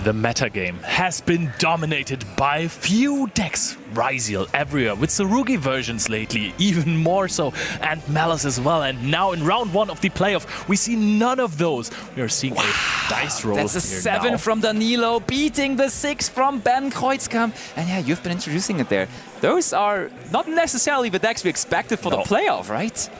The metagame has been dominated by few decks, Ryziel everywhere, with Tsurugi versions lately, even more so, and Malice as well. And now in round 1 of the playoff, we see none of those. We are seeing a dice roll. That's a here 7 now. from Danilo, beating the 6 from Ben Kreutzkamp. And yeah, you've been introducing it there. Those are not necessarily the decks we expected for the playoff, right?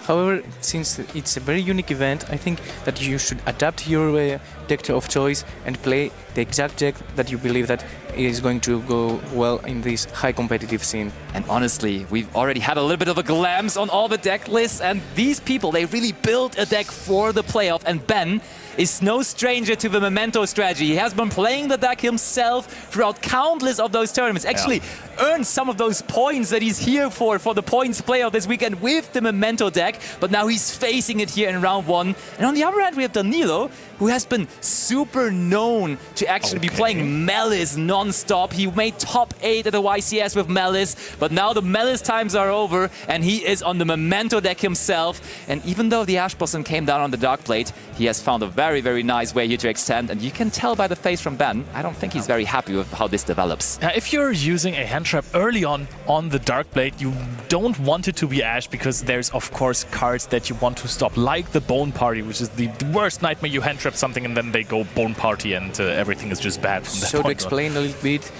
However, since it's a very unique event, I think that you should adapt your deck of choice and play the exact deck that you believe that is going to go well in this high competitive scene. And honestly, we've already had a little bit of a glance on all the deck lists, and these people, they really built a deck for the playoff, and Ben is no stranger to the Memento strategy. He has been playing the deck himself throughout countless of those tournaments. Actually earned some of those points that he's here for the points playoff this weekend with the Memento deck, but now he's facing it here in round 1. And on the other hand, we have Danilo, who has been super known to actually be playing Malice non-stop. He made top 8 at the YCS with Malice, but now the Malice times are over, and he is on the Memento deck himself. And even though the AIRPODS came down on the Dark Blade, he has found a very, very nice way here to extend, and you can tell by the face from Ben, I don't think he's very happy with how this develops. If you're using a hand trap early on the Dark Blade, you don't want it to be Ash, because there's of course cards that you want to stop, like the Bone Party, which is the worst nightmare. You hand trap something and then they go Bone Party, and everything is just bad from that So point to explain a little bit,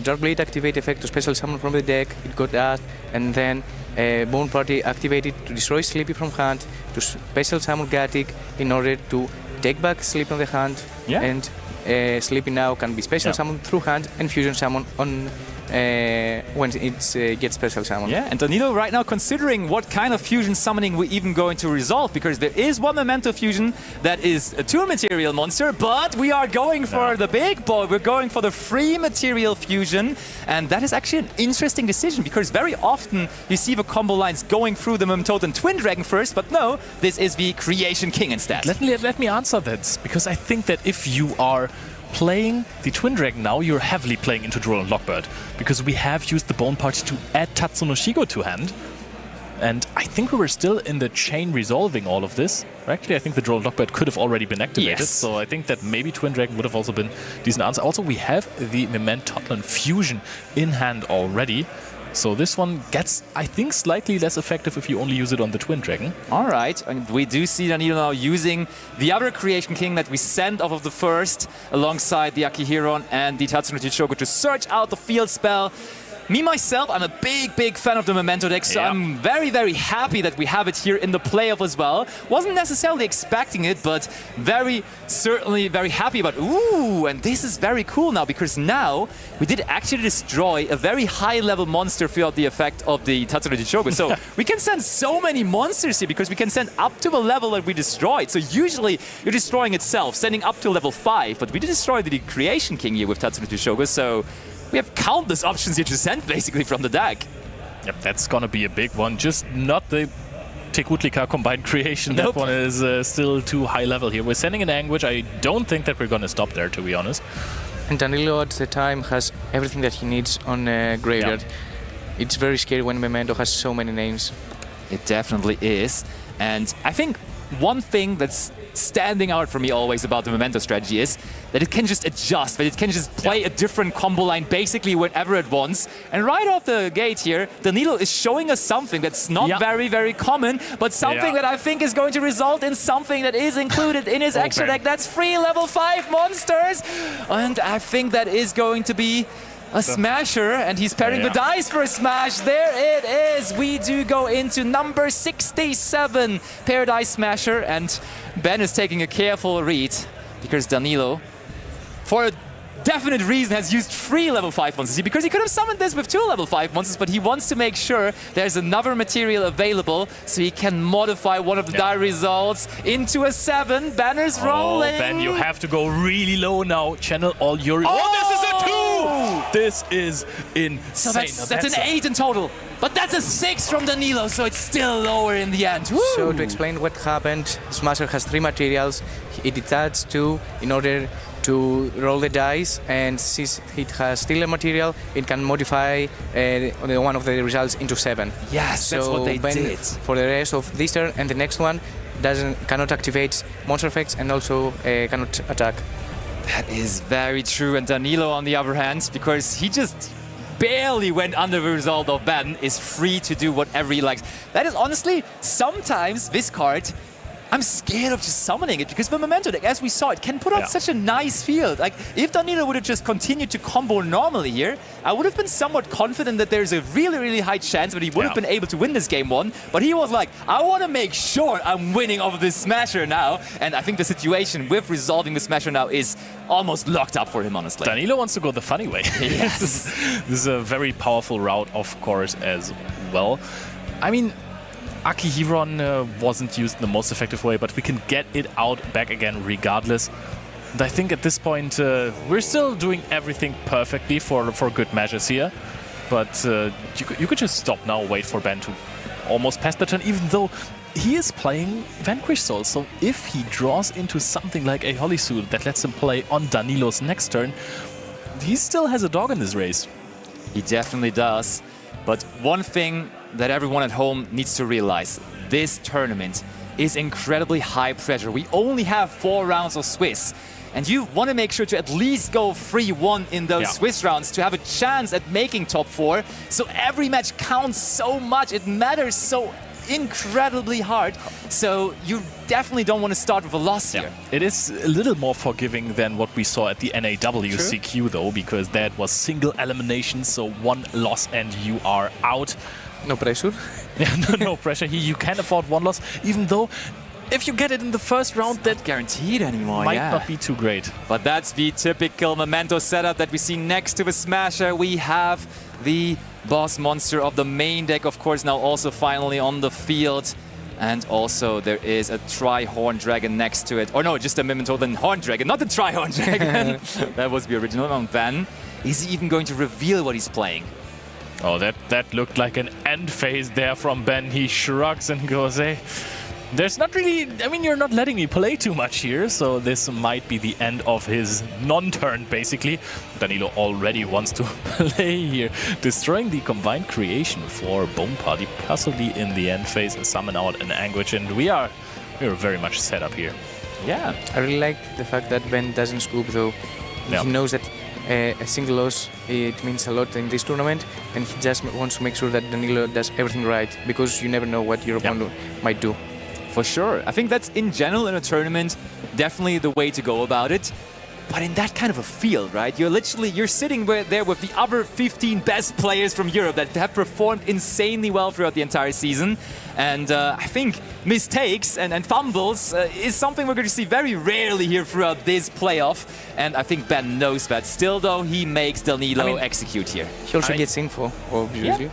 Dark Blade activate effect to special summon from the deck, it got that, and then Bone Party activated to destroy Sleepy from hand, to special summon Gatic in order to take back Sleep on the hand, and Sleepy now can be special summoned through hand and fusion summon on when it gets special summon. Yeah, and Danilo right now considering what kind of fusion summoning we're even going to resolve, because there is one Memento fusion that is a 2 material monster, but we are going for the big boy. We're going for the 3 material fusion, and that is actually an interesting decision, because very often you see the combo lines going through the Memento and Twin Dragon first, but no, this is the Creation King instead. Let me answer that, because I think that if you are playing the Twin Dragon now, you're heavily playing into Droll and Lockbird, because we have used the Bone Party to add Tatsuno Shigo to hand. And I think we were still in the chain resolving all of this. Actually, I think the Droll and Lockbird could have already been activated, so I think that maybe Twin Dragon would have also been a decent answer. Also, we have the Memento fusion in hand already. So this one gets, I think, slightly less effective if you only use it on the Twin Dragon. All right, and we do see Danilo now using the other Creation King that we sent off of the first, alongside the Akihiron and the Tatsuno Chichoku, to search out the field spell. Me, myself, I'm a big fan of the Memento deck, so I'm very, very happy that we have it here in the playoff as well. Wasn't necessarily expecting it, but certainly very happy about, ooh, and this is very cool now, because now we did actually destroy a very high-level monster throughout the effect of the Tatsuno Chichoku. So we can send so many monsters here, because we can send up to the level that we destroyed. So usually you're destroying itself, sending up to level 5, but we did destroy the Creation King here with Tatsuno Chichoku, so we have countless options here to send, basically, from the deck. Yep, that's gonna be a big one. Just not the Tekutlika combined creation. That one is still too high level here. We're sending an Anguish. I don't think that we're gonna stop there, to be honest. And Danilo at the time has everything that he needs on Graveyard. It's very scary when Memento has so many names. It definitely is. And I think one thing that's standing out for me always about the Memento strategy is that it can just adjust, that it can just play a different combo line basically whenever it wants. And right off the gate here, Danilo is showing us something that's not very common, but something that I think is going to result in something that is included in his extra deck. That's 3 level 5 monsters. And I think that is going to be a smasher, and he's pairing the dice for a smash. There it is. We do go into number 67, Paradise Smasher, and Ben is taking a careful read, because Danilo, for a definite reason, has used 3 level 5 monsters, because he could have summoned this with 2 level 5 monsters, but he wants to make sure there's another material available so he can modify one of the die results into a 7. Banner's rolling. Ben, you have to go really low now. Channel all your... this is a 2! This is insane. So that's an 8 in total. But that's a 6 from Danilo, so it's still lower in the end. Woo! So to explain what happened, Smasher has 3 materials. It detached 2 in order to roll the dice, and since it has still a material, it can modify one of the results into 7. Yes, so that's what they did. For the rest of this turn and the next one, cannot activate monster effects and also cannot attack. That is very true. And Danilo, on the other hand, because he just barely went under the result of Ben, is free to do whatever he likes. That is honestly, sometimes this card, I'm scared of just summoning it because the Memento deck, as we saw, it can put out such a nice field. Like, if Danilo would have just continued to combo normally here, I would have been somewhat confident that there's a really, really high chance that he would have been able to win this game one. But he was like, I want to make sure I'm winning over this Smasher now. And I think the situation with resolving the Smasher now is almost locked up for him, honestly. Danilo wants to go the funny way. Yes. This is a very powerful route, of course, as well. I mean, Akihiron wasn't used in the most effective way, but we can get it out back again regardless. And I think at this point, we're still doing everything perfectly for good measures here. But you could just stop now, wait for Ben to almost pass the turn, even though he is playing Vanquish Soul. So if he draws into something like a Holy Suit that lets him play on Danilo's next turn, he still has a dog in this race. He definitely does. But one thing that everyone at home needs to realize, this tournament is incredibly high pressure. We only have 4 rounds of Swiss. And you want to make sure to at least go 3-1 in those Swiss rounds to have a chance at making top 4. So every match counts so much. It matters so incredibly hard. So you definitely don't want to start with a loss here. It is a little more forgiving than what we saw at the NAWCQ though, because that was single elimination. So 1 loss and you are out. No pressure. No pressure here. You can afford 1 loss, even though if you get it in the first round, that guaranteed anymore. Might not be too great. But that's the typical Memento setup that we see next to the Smasher. We have the boss monster of the main deck, of course, now also finally on the field. And also there is a Tri-Horn Dragon next to it. Or no, just a Memento then Horn Dragon, not the Tri-Horn Dragon. That was the original one. Ben, is he even going to reveal what he's playing? Oh, that looked like an end phase there from Ben. He shrugs and goes, hey, there's not really, I mean, you're not letting me play too much here, so this might be the end of his non-turn, basically. Danilo already wants to play here, destroying the combined creation for Bone Party, possibly in the end phase, summon out an Anguish, and we're very much set up here. Yeah. I really like the fact that Ben doesn't scoop, though. He knows that a single loss, it means a lot in this tournament, and he just wants to make sure that Danilo does everything right, because you never know what your opponent might do. For sure. I think that's, in general, in a tournament, definitely the way to go about it. But in that kind of a field, right? You're sitting there with the other 15 best players from Europe that have performed insanely well throughout the entire season. And I think mistakes and fumbles is something we're going to see very rarely here throughout this playoff. And I think Ben knows that. Still, though, he makes Danilo execute here. He also gets info, obviously. Yeah.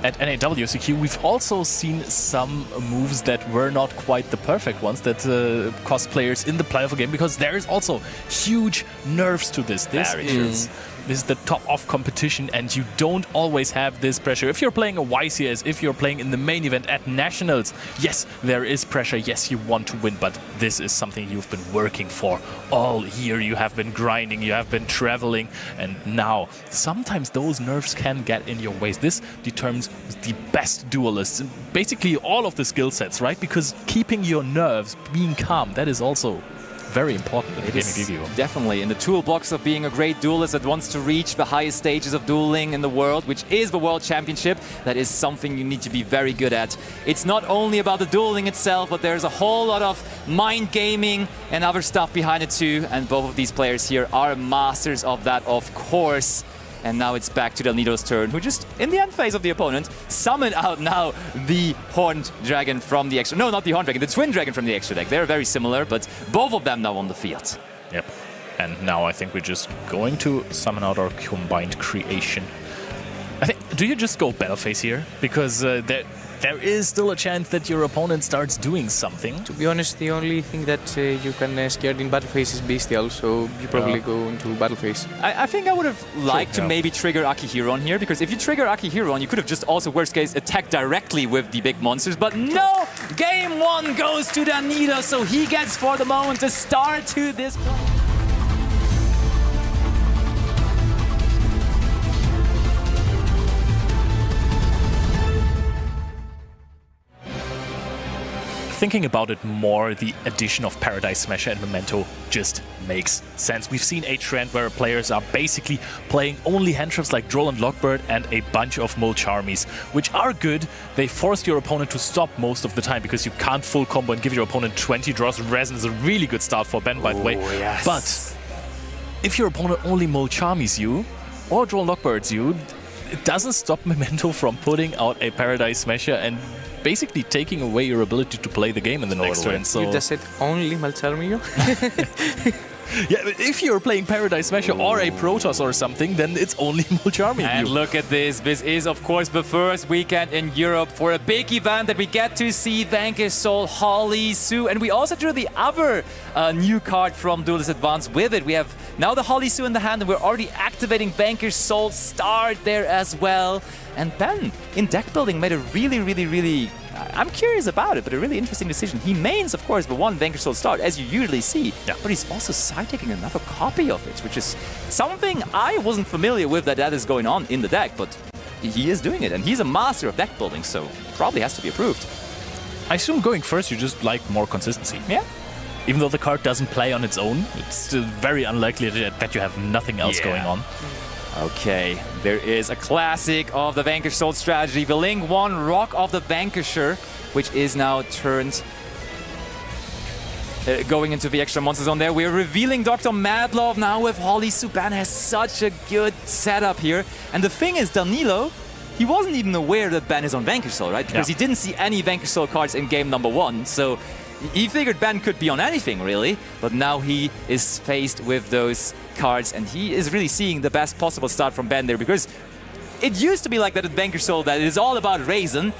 At NAWCQ, we've also seen some moves that were not quite the perfect ones that cost players in the play of a game, because there is also huge nerfs to this. This is the top of competition, and you don't always have this pressure. If you're playing a YCS, if you're playing in the main event at Nationals, yes, there is pressure. Yes, you want to win, but this is something you've been working for all year. You have been grinding, you have been traveling, and now sometimes those nerfs can get in your ways. This determines the best duelists, basically all of the skill sets, right? Because keeping your nerves, being calm, that is also very important in the game of Yu-Gi-Oh! Definitely in the toolbox of being a great duelist that wants to reach the highest stages of dueling in the world, which is the World Championship. That is something you need to be very good at. It's not only about the dueling itself, but there's a whole lot of mind gaming and other stuff behind it too. And both of these players here are masters of that, of course. And now it's back to Danilo's turn, who just, in the end phase of the opponent, summoned out now the Horned Dragon from the extra... No, not the Horned Dragon, the Twin Dragon from the extra deck. They're very similar, but both of them now on the field. Yep. And now I think we're just going to summon out our combined creation. I think, do you just go battle phase here? Because there is still a chance that your opponent starts doing something. To be honest, the only thing that you can scare in battle phase is Bestial, so you probably go into battle phase. I think I would have liked to maybe trigger Akihiron here, because if you trigger Akihiron, you could have just also, worst case, attacked directly with the big monsters. But no! Game 1 goes to Danilo, so he gets, for the moment, the start to this play. I thinking about it more, the addition of Paradise Smasher and Memento just makes sense. We've seen a trend where players are basically playing only hand traps like Droll and Lockbird and a bunch of Mole Charmies, which are good. They force your opponent to stop most of the time because you can't full combo and give your opponent 20 draws. Resin is a really good start for Ben, by the way. Yes. But if your opponent only Mole Charmies you or Droll and Lockbirds you, it doesn't stop Memento from putting out a Paradise Smasher and basically taking away your ability to play the game in the next turn. So You just said only Malcharmio? yeah, but if you're playing Paradise Smasher or a Protoss or something, then it's only Mulcharming. And look at this. This is, of course, the first weekend in Europe for a big event that we get to see Vanquish Soul, Holly Sue. And we also drew the other new card from Duelist Advance with it. We have now the Holly Sue in the hand, and we're already activating Vanquish Soul Start there as well. And Ben, in deck building, made a really, I'm curious about it, but a really interesting decision. He mains, of course, the one Vanquish Soul Start, as you usually see, but he's also side-taking another copy of it, which is something I wasn't familiar with that is going on in the deck, but he is doing it, and he's a master of deck building, so probably has to be approved. I assume going first, you just like more consistency. Yeah. Even though the card doesn't play on its own, it's still very unlikely that you have nothing else going on. Okay, there is a classic of the Vanquish Soul strategy, the Link 1 Rock of the Vanquisher, which is now turned going into the extra monster zone there. We're revealing Dr. Madlove now with Holly Sue. Ben has such a good setup here. And the thing is, Danilo, he wasn't even aware that Ben is on Vanquish Soul, right? Because he didn't see any Vanquish Soul cards in game number 1. So he figured Ben could be on anything, really. But now he is faced with those cards, and he is really seeing the best possible start from Ben there, because it used to be like that at Vanquish Soul that it is all about Raisin.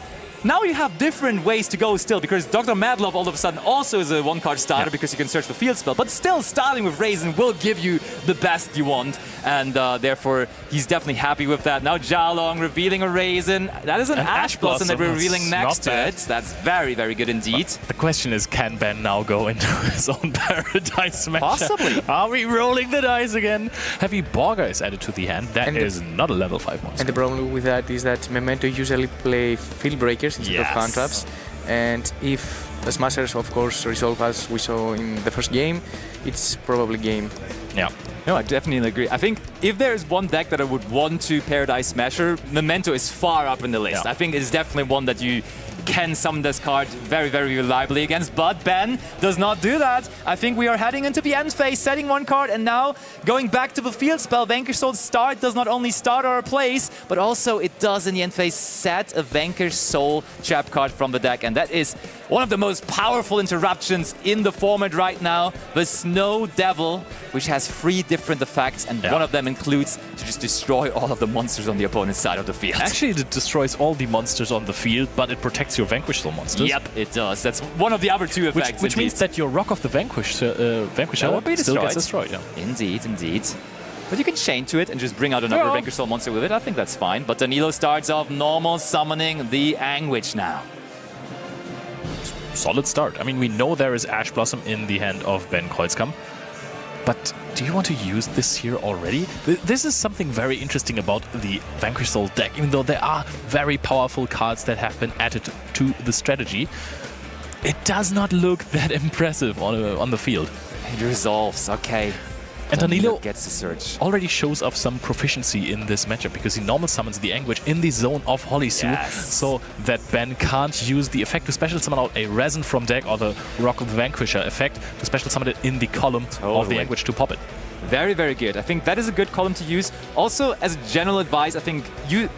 Now you have different ways to go still, because Dr. Madlove all of a sudden also is a one-card starter because you can search for field spell, but still starting with Raisin will give you the best you want, and therefore he's definitely happy with that. Now Jalong revealing a Raisin. That is an Ash Blossom that we're revealing next to it. That's very, very good indeed. But the question is, can Ben now go into his own Paradise Smasher? Possibly. Are we rolling the dice again? Heavy Borger is added to the hand. That is not a level 5 monster. And the problem with that is that Memento usually play Field Breakers instead of hand traps, and if the Smashers, of course, resolve as we saw in the first game, it's probably game. Yeah. No, I definitely agree. I think if there's one deck that I would want to Paradise Smasher, Memento is far up in the list. Yeah. I think it is definitely one that you can summon this card very, very reliably against, but Ben does not do that. I think we are heading into the end phase, setting one card, and now going back to the field spell. Vanquish Soul Start does not only start our place, but also it does in the end phase set a Vanquish Soul trap card from the deck, and that is one of the most powerful interruptions in the format right now. The Snow Devil, which has 3 different effects, and one of them includes to just destroy all of the monsters on the opponent's side of the field. Actually, it destroys all the monsters on the field, but it protects your Vanquish Soul monsters. Yep, it does. That's one of the other 2 effects. Which means that your Rock of the Vanquisher still gets destroyed. Yeah. Indeed, indeed. But you can chain to it and just bring out another Vanquish Soul monster with it. I think that's fine. But Danilo starts off normal, summoning the Anguish now. Solid start. I mean, we know there is Ash Blossom in the hand of Ben Kreuzkamp. But do you want to use this here already? This is something very interesting about the Vanquish Soul deck, even though there are very powerful cards that have been added to the strategy. It does not look that impressive on the field. It resolves, okay. And Danilo gets the search. Already shows off some proficiency in this matchup because he normal summons the Anguish in the zone of Holly Sue, so that Ben can't use the effect to special summon out a Resin from deck or the Rock of the Vanquisher effect to special summon it in the column of the Anguish to pop it. Very, very good. I think that is a good column to use. Also, as a general advice, I think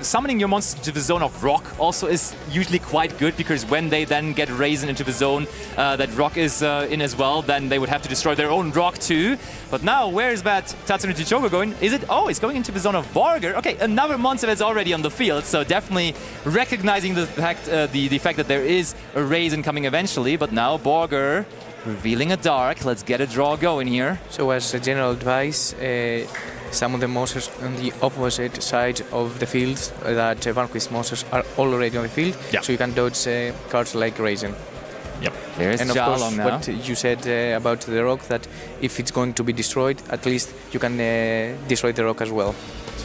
summoning your monster to the zone of Rock also is usually quite good, because when they then get Raisin into the zone that Rock is in as well, then they would have to destroy their own Rock too. But now, where is that Tatsumi Chichogo going? Is it? Oh, it's going into the zone of Borger. Okay, another monster that's already on the field, so definitely recognizing the fact that there is a Raisin coming eventually. But now Borger revealing a Dark. Let's get a draw going here. So as a general advice, some of the monsters on the opposite side of the field that Vanquish monsters are already on the field, so you can dodge cards like Raisin. Yep. There's and of course, Jalong now. what you said about the Rock, that if it's going to be destroyed, at least you can destroy the Rock as well.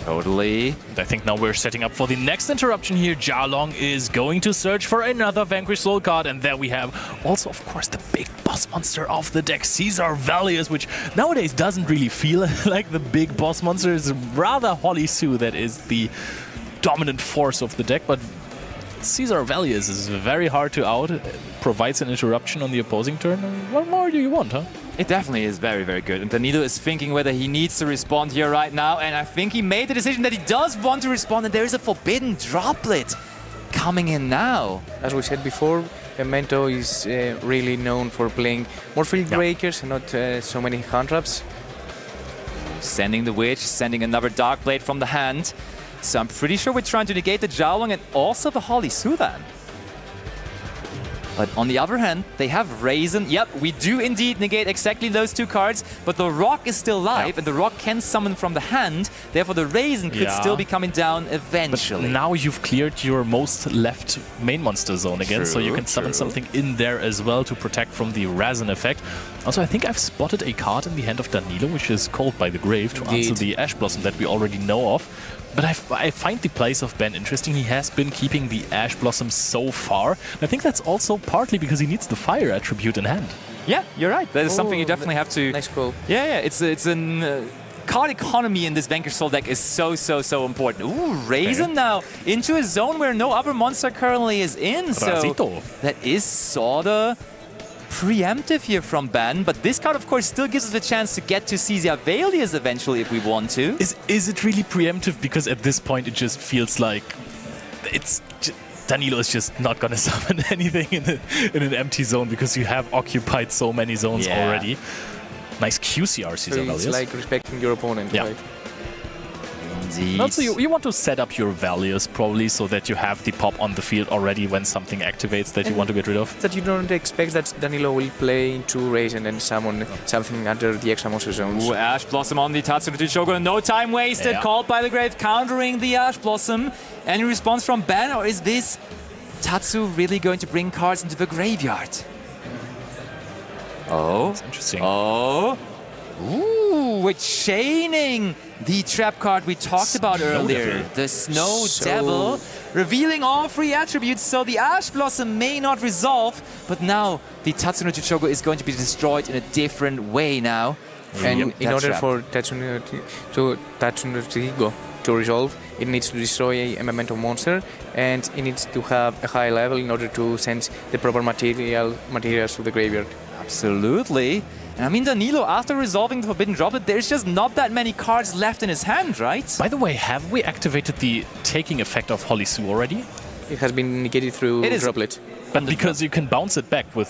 Totally. And I think now we're setting up for the next interruption here. Jialong is going to search for another Vanquish Soul card, and there we have also, of course, the big boss monster of the deck, CAESAR, which nowadays doesn't really feel like the big boss monster. It's rather Holly-Sue that is the dominant force of the deck, but CAESAR is very hard to out. It provides an interruption on the opposing turn. What more do you want, huh? It definitely is very, very good. And Danilo is thinking whether he needs to respond here right now. And I think he made the decision that he does want to respond. And there is a forbidden droplet coming in now. As we said before, Memento is really known for playing more field breakers and not so many hand traps. Sending the Witch, sending another Dark Blade from the hand. So I'm pretty sure we're trying to negate the Jialong and also the Holly-Sue then. But on the other hand, they have Raisin. Yep, we do indeed negate exactly those two cards, but the Rock is still live, and the Rock can summon from the hand. Therefore, the Raisin could still be coming down eventually. But now you've cleared your most left main monster zone again, so you can summon something in there as well to protect from the Raisin effect. Also, I think I've spotted a card in the hand of Danilo, which is Called by the Grave, to answer the Ash Blossom that we already know of. But I find the place of Ben interesting. He has been keeping the Ash Blossom so far. I think that's also partly because he needs the Fire attribute in hand. Yeah, you're right. That is something you definitely have to... Nice call. Yeah, it's an... card economy in this Vanquish Soul deck is so important. Ooh, Raisin now into a zone where no other monster currently is in. So that is sorta preemptive here from Ben, but this card, of course, still gives us a chance to get to CAESAR eventually if we want to. Is it really preemptive? Because at this point, it just feels like Danilo is just not going to summon anything in an empty zone because you have occupied so many zones already. Nice QCR, CAESAR. It's like respecting your opponent, right? Indeed. Also, you want to set up your values probably so that you have the pop on the field already when something activates that you want to get rid of. That you don't expect that Danilo will play into Raisin and summon something under the extra monster zones. Ooh, Ash Blossom on the Tatsu no Chichogo. No time wasted. Called by the Grave, countering the Ash Blossom. Any response from Ben, or is this Tatsu really going to bring cards into the graveyard? Oh. That's interesting. Oh. Ooh, we're chaining the trap card we talked about earlier. The Snow Devil, revealing all three attributes, so the Ash Blossom may not resolve, but now the Tatsu no Chichogo is going to be destroyed in a different way now. And in order for Tatsu no Chichogo to resolve, it needs to destroy a Memento monster, and it needs to have a high level in order to send the proper materials to the graveyard. Absolutely. And I mean, Danilo, after resolving the Forbidden Droplet, there's just not that many cards left in his hand, right? By the way, have we activated the taking effect of Holly-Sue already? It has been negated through Droplet. But because you can bounce it back with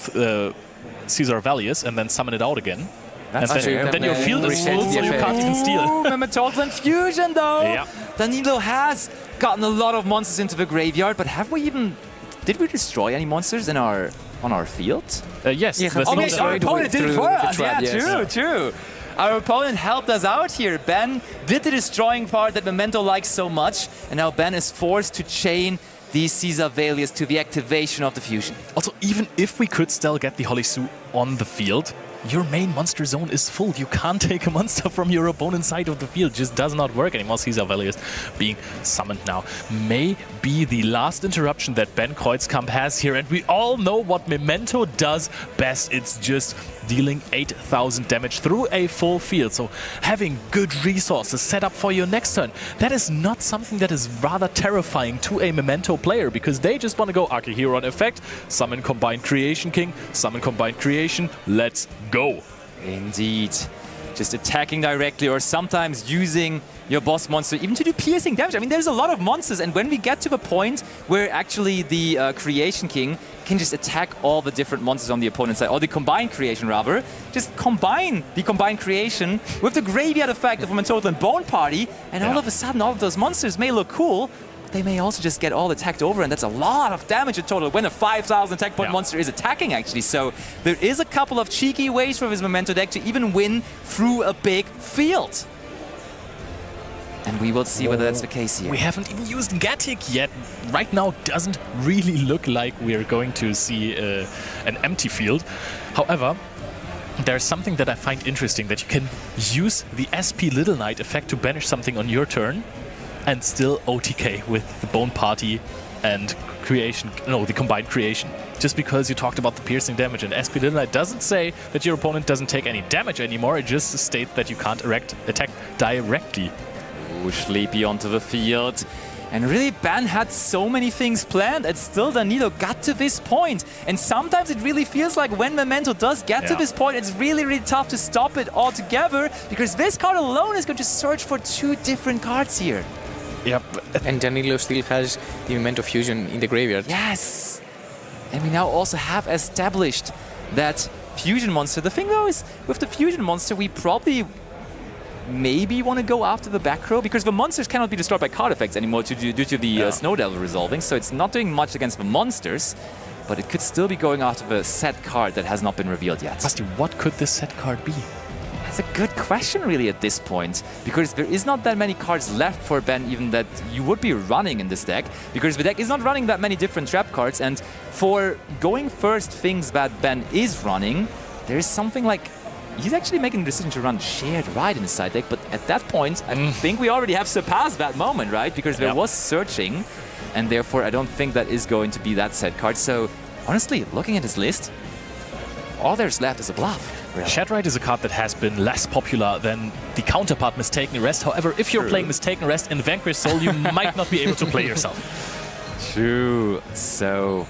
CAESAR and then summon it out again. And then your field is full, so you can't even steal. Memento Fusion, though! Yeah. Danilo has gotten a lot of monsters into the graveyard, but have we even... Did we destroy any monsters in on our field? Yes. Our opponent did it for us. True. Our opponent helped us out here. Ben did the destroying part that Memento likes so much, and now Ben is forced to chain these CAESAR to the activation of the fusion. Also, even if we could still get the Holly-Sue on the field, your main monster zone is full. You can't take a monster from your opponent's side of the field. It just does not work anymore. CAESAR being summoned now. May be the last interruption that Ben Kreuzkamp has here. And we all know what Memento does best. It's just dealing 8,000 damage through a full field. So having good resources set up for your next turn, that is not something that is rather terrifying to a Memento player, because they just want to go Akihiron effect, summon Combined Creation King, summon Combined Creation, let's go. Indeed. Just attacking directly, or sometimes using your boss monster even to do piercing damage. I mean, there's a lot of monsters, and when we get to the point where actually the Creation King can just attack all the different monsters on the opponent's side, or the Combined Creation rather, just combine the Combined Creation with the Graveyard effect of a Total and Bone Party, and all of a sudden all of those monsters may look cool, they may also just get all attacked over, and that's a lot of damage in total when a 5,000 attack point monster is attacking, actually. So there is a couple of cheeky ways for his Memento deck to even win through a big field. And we will see whether that's the case here. We haven't even used Gatic yet. Right now doesn't really look like we're going to see an empty field. However, there's something that I find interesting, that you can use the SP Little Knight effect to banish something on your turn. and still OTK with the Bone Party and the combined creation. Just because you talked about the piercing damage, and Espinilla doesn't say that your opponent doesn't take any damage anymore, it just states that you can't attack directly. Ooh, Sleepy onto the field. And really, Ben had so many things planned, and still Danilo got to this point. And sometimes it really feels like when Memento does get to this point, it's really, really tough to stop it altogether, because this card alone is going to search for 2 different cards here. Yep. And Danilo still has the Memento Fusion in the graveyard. Yes! And we now also have established that Fusion Monster. The thing though is, with the Fusion Monster, we probably maybe want to go after the back row, because the monsters cannot be destroyed by card effects anymore due to the Snow Devil resolving, so it's not doing much against the monsters, but it could still be going after the set card that has not been revealed yet. Basti, what could this set card be? That's a good question really at this point, because there is not that many cards left for Ben even that you would be running in this deck, because the deck is not running that many different trap cards, and for going first things that Ben is running, there is something like he's actually making the decision to run Shared Ride in his side deck, but at that point, I think we already have surpassed that moment, right? Because there was searching, and therefore I don't think that is going to be that set card. So, honestly, looking at his list, all there's left is a bluff. Really. Shared Ride is a card that has been less popular than the counterpart Mistaken Arrest. However, if you're playing Mistaken Arrest in Vanquish Soul, you might not be able to play yourself. True. So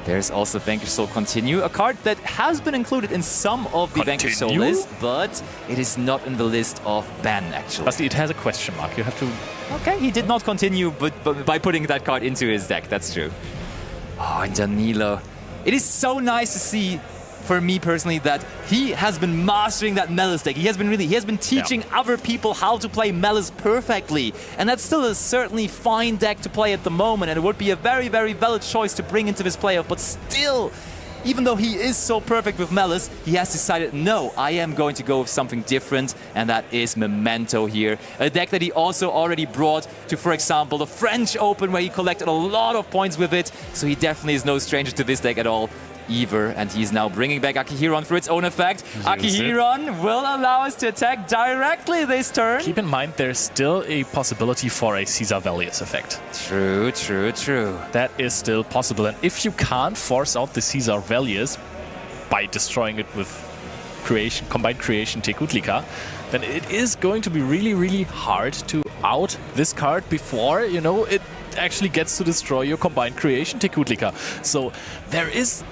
there's also Vanquish Soul Continue, a card that has been included in some of the Vanquish Soul list, but it is not in the list of Ben, actually. Basti, it has a question mark. You have to... Okay, he did not continue but by putting that card into his deck. That's true. Oh, and Danilo. It is so nice to see, for me personally, that he has been mastering that Melis deck. He has been teaching other people how to play Melis perfectly. And that's still a certainly fine deck to play at the moment, and it would be a very, very valid choice to bring into this playoff. But still, even though he is so perfect with Melis, he has decided, no, I am going to go with something different, and that is Memento here. A deck that he also already brought to, for example, the French Open, where he collected a lot of points with it. So he definitely is no stranger to this deck at all either, and he's now bringing back Akihiron for its own effect. Akihiron will allow us to attack directly this turn. Keep in mind, there's still a possibility for a Caesar Valius effect. True, true, true. That is still possible, and if you can't force out the Caesar Valius by destroying it with combined creation Tekutlika, then it is going to be really, really hard to out this card before, you know, it actually gets to destroy your combined creation Tekutlika. So there is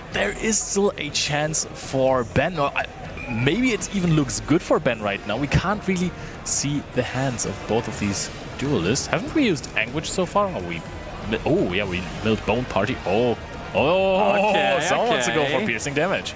still a chance for Ben, or maybe it even looks good for Ben right now. We can't really see the hands of both of these duelists. Haven't we used Anguish so far? We milled Bone Party. Okay, someone wants to go for piercing damage.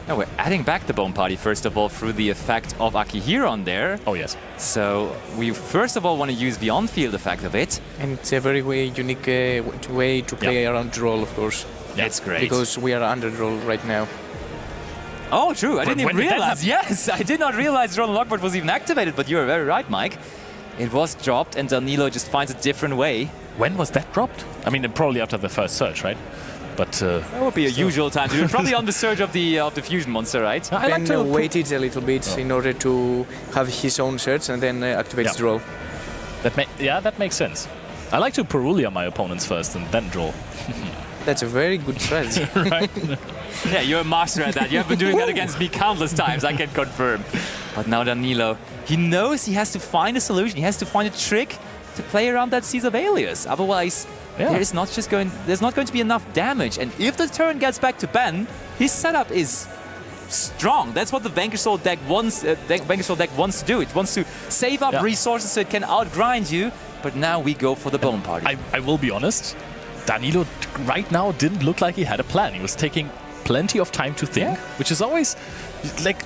No, we're adding back the Bone Party, first of all, through the effect of Akihiron there. Oh, yes. So we first of all want to use the on-field effect of it. And it's a very unique way to play around draw, of course. Yeah, it's great. Because we are under draw right now. Oh, true. I didn't even When did that realize. Yes, I did not realize Drawn Lockboard was even activated, but you were very right, Mike. It was dropped, and Danilo just finds a different way. When was that dropped? I mean, probably after the first search, right? But that would be a usual time to do it. Probably on the surge of the Fusion Monster, right? I like to waited a little bit in order to have his own search and then activate draw. That makes sense. I like to Perulia my opponents first and then draw. That's a very good strategy. Right? Yeah, you're a master at that. You have been doing that against me countless times, I can confirm. But now Danilo, he knows he has to find a solution. He has to find a trick to play around that Caesar Valius. Otherwise, there's not going to be enough damage. And if the turn gets back to Ben, his setup is strong. That's what the Vanquish Soul deck wants. Vanquish Soul deck wants to do. It wants to save up resources so it can outgrind you. But now we go for the Bone Party. I will be honest. Danilo right now didn't look like he had a plan. He was taking plenty of time to think, which is always like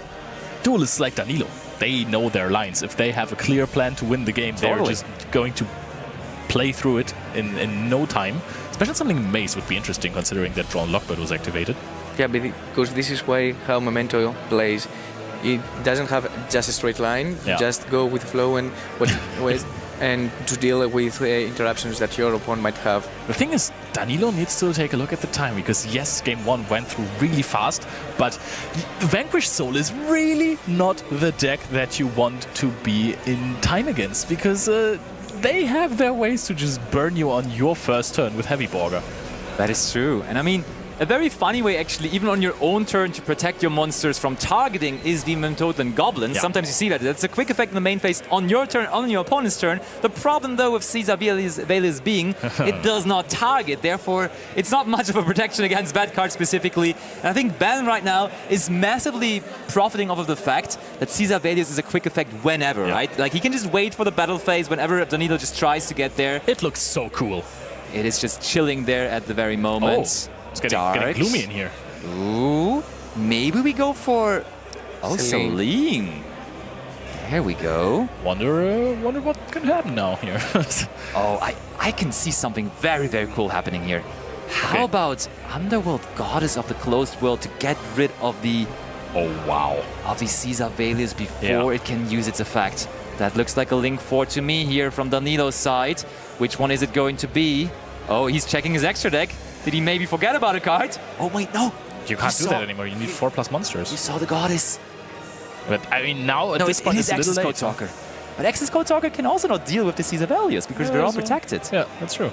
duelists like Danilo. They know their lines. If they have a clear plan to win the game, they're just going to play through it in no time. Especially something Maze would be interesting, considering that Drawn Lockbird was activated. Yeah, because this is why how Memento plays. It doesn't have just a straight line. You just go with flow and and to deal with interruptions that your opponent might have. The thing is, Danilo needs to take a look at the time, because yes, game one went through really fast, but Vanquish Soul is really not the deck that you want to be in time against, because they have their ways to just burn you on your first turn with Heavy Borger. That is true. And I mean, a very funny way, actually, even on your own turn to protect your monsters from targeting is the Mentotan Goblins. Yeah. Sometimes you see that. That's a quick effect in the main phase on your turn, on your opponent's turn. The problem, though, with Caesar Valius being, it does not target. Therefore, it's not much of a protection against bad cards specifically. And I think Ben right now is massively profiting off of the fact that Caesar Valius is a quick effect whenever, right? Like, he can just wait for the battle phase whenever Danilo just tries to get there. It looks so cool. It is just chilling there at the very moment. Oh. It's getting gloomy in here. Ooh, maybe we go for... Oh, Celine. There we go. Wonder what can happen now here. Oh, I can see something very, very cool happening here. How about Underworld Goddess of the Closed World to get rid of the... Oh, wow. Of the Caesar Valius before it can use its effect. That looks like a Link 4 to me here from Danilo's side. Which one is it going to be? Oh, he's checking his extra deck. Did he maybe forget about a card? Oh, wait, no. You can't do that anymore. You need 4+ monsters. You saw the Goddess. But I mean, now at this it point is it's a Access little Code late. Talker. But Access Code Talker can also not deal with the Caesar Valius because we're all protected. Yeah, that's true.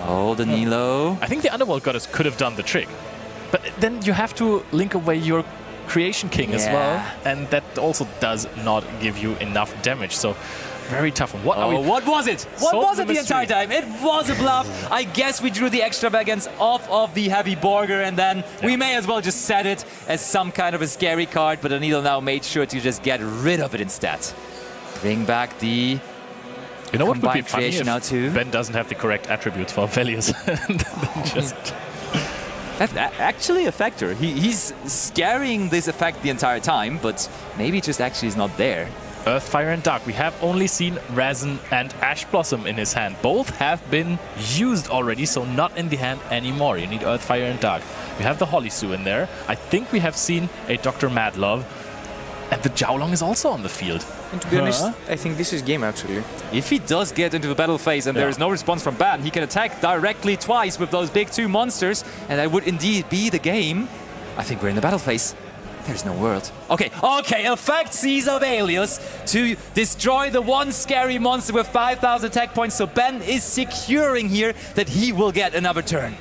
Oh, Danilo. I think the Underworld Goddess could have done the trick. But then you have to link away your Creation King as well. And that also does not give you enough damage. So very tough one. What was it? What was it the entire time? It was a bluff. I guess we drew the extravagance off of the Heavy Borger, and then we may as well just set it as some kind of a scary card, but Danilo now made sure to just get rid of it instead. Bring back the... You know what would be funny if now too? Ben doesn't have the correct attributes for Valius. That's actually a factor. He's scaring this effect the entire time, but maybe it just actually is not there. Earth, Fire and Dark. We have only seen Resin and Ash Blossom in his hand. Both have been used already, so not in the hand anymore. You need Earth, Fire and Dark. We have the Holly Sue in there. I think we have seen a Dr. Madlove. And the Jiaolong is also on the field. And to be honest, I think this is game actually. If he does get into the battle phase and there is no response from Ban, he can attack directly twice with those big 2 monsters, and that would indeed be the game. I think we're in the battle phase. There's no world. Okay, effect Caesar Valius to destroy the one scary monster with 5,000 attack points, so Ben is securing here that he will get another turn.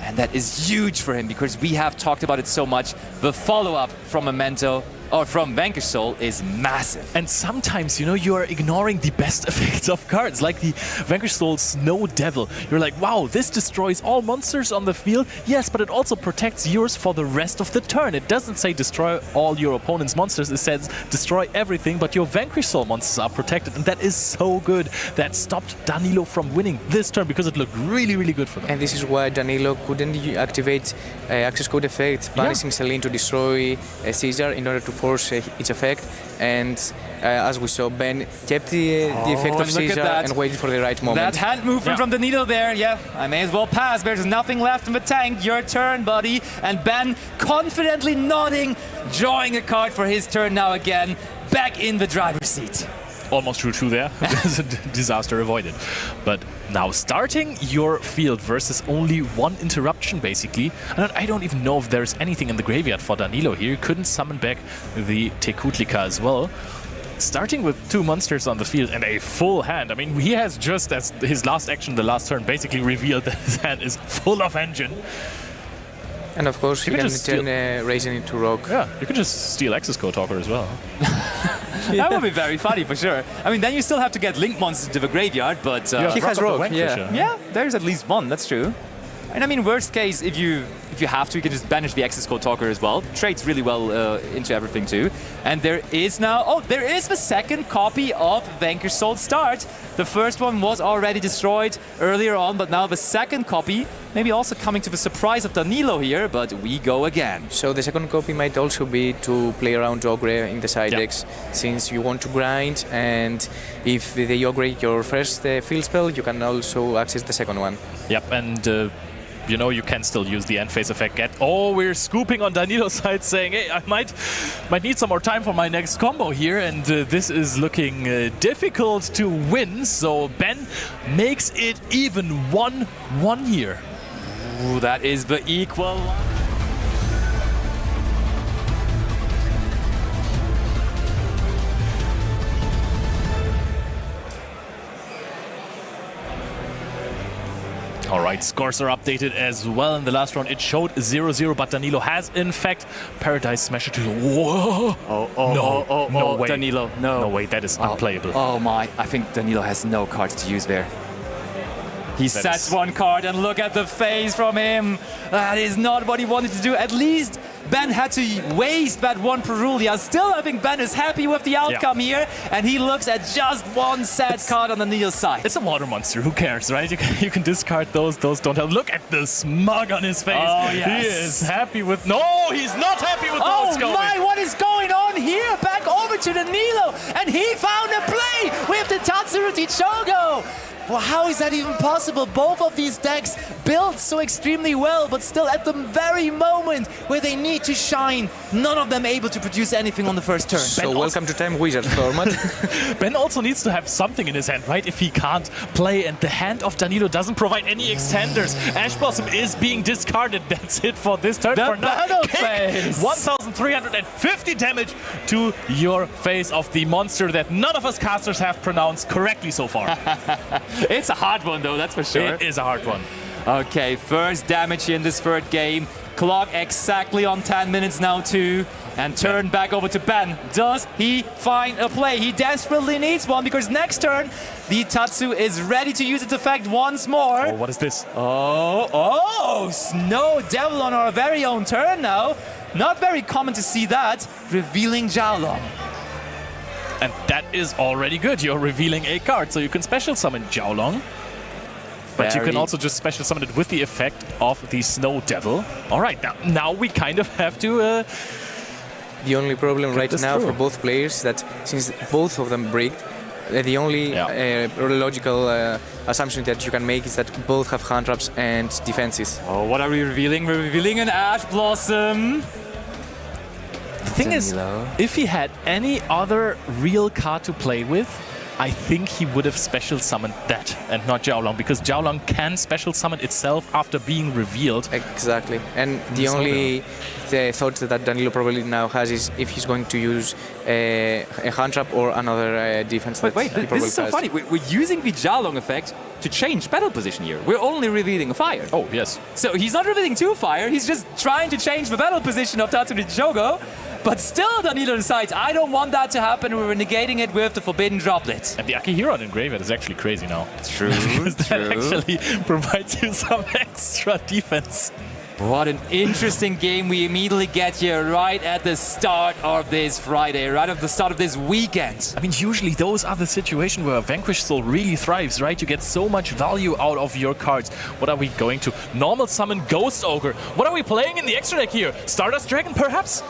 And that is huge for him because we have talked about it so much. The follow-up from Memento, or from Vanquish Soul, is massive. And sometimes, you know, you are ignoring the best effects of cards, like the Vanquish Soul Snow Devil. You're like, wow, this destroys all monsters on the field. Yes, but it also protects yours for the rest of the turn. It doesn't say destroy all your opponent's monsters. It says destroy everything, but your Vanquish Soul monsters are protected. And that is so good. That stopped Danilo from winning this turn because it looked really, really good for them. And this is why Danilo couldn't activate Access Code effect, banishing Celine to destroy Caesar in order to force its effect. And as we saw, Ben kept the effect of Caesar and waited for the right moment. That hand movement from Danilo there, I may as well pass. There's nothing left in the tank. Your turn, buddy. And Ben confidently nodding, drawing a card for his turn now again, back in the driver's seat. Almost drew 2 there. Disaster avoided. But now starting your field versus only 1 interruption, basically. And I don't even know if there's anything in the graveyard for Danilo here. Couldn't summon back the Tekutlika as well. Starting with 2 monsters on the field and a full hand. I mean, he has just, as his last action, the last turn, basically revealed that his hand is full of engine. And of course, you can turn Raisin into Rock. Yeah, you can just steal Access Code Talker as well. That would be very funny for sure. I mean, then you still have to get Link monsters to the graveyard, but he has Rock. Yeah, there's at least 1. That's true. And I mean, worst case, if you have to, you can just banish the Access Code Talker as well. Trades really well into everything too. And there is now, there is the second copy of Vanquish Soul Start. The first one was already destroyed earlier on, but now the second copy, maybe also coming to the surprise of Danilo here, but we go again. So the second copy might also be to play around Ogre in the side decks, since you want to grind, and if the Ogre your first field spell, you can also access the second one. Yep, and you know, you can still use the end phase effect. We're scooping on Danilo's side, saying, hey, I might need some more time for my next combo here, and this is looking difficult to win. So Ben makes it even 1-1 here. Ooh, that is the equal. All right, scores are updated as well. In the last round, it showed 0-0, but Danilo has, in fact, Paradise Smasher to... Whoa! No way. Danilo, no. No way, that is unplayable. Oh my, I think Danilo has no cards to use there. He sets one card and look at the face from him. That is not what he wanted to do. At least Ben had to waste that one Perulia. Still, I think Ben is happy with the outcome here, and he looks at just one sad card on Danilo's side. It's a water monster, who cares, right? You can discard those don't help. Look at the smug on his face. Oh, yes. He is happy with... No, he's not happy with what's going. Oh my, what is going on here? Back over to Danilo, and he found a play with the Tatsuru Chogo. Well, how is that even possible? Both of these decks built so extremely well, but still at the very moment where they need to shine, none of them able to produce anything on the first turn. So welcome to Time Wizard format. Ben also needs to have something in his hand, right? If he can't play, and the hand of Danilo doesn't provide any extenders. Ash Blossom is being discarded. That's it for this turn. The for now. battle phase. 1,350 damage to your face of the monster that none of us casters have pronounced correctly so far. It's a hard one, though, that's for sure. It is a hard one. Okay, first damage in this third game. Clock exactly on 10 minutes now, too. And turn back over to Ben. Does he find a play? He desperately needs one, because next turn, the Tatsu is ready to use its effect once more. Oh, what is this? Snow Devil on our very own turn now. Not very common to see that. Revealing Jiaolong. And that is already good. You're revealing a card, so you can special summon Jiaolong. But you can also just special summon it with the effect of the Snow Devil. All right, now we kind of have to... The only problem right now for both players is that since both of them bricked, the only logical assumption that you can make is that both have hand traps and defenses. Oh, what are we revealing? We're revealing an Ash Blossom. The thing is, if he had any other real card to play with, I think he would have special summoned that and not Jiaolong, because Jiaolong can special summon itself after being revealed. Exactly. And the only thought that Danilo probably now has is if he's going to use a hand trap or another defense. Wait, this is so funny. We're using the Jiaolong effect to change battle position here. We're only revealing a fire. Oh, yes. So he's not revealing two fire, he's just trying to change the battle position of Tatsuru Chogo. But still, Danilo decides, I don't want that to happen. We're negating it with the Forbidden Droplet. And the Akihiro in graveyard is actually crazy now. True, because that actually provides you some extra defense. What an interesting game we immediately get here right at the start of this Friday, right at the start of this weekend. I mean, usually those are the situations where Vanquish Soul really thrives, right? You get so much value out of your cards. What are we going to? Normal summon Ghost Ogre. What are we playing in the extra deck here? Stardust Dragon, perhaps?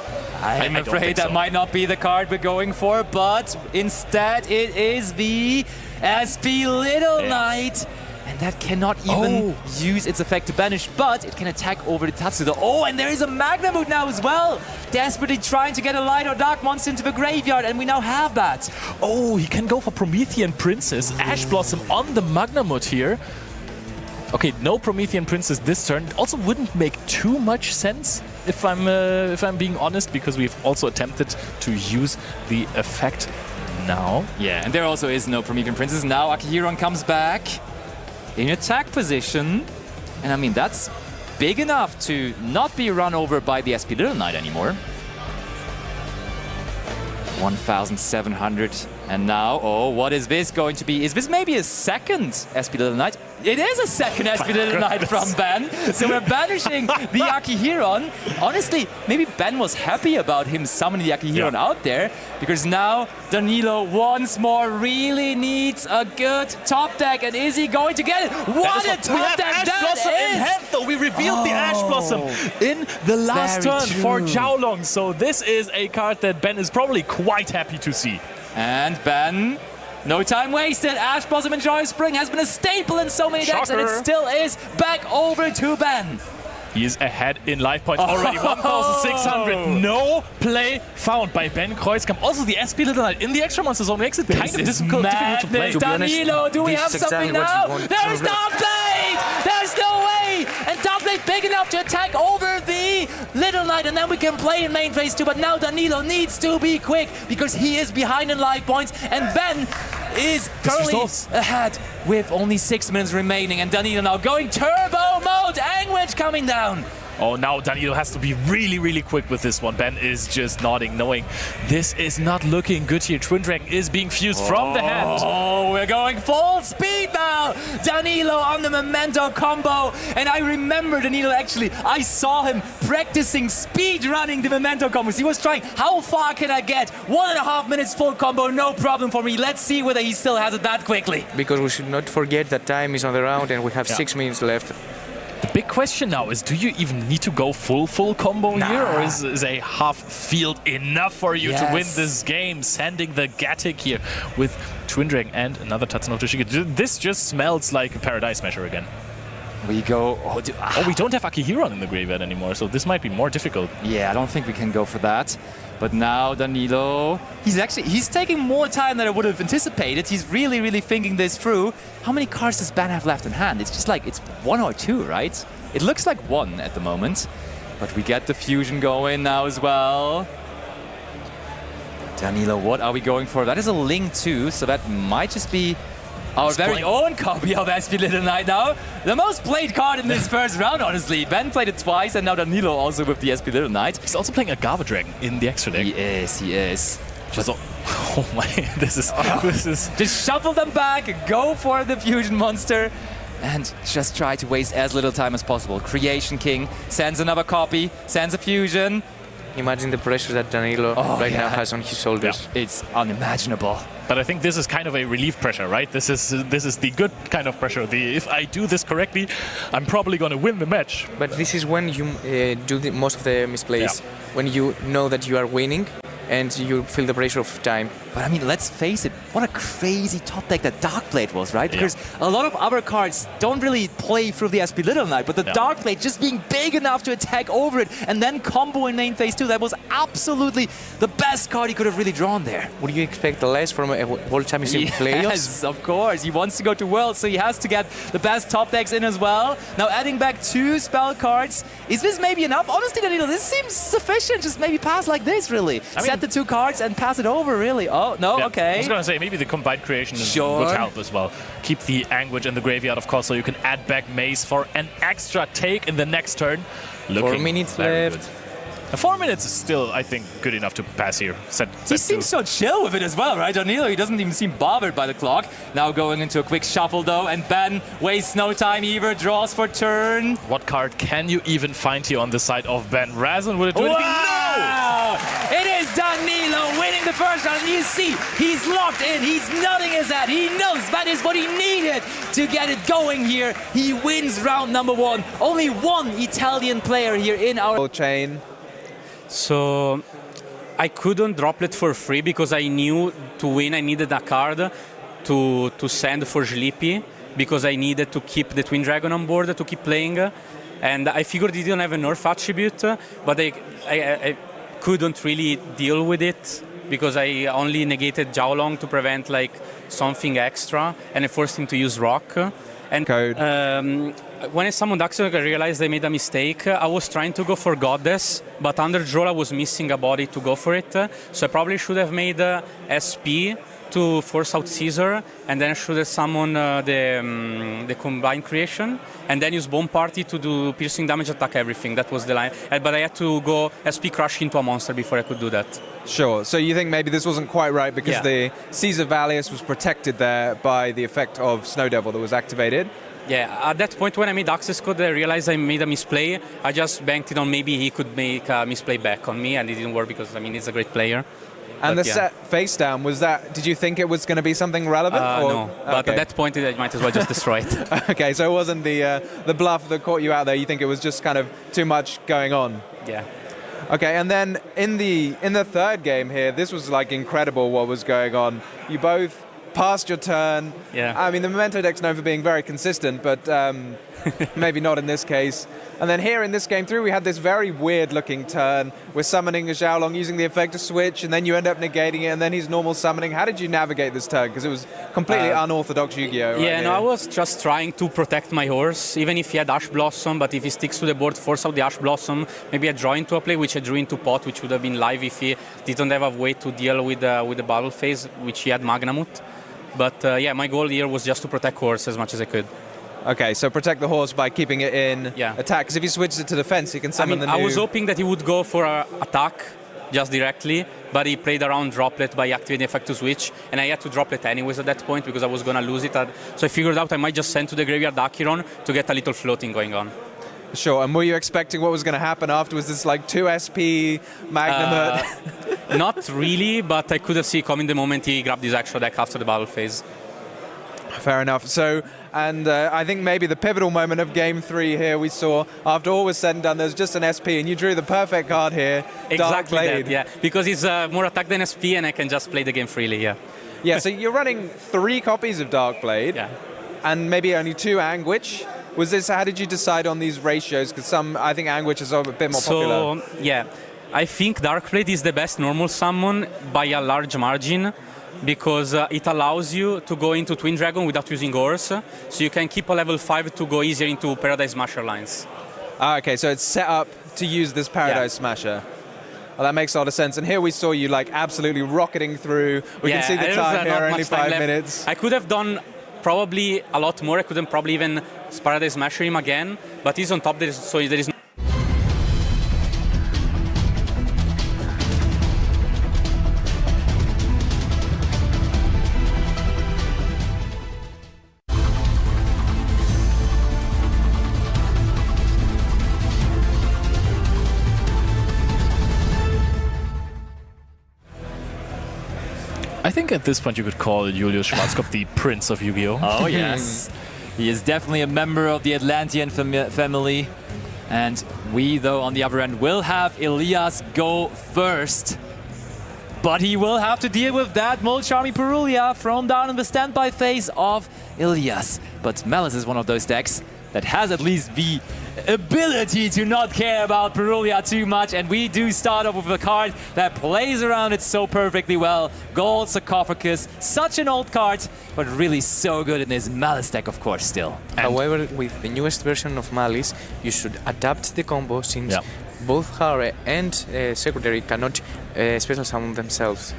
I'm afraid that might not be the card we're going for, but instead it is the SP Little Knight. And that cannot even use its effect to banish, but it can attack over the Tatsudo. Oh, and there is a MACBOOK now as well! Desperately trying to get a light or dark monster into the graveyard, and we now have that. Oh, he can go for Promethean Princess. Ash Blossom on the MACBOOK here. Okay, no Promethean Princess this turn. It also wouldn't make too much sense, if I'm being honest, because we've also attempted to use the effect now. Yeah, and there also is no Promethean Princess. Now Akihiro comes back in attack position, and I mean, that's big enough to not be run over by the SP Little Knight anymore. 1,700, and now, oh, what is this going to be? Is this maybe a second SP Little Knight? It is a second SP Little Knight from Ben. So we're banishing the Akihiron. Honestly, maybe Ben was happy about him summoning the Akihiron out there, because now Danilo once more really needs a good top deck. And is he going to get it? What a top deck that is! In hand, though. We revealed the Ash Blossom in the last turn for Jiaolong. So this is a card that Ben is probably quite happy to see. And Ben, no time wasted. Ash Blossom and Joy Spring has been a staple in so many decks, and it still is. Back over to Ben. He is ahead in life points already. 1,600. No play found by Ben Kreuzkamp. Also, the SP Little Knight in the extra monster zone makes it kind of difficult to play. Danilo, do we have something now? There's no play! There's no way! And Double blade big enough to attack over the Little Knight, and then we can play in main phase 2. But now Danilo needs to be quick because he is behind in life points, and Ben is currently ahead with only 6 minutes remaining, and Danilo now going turbo mode. Anguage coming down. Oh, now Danilo has to be really, really quick with this one. Ben is just nodding, knowing this is not looking good here. Twin Dragon is being fused from the hand. Oh, we're going full speed now. Danilo on the Memento combo. And I remember Danilo actually, I saw him practicing speed running the Memento combos. He was trying, how far can I get? 1.5 minutes full combo, no problem for me. Let's see whether he still has it that quickly. Because we should not forget that time is on the round and we have 6 minutes left. The big question now is, do you even need to go full combo here, or is a half field enough for you to win this game? Sending the Gatic here with Twin Dragon and another Tatsunoko Shiga. This just smells like a Paradise Smasher again. We go... Oh, we don't have Akihiron in the graveyard anymore, so this might be more difficult. Yeah, I don't think we can go for that. But now Danilo, he's taking more time than I would have anticipated. He's really thinking this through. How many cards does Ben have left in hand? It's just like, it's 1 or 2, right? It looks like 1 at the moment. But we get the fusion going now as well. Danilo, what are we going for? That is a Link too, so that might just be our very own copy of SP Little Knight now. The most played card in this first round, honestly. Ben played it twice, and now Danilo also with the SP Little Knight. He's also playing a Gava Dragon in the extra deck. He is. Just, oh my, this is... Just shuffle them back, go for the fusion monster, and just try to waste as little time as possible. Creation King sends another copy, sends a fusion. Imagine the pressure that Danilo now has on his shoulders. Yeah. It's unimaginable. But I think this is kind of a relief pressure, right? This is the good kind of pressure. If I do this correctly, I'm probably going to win the match. But this is when you do most of the misplays. Yeah. When you know that you are winning and you feel the pressure of time. But I mean, let's face it, what a crazy top deck that Darkblade was, right? Because a lot of other cards don't really play through the SP Little Knight, but the Darkblade just being big enough to attack over it and then combo in main phase 2, that was absolutely the best card he could have really drawn there. Would you expect less from a World Championship playoffs? Yes, of course. He wants to go to Worlds, so he has to get the best top decks in as well. Now adding back 2 spell cards. Is this maybe enough? Honestly, Danilo, this seems sufficient. Just maybe pass like this, really. Set the 2 cards and pass it over, really. Oh, no, okay. I was going to say, maybe the combined creation would help as well. Keep the Anguage in the graveyard, of course, so you can add back Maze for an extra take in the next turn. 4 minutes left. Good. 4 minutes is still, I think, good enough to pass here. He seems so chill with it as well, right, Danilo? He doesn't even seem bothered by the clock. Now going into a quick shuffle, though, and Ben wastes no time either, draws for turn. What card can you even find here on the side of Ben? Razan, would it do anything? No! It is Danilo winning the first round. You see, he's locked in. He's nodding his head. He knows that is what he needed to get it going here. He wins round number 1. Only 1 Italian player here in our chain. So I couldn't droplet for free because I knew to win I needed a card to send for Sleepy because I needed to keep the Twin Dragon on board to keep playing. And I figured he didn't have a nerf attribute, but I couldn't really deal with it because I only negated Jiaolong to prevent like something extra, and I forced him to use Rock. And when I summoned Axel, I realized I made a mistake. I was trying to go for Goddess, but under draw I was missing a body to go for it. So I probably should have made SP to force out Caesar, and then I should have summoned the combined creation, and then use Bone Party to do piercing damage, attack everything. That was the line. But I had to go SP Crush into a monster before I could do that. Sure. So you think maybe this wasn't quite right because the Caesar Valius was protected there by the effect of Snow Devil that was activated? Yeah, at that point when I made access code, I realized I made a misplay. I just banked it on maybe he could make a misplay back on me, and it didn't work because, I mean, he's a great player. And the set face down, was that, did you think it was going to be something relevant? No, but at that point I might as well just destroy it. Okay, so it wasn't the bluff that caught you out there, you think it was just kind of too much going on? Yeah. Okay, and then in the third game here, this was like incredible what was going on. You both passed your turn. Yeah. I mean, the Memento deck's known for being very consistent, but maybe not in this case. And then here in this game through, we had this very weird-looking turn. We're summoning a Xiaolong using the effect to switch, and then you end up negating it, and then he's normal summoning. How did you navigate this turn? Because it was completely unorthodox Yu-Gi-Oh! Yeah, no, I was just trying to protect my horse, even if he had Ash Blossom, but if he sticks to the board, force out the Ash Blossom, maybe I draw into a play, which I drew into pot, which would have been live if he didn't have a way to deal with the battle phase, which he had Magnamut. But yeah, my goal here was just to protect horse as much as I could. Okay, so protect the horse by keeping it in attack, because if he switches it to defense, he can summon the new... I was hoping that he would go for an attack just directly, but he played around droplet by activating effect to switch, and I had to droplet anyways at that point because I was going to lose it. So I figured out I might just send to the graveyard Acheron to get a little floating going on. Sure, and were you expecting what was going to happen afterwards? This like 2 SP Magnamut? Not really, but I could have seen coming the moment he grabbed his extra deck after the battle phase. Fair enough. So, and I think maybe the pivotal moment of Game 3 here we saw, after all was said and done, there's just an SP, and you drew the perfect card here, Exactly Dark Blade. that, yeah. Because he's more attack than SP, and I can just play the game freely, yeah. Yeah, so you're running 3 copies of Dark Blade, and maybe only 2 Anguish. Was this, how did you decide on these ratios? Because I think Anguish is a bit more popular. So, yeah, I think Dark Blade is the best normal summon by a large margin, because it allows you to go into Twin Dragon without using Ors, so you can keep a level 5 to go easier into Paradise Smasher lines. Okay, so it's set up to use this Paradise Smasher. Well, that makes a lot of sense. And here we saw you like absolutely rocketing through. We can see the time here, only 5 minutes. I could have done probably a lot more. I couldn't probably even Paradise Smasher him again, but he's on top, so there is I think at this point you could call Julius Schwarzkopf the Prince of Yu-Gi-Oh! Oh, yes. He is definitely a member of the Atlantean family. And we, though, on the other end, will have Elias go first. But he will have to deal with that Molcharmy Purulia thrown down in the standby phase of Elias. But Malice is one of those decks that has at least the ability to not care about Purulia too much, and we do start off with a card that plays around it so perfectly well. Gold Sarcophagus, such an old card, but really so good in his Malice deck, of course, still. However, with the newest version of Malice, you should adapt the combo, since both Hare and Secretary cannot special summon themselves.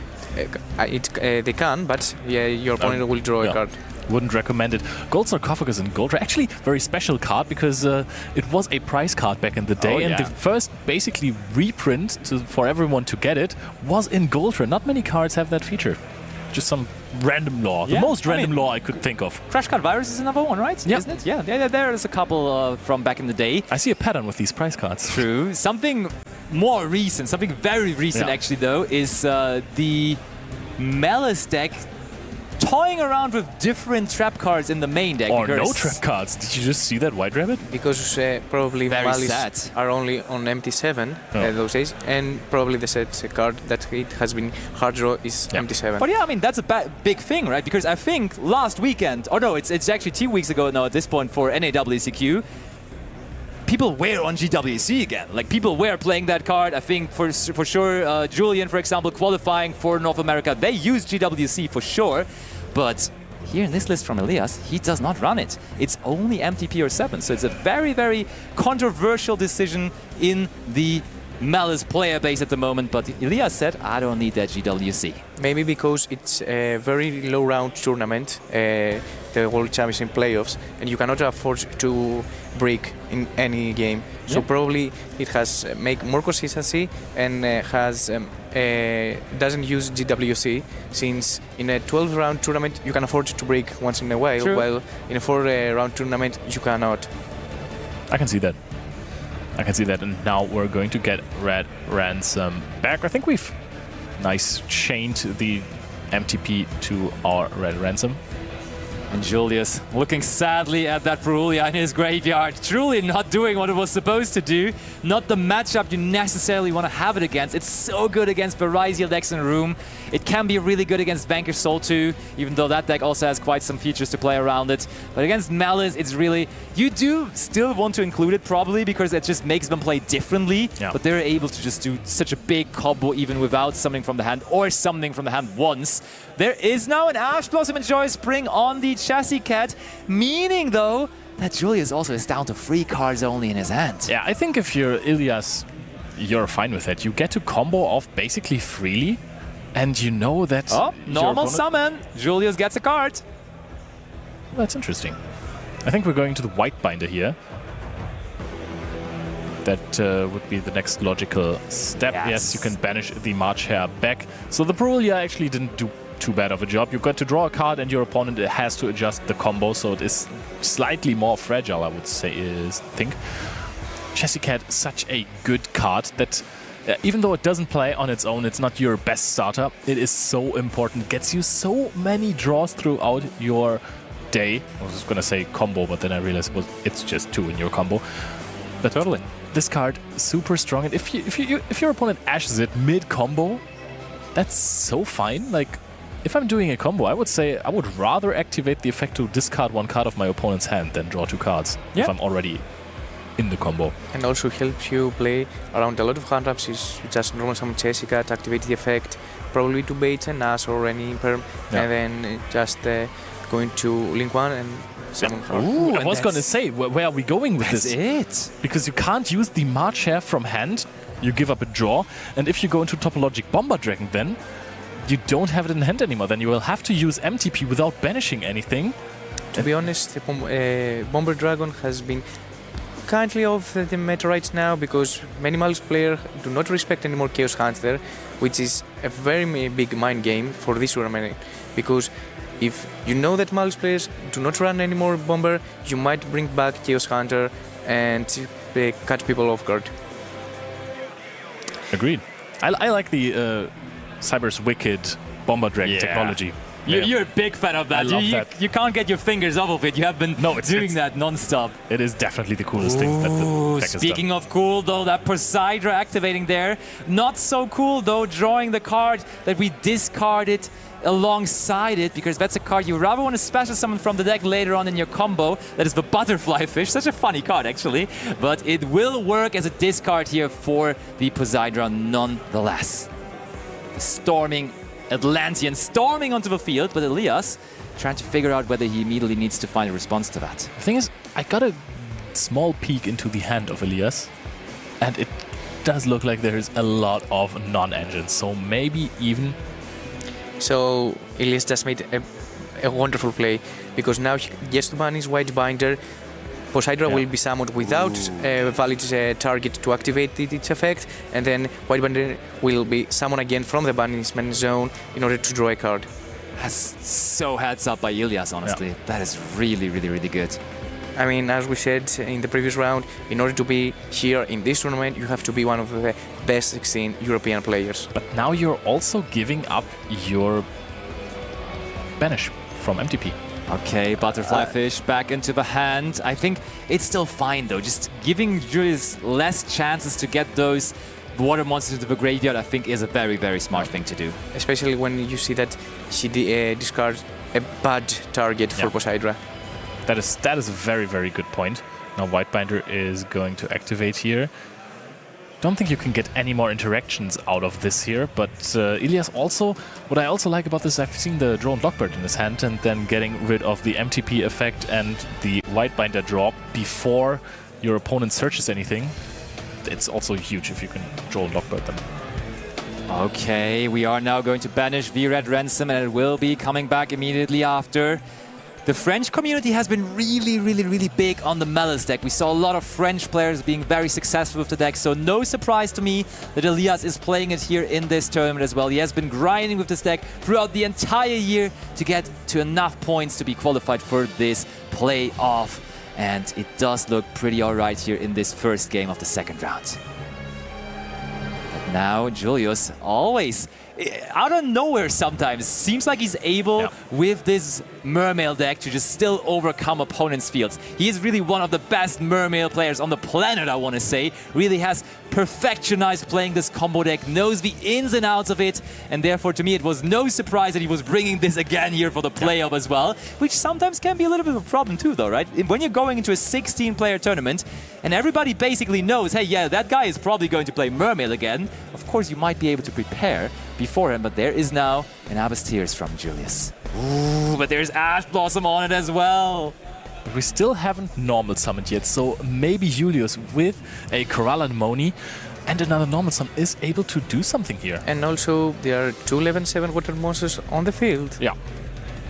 They can, but your opponent will draw a card. Wouldn't recommend it. Gold Sarcophagus and Gold Ray, actually very special card, because it was a prize card back in the day, and the first basically reprint for everyone to get it was in Gold Ray. Not many cards have that feature. Just some random law. The most random law I could think of. Crash Card Virus is another one, right? Yeah. Isn't it? Yeah, there's a couple from back in the day. I see a pattern with these prize cards. True. Something more recent, something very recent actually though, is the Malice deck toying around with different trap cards in the main deck. Or no trap cards. Did you just see that White Rabbit? Because probably Malice are only on MT7 those days, and probably the set card that it has been hard draw is MT7. But yeah, I mean, that's a big thing, right? Because I think last weekend, or no, it's actually 2 weeks ago now at this point for NAWCQ, people were on GWC again. Like, people were playing that card. I think for sure, Julian, for example, qualifying for North America, they used GWC for sure. But here in this list from Elias, he does not run it. It's only MTP or 7. So it's a very, very controversial decision in the Malice player base at the moment. But Elias said, I don't need that GWC. Maybe because it's a very low round tournament, the World Championship playoffs, and you cannot afford to break in any game. So probably it has make more consistency and has doesn't use GWC, since in a 12-round tournament you can afford to break once in a while, while in a 4-round tournament you cannot. I can see that. I can see that, and now we're going to get Red Ransom back. I think we've chained the MTP to our Red Ransom. And Julius looking sadly at that Perulia in his graveyard, truly not doing what it was supposed to do. Not the matchup you necessarily want to have it against. It's so good against Varisial decks in a room. It can be really good against Vanquish Soul too, even though that deck also has quite some features to play around it. But against Malice, it's really... You do still want to include it probably, because it just makes them play differently. Yeah. But they're able to just do such a big combo even without summoning from the hand, or summoning from the hand once. There is now an Ash Blossom and Joy Spring on the Chassis Cat, meaning though that Julius also is down to 3 cards only in his hand. Yeah, I think if you're Ilias, you're fine with it. You get to combo off basically freely, and you know that... Oh, your normal opponent- summon. Julius gets a card. That's interesting. I think we're going to the White Binder here. That would be the next logical step. Yes, you can banish the March Hare back. So the Perulia actually didn't do too bad of a job. You've got to draw a card and your opponent has to adjust the combo, so it is slightly more fragile, I would think. Chassis Cat, such a good card that even though it doesn't play on its own, it's not your best starter, it is so important. Gets you so many draws throughout your day. I was going to say combo, but then I realized it's just 2 in your combo. But totally, this card super strong, and if your opponent ashes it mid combo, that's so fine. Like, if I'm doing a combo, I would say I would rather activate the effect to discard 1 card of my opponent's hand than draw 2 cards if I'm already in the combo. And also helps you play around a lot of hand traps. Is you just normal summon Jessica to activate the effect, probably to bait an Ash or any perm, and then just going to link 1 and summon her. Ooh, I was going to say, where are we going with this? That's it. Because you can't use the March Hare from hand, you give up a draw, and if you go into Topologic Bomber Dragon then, you don't have it in hand anymore. Then you will have to use MTP without banishing anything. To be honest, Bomber Dragon has been kindly off the meta right now, because many Malice players do not respect anymore Chaos Hunter, which is a very big mind game for this tournament. Because if you know that Malice players do not run anymore Bomber, you might bring back Chaos Hunter and catch people off guard. Agreed. I like the Cyber's Wicked Bomber Dragon technology. You're a big fan of that. I love that. You can't get your fingers off of it. You have been doing that non-stop. It is definitely the coolest thing that the deck has Speaking done. of cool, though, that Poseidra activating there. Not so cool, though, drawing the card that we discarded alongside it, because that's a card you rather want to special summon from the deck later on in your combo. That is the Butterfly Fish. Such a funny card, actually. But it will work as a discard here for the Poseidra nonetheless. The storming Atlantean storming onto the field, but Elias trying to figure out whether he immediately needs to find a response to that. The thing is, I got a small peek into the hand of Elias, and it does look like there is a lot of non-engines, so maybe even... So Elias just made a wonderful play, because now he gets to ban his White Binder. Poseidra will be summoned without a valid target to activate its effect, and then White Binder will be summoned again from the banishment zone in order to draw a card. That's so heads up by Ilias, honestly. Yeah. That is really, really, really good. I mean, as we said in the previous round, in order to be here in this tournament, you have to be one of the best 16 European players. But now you're also giving up your banish from MTP. Okay, Butterfly Fish back into the hand. I think it's still fine, though. Just giving Julius less chances to get those water monsters into the graveyard, I think, is a very, very smart thing to do. Especially when you see that she discards a bad target for Poseidra. That is a very, very good point. Now White Binder is going to activate here. Don't think you can get any more interactions out of this here, but Ilias also, what I also like about this, I've seen the Drone Lockbird in his hand and then getting rid of the MTP effect and the White Binder drop before your opponent searches anything. It's also huge if you can Drone Lockbird them. Okay, we are now going to banish V-Red Ransom, and it will be coming back immediately after. The French community has been really, really, really big on the Malice deck. We saw a lot of French players being very successful with the deck, so no surprise to me that Elias is playing it here in this tournament as well. He has been grinding with this deck throughout the entire year to get to enough points to be qualified for this playoff. And it does look pretty alright here in this first game of the second round. But Now Julius always, out of nowhere sometimes, seems like he's able with this Mermail deck to just still overcome opponents' fields. He is really one of the best Mermail players on the planet, I want to say. Really has perfectionized playing this combo deck, knows the ins and outs of it, and therefore to me it was no surprise that he was bringing this again here for the playoff as well, which sometimes can be a little bit of a problem too though, right? When you're going into a 16-player tournament and everybody basically knows, hey, yeah, that guy is probably going to play Mermail again, of course you might be able to prepare beforehand, but there is now an Abyss Tears from Julius. Ooh, but there's Ash Blossom on it as well. But we still haven't normal summoned yet, so maybe Julius with a Corral and Moni and another normal summon is able to do something here. And also, there are 2 11/7 water monsters on the field. Yeah.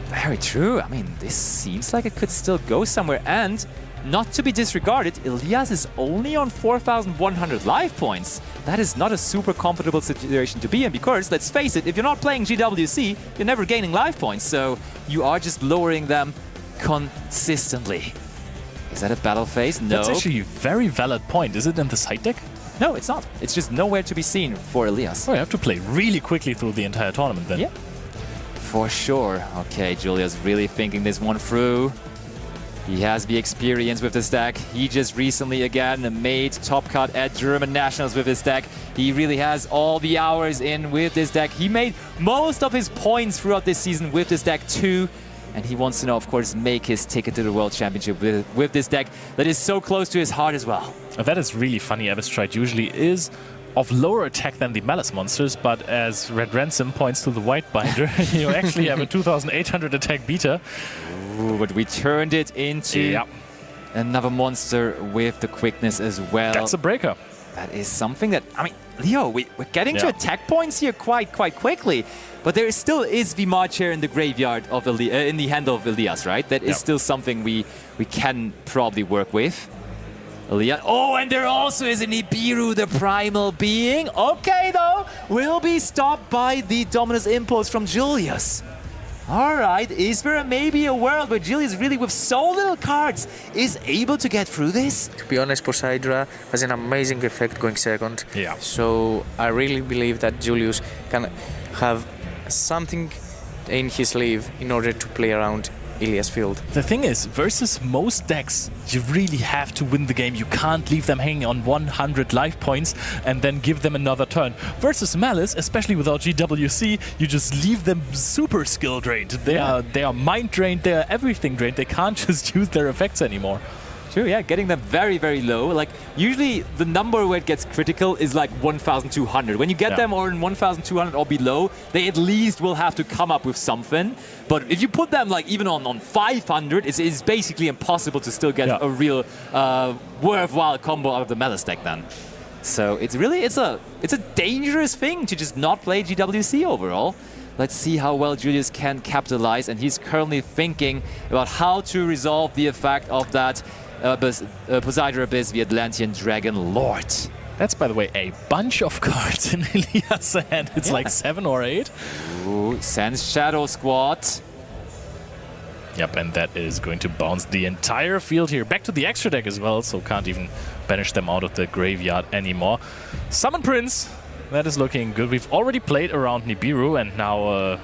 Very true. I mean, this seems like it could still go somewhere. And not to be disregarded, Ilias is only on 4,100 life points. That is not a super comfortable situation to be in because, let's face it, if you're not playing GWC, you're never gaining life points. So you are just lowering them consistently. Is that a battle phase? No. That's actually a very valid point. Is it in the side deck? No, it's not. It's just nowhere to be seen for Ilias. Oh, you have to play really quickly through the entire tournament then. Yeah. For sure. Okay, Julia's really thinking this one through. He has the experience with this deck. He just recently again made top cut at German Nationals with this deck. He really has all the hours in with this deck. He made most of his points throughout this season with this deck too. And he wants to now, of course, make his ticket to the World Championship with this deck that is so close to his heart as well. That is really funny. Abyss Stride usually is of lower attack than the Malice monsters, but as Red Ransom points to the White Binder, you actually have a 2,800 attack beta. Ooh, but we turned it into another monster with the quickness as well. That's a breaker. That is something that, I mean, Leo, we're getting to attack points here quite quickly, but there still is the March here in the graveyard of in the hand of Ilias, right? That is still something we can probably work with. Ilias. Oh, and there also is an Nibiru, the primal being. Okay, though, will be stopped by the Dominus Impulse from Julius. All right, is there maybe a world where Julius really, with so little cards, is able to get through this? To be honest, Poseidra has an amazing effect going second. Yeah. So I really believe that Julius can have something in his sleeve in order to play around Ilias field. The thing is, versus most decks, you really have to win the game. You can't leave them hanging on 100 life points and then give them another turn. Versus Malice, especially without GWC, you just leave them super skill drained. They are mind drained, they are everything drained. They can't just use their effects anymore. True, yeah, getting them very low. Like, usually the number where it gets critical is like 1,200. When you get them on 1,200 or below, they at least will have to come up with something. But if you put them like even on 500, it's basically impossible to still get a real worthwhile combo out of the Malice deck then. So it's a dangerous thing to just not play GWC overall. Let's see how well Julius can capitalize, and he's currently thinking about how to resolve the effect of that Poseidon Abyss, the Atlantean Dragon Lord. That's, by the way, a bunch of cards in Ilias' hand. It's like 7 or 8. Ooh, sends Shadow Squad. Yep, and that is going to bounce the entire field here. Back to the extra deck as well, so can't even banish them out of the graveyard anymore. Summon Prince. That is looking good. We've already played around Nibiru, and now...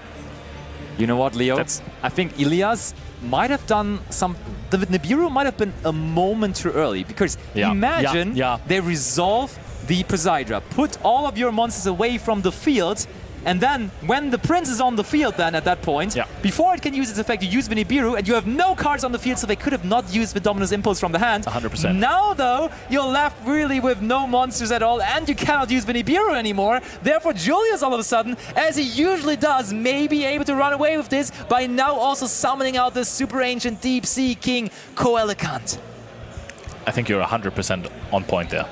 you know what, Leo? I think Ilias might have done some... The Nibiru might have been a moment too early, because imagine they resolve the Poseidra, put all of your monsters away from the field, and then when the Prince is on the field then at that point, before it can use its effect, you use the Nibiru, and you have no cards on the field, so they could have not used the Dominus Impulse from the hand. 100%. Now, though, you're left really with no monsters at all, and you cannot use the Nibiru anymore. Therefore, Julius, all of a sudden, as he usually does, may be able to run away with this by now also summoning out the super ancient Deep Sea King, Coelicant. I think you're 100% on point there.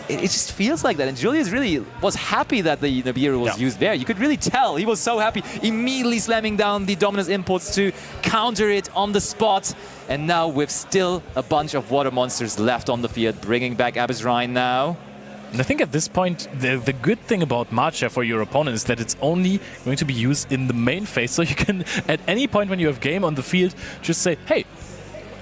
It just feels like that, and Julius really was happy that the Nibiru was used there. You could really tell he was so happy, immediately slamming down the Dominus Impulse to counter it on the spot. And now with still a bunch of water monsters left on the field, bringing back Abyss Rhine now. And I think at this point, the good thing about Marcha for your opponent is that it's only going to be used in the main phase, so you can, at any point when you have game on the field, just say, hey,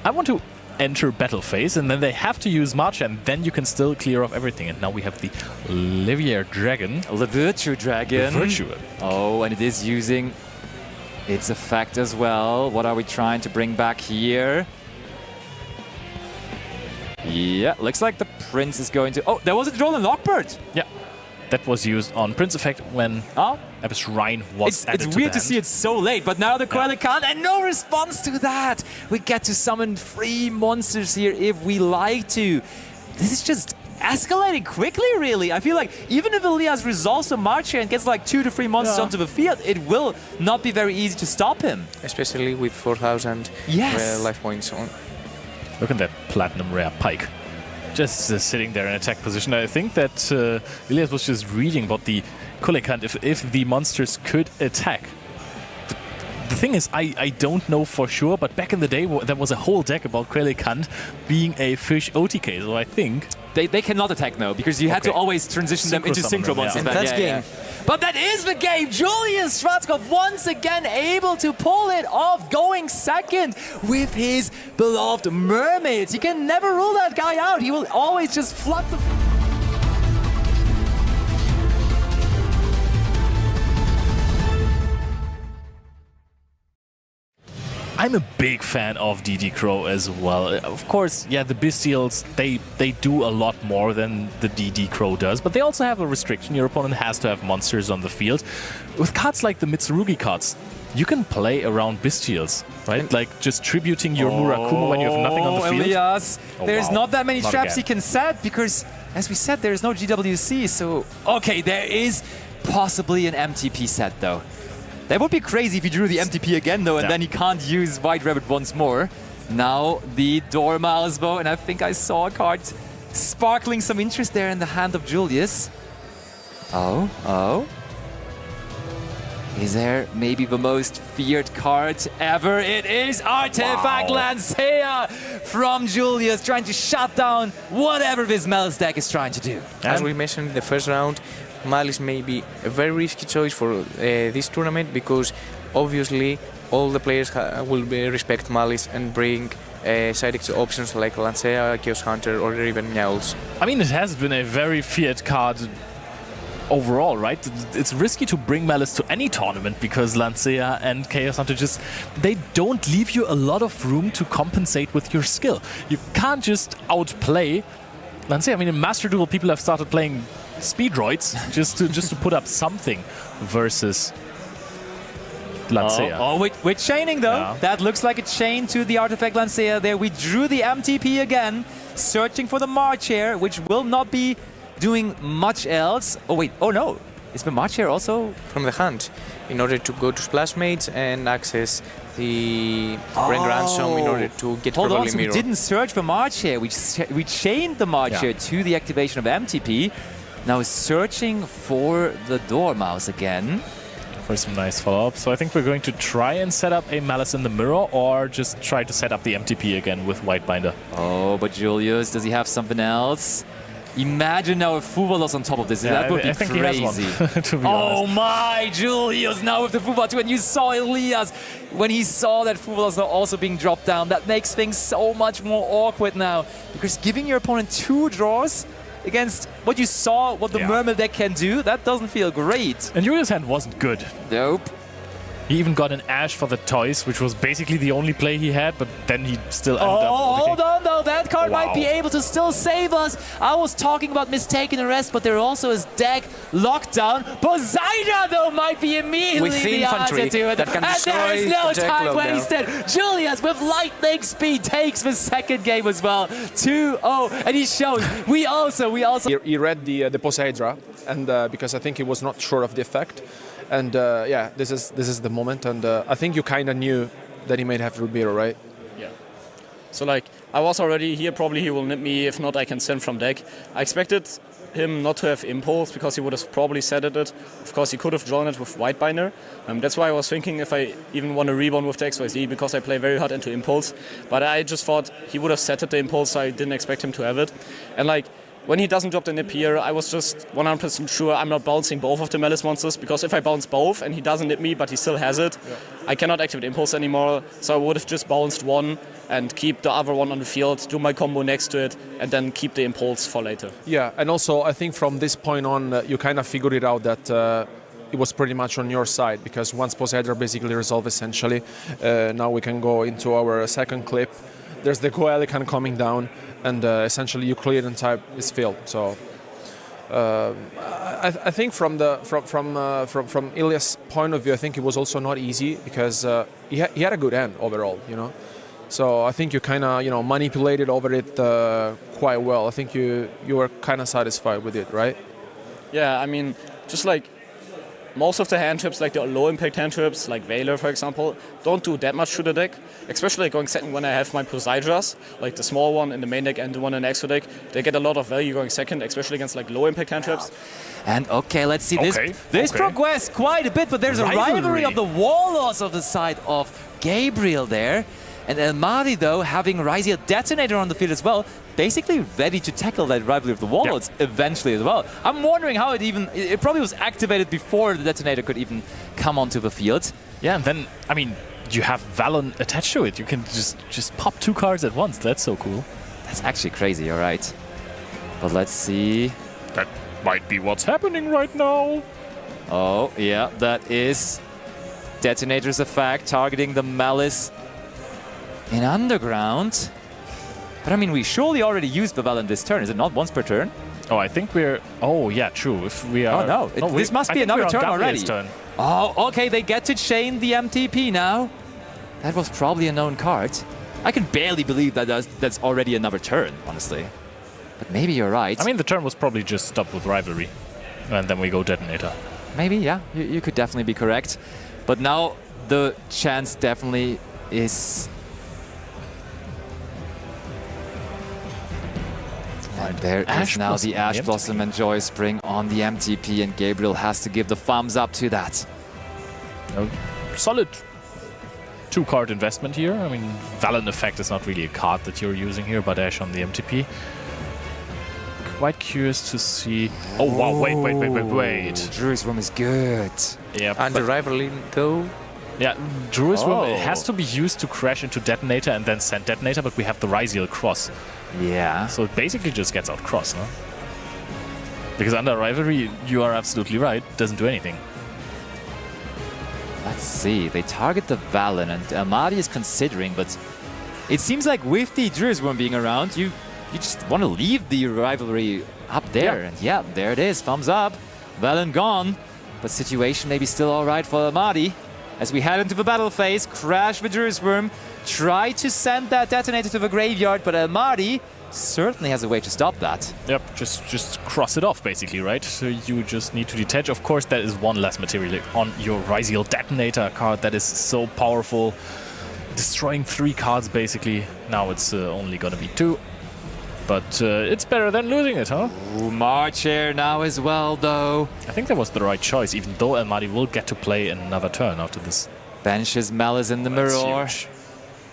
I want to enter battle phase, and then they have to use March, and then you can still clear off everything. And now we have the LAVALIER Dragon. The Virtue Dragon. The Virtue. Oh, and it is using its effect as well. What are we trying to bring back here? Yeah, looks like the Prince is going to... Oh, there was a Droll and Lockbird. Yeah, that was used on Prince Effect when Abyss Shrine was added It's weird to the see hand. it so late, but now the Quellicant, and no response to that. We get to summon 3 monsters here if we like to. This is just escalating quickly, really. I feel like even if Elias resolves the March here and gets like 2 to 3 monsters onto the field, it will not be very easy to stop him. Especially with 4,000 life points on. Look at that Platinum Rare Pike. Just sitting there in attack position. I think that Elias was just reading about the Quellicant if the monsters could attack. The thing is, I don't know for sure, but back in the day there was a whole deck about Quellicant being a fish OTK, so I think... They cannot attack now, because you had to always transition them into Synchro monsters. And that's game. But that is the game! Julius Schwarzkopf once again able to pull it off, going second with his beloved mermaids. You can never rule that guy out. He will always just flood the... I'm a big fan of DD Crow as well. Of course, yeah, the Bestials, they do a lot more than the DD Crow does, but they also have a restriction. Your opponent has to have monsters on the field. With cards like the Mitsurugi cards, you can play around Bestials, right? Like just tributing your Murakumo when you have nothing on the field. Elias, there's not that many Not traps again. he can set, because, as we said, there's no GWC, so... Okay, there is possibly an MTP set, though. That would be crazy if he drew the MTP again, though, and then he can't use White Rabbit once more. Now the Dormouse bow, and I think I saw a card sparkling some interest there in the hand of Julius. Oh. Is there maybe the most feared card ever? It is Artifact Lancea from Julius, trying to shut down whatever this Malice deck is trying to do. As we mentioned in the first round, Malice may be a very risky choice for this tournament, because obviously all the players will respect Malice and bring side options like Lancea, Chaos Hunter, or even Meowls. I mean, it has been a very feared card overall, right? It's risky to bring Malice to any tournament because Lancea and Chaos Hunter just, they don't leave you a lot of room to compensate with your skill. You can't just outplay Lancea. I mean, in Master Duel, people have started playing Speedroids just to put up something versus Lancea. Oh, we're chaining though. Yeah. That looks like a chain to the Artifact Lancea there. We drew the MTP again, searching for the March here, which will not be doing much else. Oh wait, oh no. Is the March here also? From the hand, in order to go to Splashmates and access the Grand Ransom in order to get Hold properly on, so mirror. we didn't search for March here. We chained the March here to the activation of MTP. Now searching for the Dormouse again. For some nice follow-up. So I think we're going to try and set up a Malice in the mirror, or just try to set up the MTP again with Whitebinder. Oh, but Julius, does he have something else? Imagine now if Fuvalos on top of this. That would be crazy. He has one, to be oh honest. my, Julius now with the Fuvalos. When you saw Elias, when he saw that Fuvalos now also being dropped down, that makes things so much more awkward now. Because giving your opponent 2 draws against what you saw, what the Mermaid deck can do, that doesn't feel great. And Julius' hand wasn't good. Nope. He even got an Ash for the toys, which was basically the only play he had, but then he still ended up... Hold on though, that card might be able to still save us. I was talking about Mistaken Arrest, but there also is deck Lockdown. Poseidon though might be immediately with the answer to it. That can and there is no time lockdown. wasted. Julius with lightning speed takes the second game as well. 2-0, and he shows. We also... He read the Poseidra, and because I think he was not sure of the effect. And yeah, this is the moment, and I think you kind of knew that he might have Rubiro, right? Yeah. So like, I was already here, probably he will nip me, if not I can send from deck. I expected him not to have Impulse, because he would have probably set it. Of course, he could have drawn it with Whitebinder. That's why I was thinking if I even want to rebound with the XYZ, because I play very hard into Impulse. But I just thought he would have set it the Impulse, so I didn't expect him to have it. And like, when he doesn't drop the nip here, I was just 100% sure I'm not bouncing both of the Malice monsters, because if I bounce both and he doesn't nip me but he still has it, I cannot activate Impulse anymore. So I would have just bounced one and keep the other one on the field, do my combo next to it, and then keep the Impulse for later. Yeah, and also I think from this point on, you kind of figured it out that it was pretty much on your side, because once Poseidra basically resolved essentially, now we can go into our second clip. There's the Goelican coming down, and essentially you clear the entire this field. So I think from Ilya's point of view, I think it was also not easy, because he had a good hand overall, you know. So I think you kind of manipulated over it quite well. I think you were kind of satisfied with it, right? Yeah, I mean, just like most of the hand trips, like the low impact hand trips, like Valor for example, don't do that much to the deck. Especially like going second when I have my Poseidras, like the small one in the main deck and the one in the extra deck. They get a lot of value going second, especially against like low impact hand trips. And okay, let's see. This progressed quite a bit, but there's a rivalry of the Warlords of the side of Gabriel there. And Elmadi, though, having Ryziel Detonator on the field as well, basically ready to tackle that rivalry of the Warlords eventually as well. I'm wondering how it probably was activated before the Detonator could even come onto the field. Yeah, and then, I mean, you have Valen attached to it. You can just pop 2 cards at once. That's so cool. That's actually crazy, you're right. But let's see. That might be what's happening right now. Oh, yeah, that is Detonator's effect, targeting the Malice in Underground. But I mean, we surely already used the Valen this turn. Is it not once per turn? Oh, I think we're... Oh, yeah, true. If we are... Oh, no. This must be another turn already. Turn. Oh, okay. They get to chain the MTP now. That was probably a known card. I can barely believe that that's already another turn, honestly. But maybe you're right. I mean, the turn was probably just stopped with Rivalry. And then we go Detonator. Maybe, yeah. You could definitely be correct. But now the chance definitely is... And there is now the Ash Blossom and Joy Spring on the MTP, and Gabriel has to give the thumbs up to that. Solid 2-card investment here. I mean, Valen Effect is not really a card that you're using here, but Ash on the MTP. Quite curious to see... Oh, wow, wait. Druid's Room is good. Yeah, and the rivalry, though... Yeah, Druid's Room, it has to be used to crash into Detonator and then send Detonator, but we have the Ryziel Cross. Yeah. So it basically just gets out cross, huh? Because under Rivalry, you are absolutely right, doesn't do anything. Let's see, they target the Valen, and Elmadi is considering, but it seems like with the Druid's Worm being around, you just want to leave the Rivalry up there. And yeah, there it is, thumbs up. Valen gone, but situation maybe still alright for Elmadi. As we head into the battle phase, crash the Druid's Worm, try to send that Detonator to the graveyard, but Elmadi certainly has a way to stop that. Yep, just cross it off, basically, right? So you just need to detach. Of course, that is one less material on your Ryziel Detonator card that is so powerful. Destroying 3 cards, basically. Now it's only gonna be 2. But it's better than losing it, huh? Ooh, March here now as well, though. I think that was the right choice, even though Elmadi will get to play another turn after this. Banishes Malice in the mirror.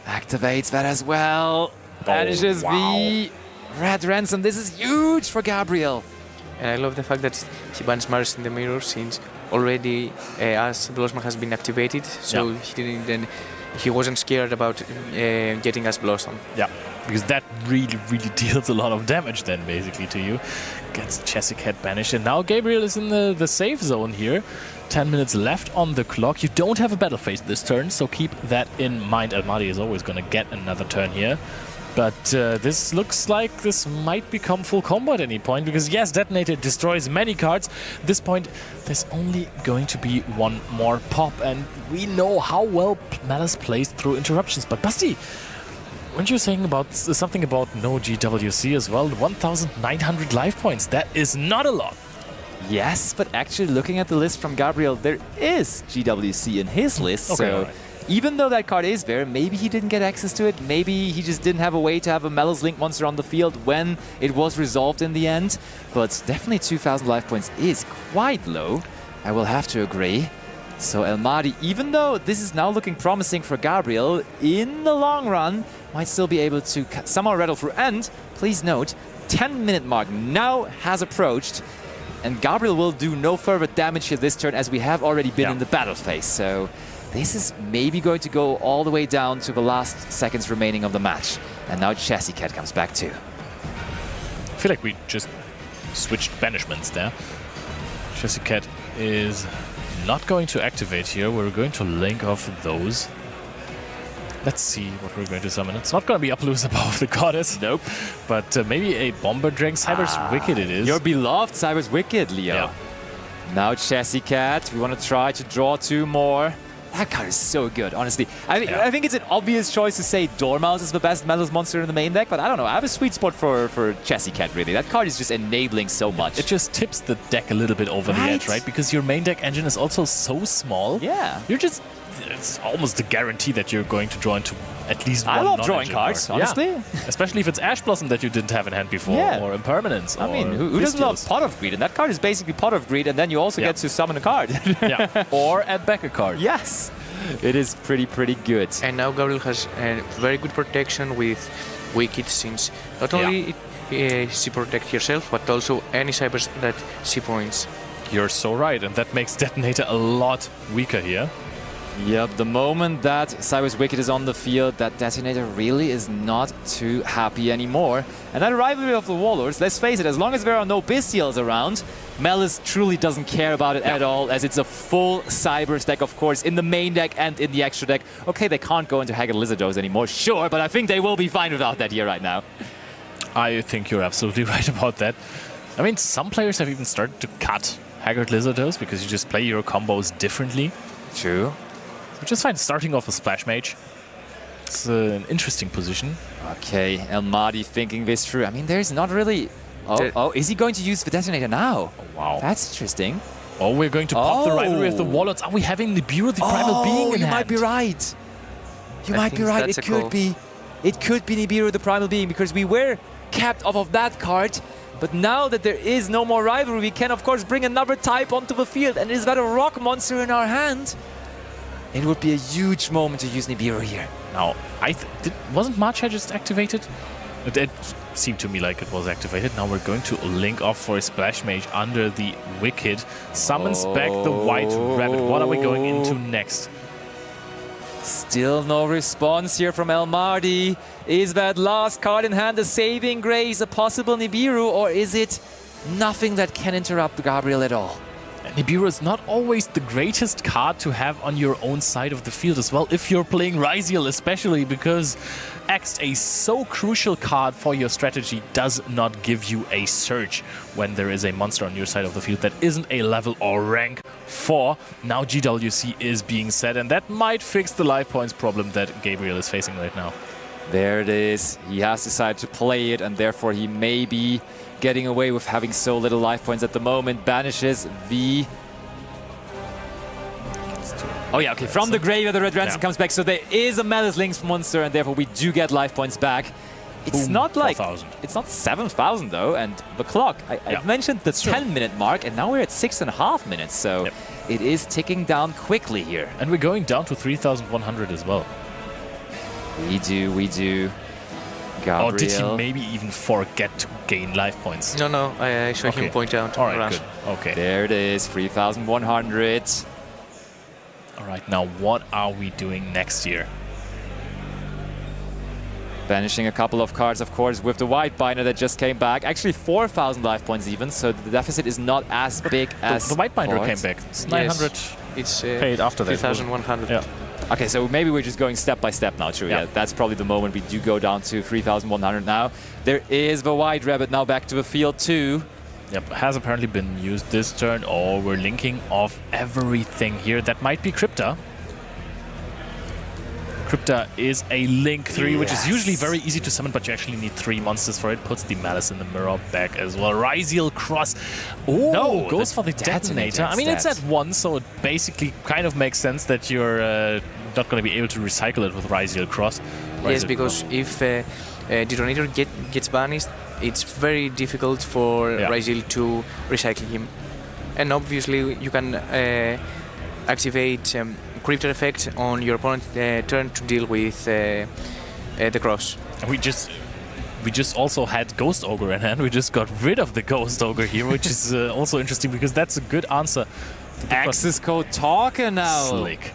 Activates that as well. Banishes the Red Ransom. This is huge for Gabriel. And I love the fact that he bans Malice in the mirror, since already as Blossom has been activated, so he wasn't scared about getting as Blossom. Yeah, because that really deals a lot of damage then, basically, to you. Gets Chesic Head banished, and now Gabriel is in the safe zone here. 10 minutes left on the clock. You don't have a battle phase this turn, so keep that in mind. Elmadi is always going to get another turn here. But this looks like this might become full combo at any point, because yes, Detonator destroys many cards. At this point, there's only going to be one more pop, and we know how well Malice plays through interruptions. But Basti, weren't you saying about something about no GWC as well? 1,900 life points. That is not a lot. Yes, but actually looking at the list from Gabriel, there is GWC in his list. Okay, so even though that card is there, maybe he didn't get access to it. Maybe he just didn't have a way to have a Malice Link monster on the field when it was resolved in the end. But definitely 2,000 life points is quite low. I will have to agree. So El Mahdi, even though this is now looking promising for Gabriel, in the long run, might still be able to somehow rattle through. And please note, 10-minute mark now has approached, and Gabriel will do no further damage here this turn, as we have already been in the battle phase. So this is maybe going to go all the way down to the last seconds remaining of the match. And now Chassis Cat comes back too. I feel like we just switched banishments there. Chassis Cat is not going to activate here. We're going to link off those. Let's see what we're going to summon. It's not going to be Uploose above the Goddess. Nope. But maybe a Bomber Dragon. Cyber's Wicked it is. Your beloved Cyber's Wicked, Leo. Yeah. Now Chassis Cat, we want to try to draw 2 more. That card is so good, honestly. I think it's an obvious choice to say Dormouse is the best Metals monster in the main deck, but I don't know. I have a sweet spot for Chassis Cat, really. That card is just enabling so much. It just tips the deck a little bit over the edge, right? Because your main deck engine is also so small. Yeah. You're just... It's almost a guarantee that you're going to draw into at least one I love drawing non-engine cards, card. honestly. Yeah. Especially if it's Ash Blossom that you didn't have in hand before, or Impermanence. I mean, who doesn't love Pot of Greed? And that card is basically Pot of Greed, and then you also get to summon a card. Or add back a card. Yes. It is pretty good. And now Gabriel has very good protection with Wicked, since not only she protects herself, but also any cybers that she points. You're so right, and that makes Detonator a lot weaker here. Yep, the moment that Cyber's Wicked is on the field, that Detonator really is not too happy anymore. And that rivalry of the Warlords, let's face it, as long as there are no Bestials around, Melis truly doesn't care about it at all, as it's a full Cybers deck, of course, in the main deck and in the extra deck. Okay, they can't go into Haggard Lizardos anymore, sure, but I think they will be fine without that here right now. I think you're absolutely right about that. I mean, some players have even started to cut Haggard Lizardos because you just play your combos differently. True. Which is fine, starting off with Splash Mage. It's an interesting position. Okay, El Mahdi thinking this through. I mean, there's not really... Oh, is he going to use the Detonator now? Oh, wow. That's interesting. Oh, we're going to pop the rivalry of the Warlords. Are we having Nibiru, the Primal Being in you hand? might be right. You might be right. It could be Nibiru, the Primal Being, because we were capped off of that card. But now that there is no more rivalry, we can, of course, bring another type onto the field. And is that a rock monster in our hand? It would be a huge moment to use Nibiru here. Now, wasn't Marcha just activated? It seemed to me like it was activated. Now we're going to link off for a Splash Mage under the Wicked. Summons back the White Rabbit. What are we going into next? Still no response here from El Mahdi. Is that last card in hand a saving grace, a possible Nibiru, or is it nothing that can interrupt Gabriel at all? Nibiru is not always the greatest card to have on your own side of the field as well, if you're playing Ryziel especially, because X, a so crucial card for your strategy, does not give you a surge when there is a monster on your side of the field that isn't a level or rank 4. Now GWC is being set, and that might fix the life points problem that Gabriel is facing right now. There it is. He has decided to play it, and therefore he may be getting away with having so little life points at the moment. Banishes the... Oh yeah, okay, from the graveyard the Red Ransom comes back, so there is a Melis Lynx monster, and therefore we do get life points back. It's Boom, not like... 4,000. It's not 7,000 though, and the clock. I mentioned the 10-minute mark, and now we're at 6.5 minutes, so it is ticking down quickly here. And we're going down to 3,100 as well. We do. Gabriel. Or did he maybe even forget to gain life points? No, I saw him point out. All right, good. Okay. There it is, 3,100. All right, now what are we doing next here? Banishing a couple of cards, of course, with the White Binder that just came back. Actually, 4,000 life points even, so the deficit is not as big as... The White Binder came back. It's 900 it's paid after that. 3,100. Yeah. Okay, so maybe we're just going step by step now, true. Yeah, that's probably the moment we do go down to 3,100 now. There is the White Rabbit now back to the field too. Yep, has apparently been used this turn. Oh, we're linking off everything here. That might be Crypta. Crypta is a Link 3, which is usually very easy to summon, but you actually need 3 monsters for it. Puts the Malice in the Mirror back as well. Ryziel Cross. Oh, no, goes for the Detonator. I mean, it's at 1, so it basically kind of makes sense that you're not going to be able to recycle it with Ryziel Cross. Yes, because if Detonator gets banished, it's very difficult for Ryziel to recycle him. And obviously, you can activate Crypto effect on your opponent's turn to deal with the cross. We just also had Ghost Ogre in hand. We just got rid of the Ghost Ogre here, which is also interesting because that's a good answer. Access code Talker now. Slick.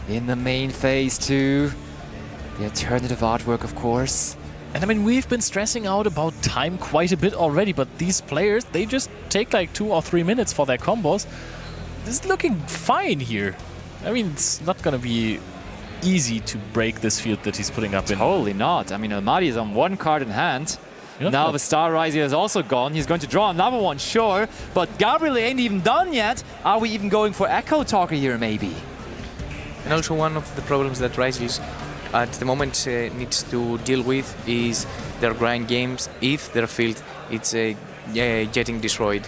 In the main phase too. The alternative artwork, of course. And I mean, we've been stressing out about time quite a bit already, but these players, they just take like 2 or 3 minutes for their combos. This is looking fine here. I mean, it's not going to be easy to break this field that he's putting up in. Totally not. I mean, Almaty is on 1 card in hand. Yeah, now the Star Riser is also gone. He's going to draw another one, sure. But Gabriel ain't even done yet. Are we even going for Echo Talker here, maybe? And also one of the problems that Rises at the moment needs to deal with is their grind games if their field is getting destroyed.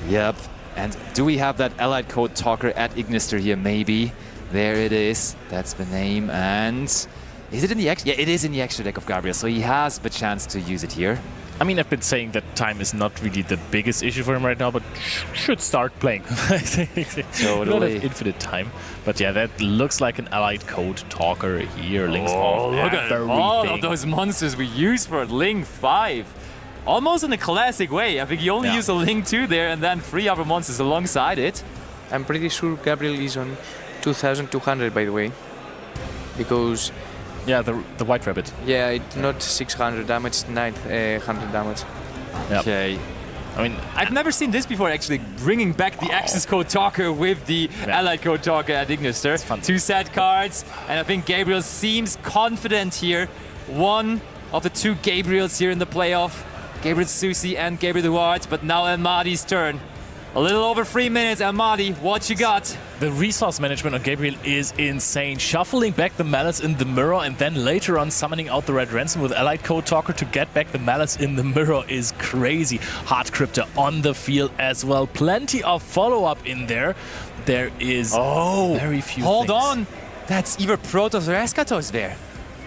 Yep. And do we have that Allied Code Talker at Ignister here, maybe? There it is. That's the name. And is it in the extra? Yeah, it is in the extra deck of Gabriel, so he has the chance to use it here. I mean, I've been saying that time is not really the biggest issue for him right now, but should start playing. Totally. Don't have infinite time. But yeah, that looks like an Allied Code Talker here. Links Oh, on look at all of those monsters we use for Link 5. Almost in a classic way. I think you only use a Link 2 there and then 3 other monsters alongside it. I'm pretty sure Gabriel is on 2200, by the way, because yeah, the White Rabbit. Yeah, it's not 600 damage, it's 900 damage. Yep. Okay. I mean, I've never seen this before, actually, bringing back the Access Code Talker with the Allied Code Talker at Ignister. 2 set cards, and I think Gabriel seems confident here. One of the 2 Gabriels here in the playoff. Gabriel Susi and Gabriel Duarte, but now Almaty's turn. A little over 3 minutes, Almaty, what you got? The resource management on Gabriel is insane. Shuffling back the Malice in the mirror and then later on summoning out the Red Ransom with Allied Code Talker to get back the Malice in the mirror is crazy. Hard Crypto on the field as well. Plenty of follow-up in there. There is very few Hold things. on. That's either Protoss or Eschatos there.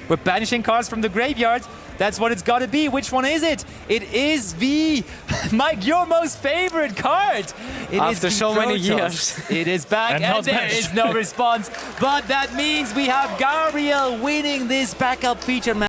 We're banishing cards from the graveyard. That's what it's got to be. Which one is it? It is the Mike, your most favorite card. It After is so many Protoss. years. It is back, and there is no response. But that means we have Gabriel winning this backup feature match.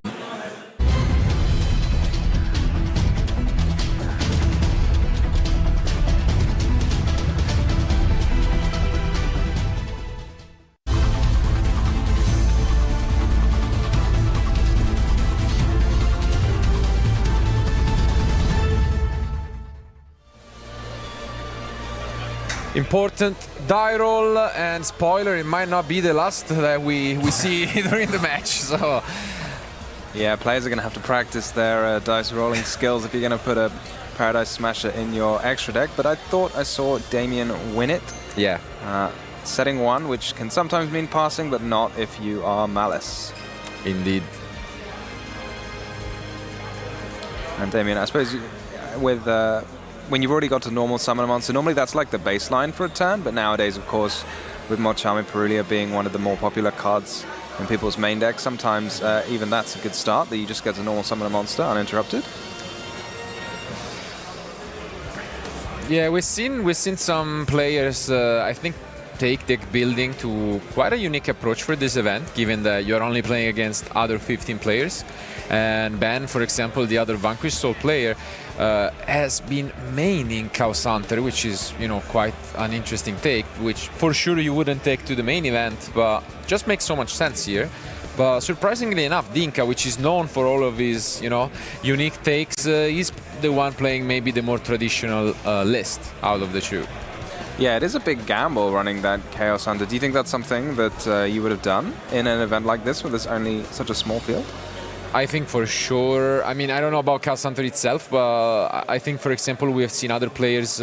Important die roll, and spoiler, it might not be the last that we see during the match. So yeah, players are going to have to practice their dice rolling skills if you're going to put a Paradise Smasher in your extra deck. But I thought I saw Damien win it. yeah, Setting 1, which can sometimes mean passing, but not if you are Malice. indeed. And Damien, I suppose with when you've already got to normal summon a monster, normally that's like the baseline for a turn, but nowadays, of course, with more Charming Perulia being one of the more popular cards in people's main decks, sometimes even that's a good start, that you just get to normal summon a monster uninterrupted. Yeah, we've seen some players, I think, take deck building to quite a unique approach for this event, given that you're only playing against other 15 players. And Ben, for example, the other Vanquish Soul player, has been maining Chaos Hunter, which is, you know, quite an interesting take, which for sure you wouldn't take to the main event, but just makes so much sense here. But surprisingly enough, Dinka, which is known for all of his, you know, unique takes, is the one playing maybe the more traditional list out of the two. Yeah, it is a big gamble running that Chaos Hunter. Do you think that's something that you would have done in an event like this, where there's only such a small field? I think for sure. I mean, I don't know about Chaos Hunter itself, but I think, for example, we have seen other players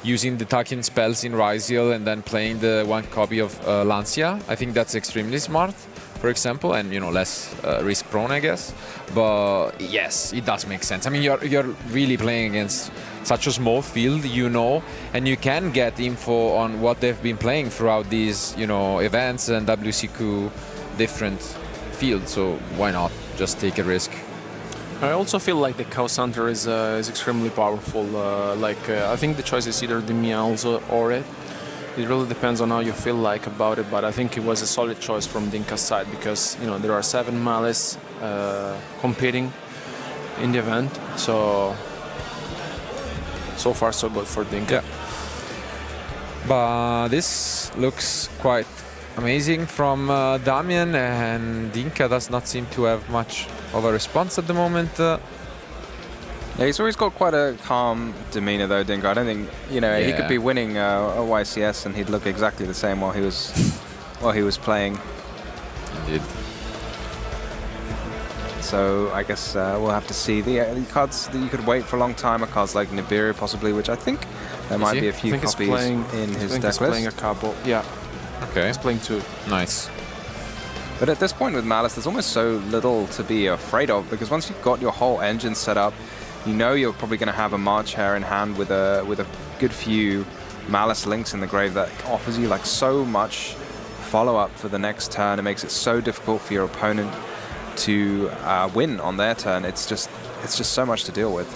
using the Takian spells in Ryziel and then playing the one copy of Lancia. I think that's extremely smart, for example, and, you know, less risk-prone, I guess. But yes, it does make sense. I mean, you're really playing against such a small field, you know, and you can get info on what they've been playing throughout these, you know, events and WCQ different fields. So why not just take a risk? I also feel like the Chaos Hunter is extremely powerful. I think the choice is either the Meowls or it. it really depends on how you feel like about it, but I think it was a solid choice from Dinka's side because there are 7 Malice competing in the event, so far so good for Dinka. Yeah. But this looks quite amazing from Damian, and Dinka does not seem to have much of a response at the moment. Yeah, he's always got quite a calm demeanor though, Dinka. I don't think he could be winning a YCS and he'd look exactly the same while he was playing. Indeed. So I guess we'll have to see. The cards that you could wait for a long time are cards like Nibiru possibly, which I think there might be a few copies in his deck list. He's playing a couple. Yeah. Okay. He's playing 2. Nice. But at this point with Malice, there's almost so little to be afraid of because once you've got your whole engine set up, you're probably going to have a March Hare in hand with a good few Malice links in the grave that offers you like so much follow-up for the next turn. It makes it so difficult for your opponent to win on their turn. It's just so much to deal with.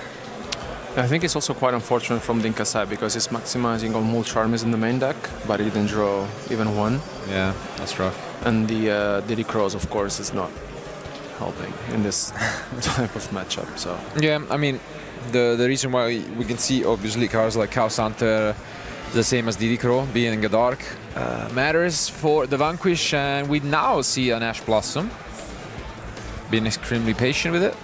I think it's also quite unfortunate from Dinka's side because he's maximizing on Mul Charm in the main deck, but he didn't draw even 1. Yeah, that's rough. And the Diddy Crows, of course, is not helping in this type of matchup. So yeah, I mean, the reason why we can see obviously cards like Chaos Hunter, the same as Diddy Crow, being a dark, matters for the Vanquish, and we now see an Ash Blossom. Being extremely patient with it.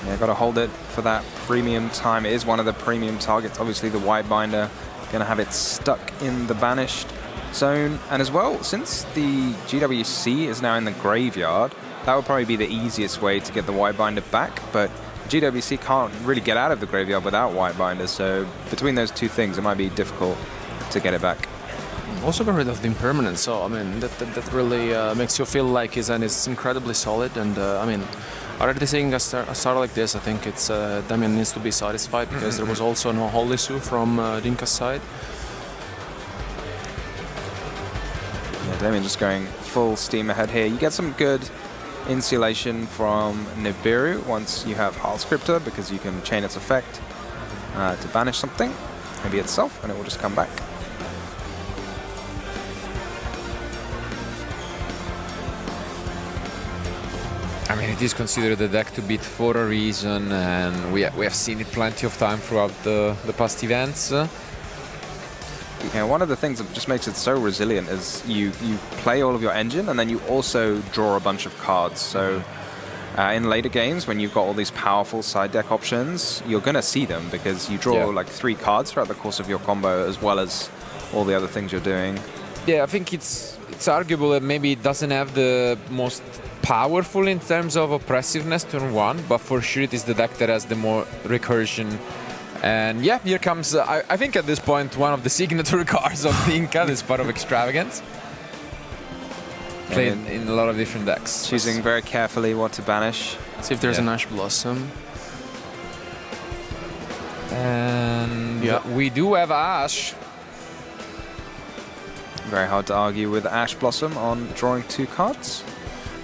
Yeah, got to hold it for that premium time. It is one of the premium targets. Obviously, the White Binder going to have it stuck in the banished zone. And as well, since the GWC is now in the graveyard, that would probably be the easiest way to get the White Binder back. But GWC can't really get out of the graveyard without White Binder. So between those two things, it might be difficult to get it back. Also got rid of the impermanence, so I mean that really makes you feel like his end is incredibly solid. And I mean, already seeing a start like this, I think it's Damian needs to be satisfied because there was also no Holy Su from Dinka's side. Yeah, Damian just going full steam ahead here. You get some good insulation from Nibiru once you have Harl Scriptor because you can chain its effect to banish something, maybe itself, and it will just come back. I mean, it is considered a deck to beat for a reason, and we have seen it plenty of time throughout the past events. Yeah, one of the things that just makes it so resilient is you play all of your engine and then you also draw a bunch of cards. So in later games, when you've got all these powerful side deck options, you're going to see them because you draw like 3 cards throughout the course of your combo as well as all the other things you're doing. Yeah, I think it's arguable that maybe it doesn't have the most powerful in terms of oppressiveness turn 1, but for sure it is the deck that has the more recursion. And yeah, here comes, I think at this point, one of the signature cards of Dinka, this part of Extravagance. Played in a lot of different decks. Choosing very carefully what to banish. See if there's an Ash Blossom. And we do have Ash. Very hard to argue with Ash Blossom on drawing 2 cards.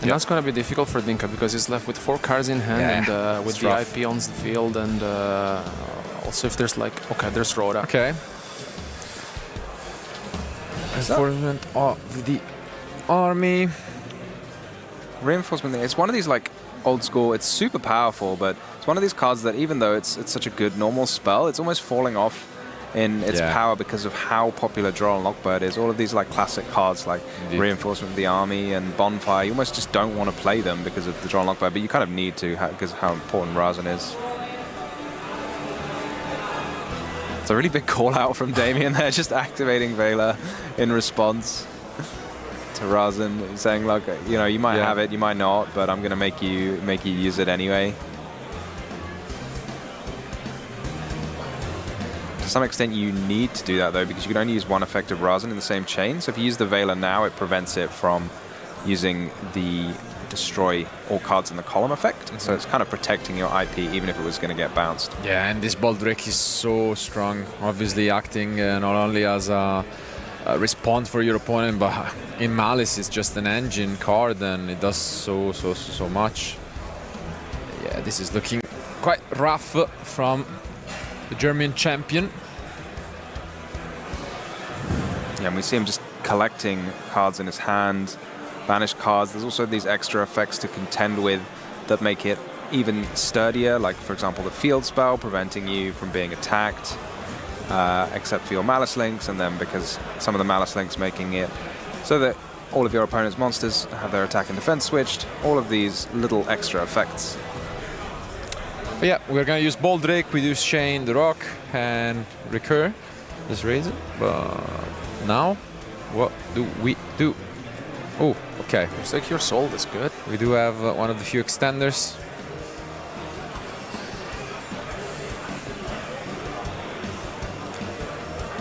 And that's going to be difficult for Dinka because he's left with 4 cards in hand and with the rough. IP on the field, and also if there's like, okay, there's Rhoda. Okay. Reinforcement of the army. Reinforcement, it's one of these like old school, it's super powerful, but it's one of these cards that even though it's such a good normal spell, it's almost falling off in its power because of how popular Droll and Lockbird is. All of these like classic cards like Reinforcement of the Army and Bonfire, you almost just don't want to play them because of the Droll and Lockbird, but you kind of need to because of how important Razan is. It's a really big call out from Damien there, just activating Vela in response to Razan, saying like, you know, you might have it, you might not, but I'm gonna make you use it anyway. To some extent you need to do that though, because you can only use one effect of Razan in the same chain. So if you use the Vela now, it prevents it from using the destroy all cards in the column effect. So it's kind of protecting your IP even if it was going to get bounced. Yeah, and this Baldric is so strong, obviously acting not only as a response for your opponent, but in Malice it's just an engine card and it does so much. Yeah, this is looking quite rough from the German champion. Yeah, and we see him just collecting cards in his hand, banished cards. There's also these extra effects to contend with that make it even sturdier, like for example the field spell preventing you from being attacked, except for your Malice Links, and then because some of the Malice Links making it so that all of your opponent's monsters have their attack and defense switched, all of these little extra effects. But yeah, we're gonna use Bold Drake, reduce Chain, the Rock, and recur this reason. But now, what do we do? Oh, okay. Looks like your soul is good. We do have one of the few extenders.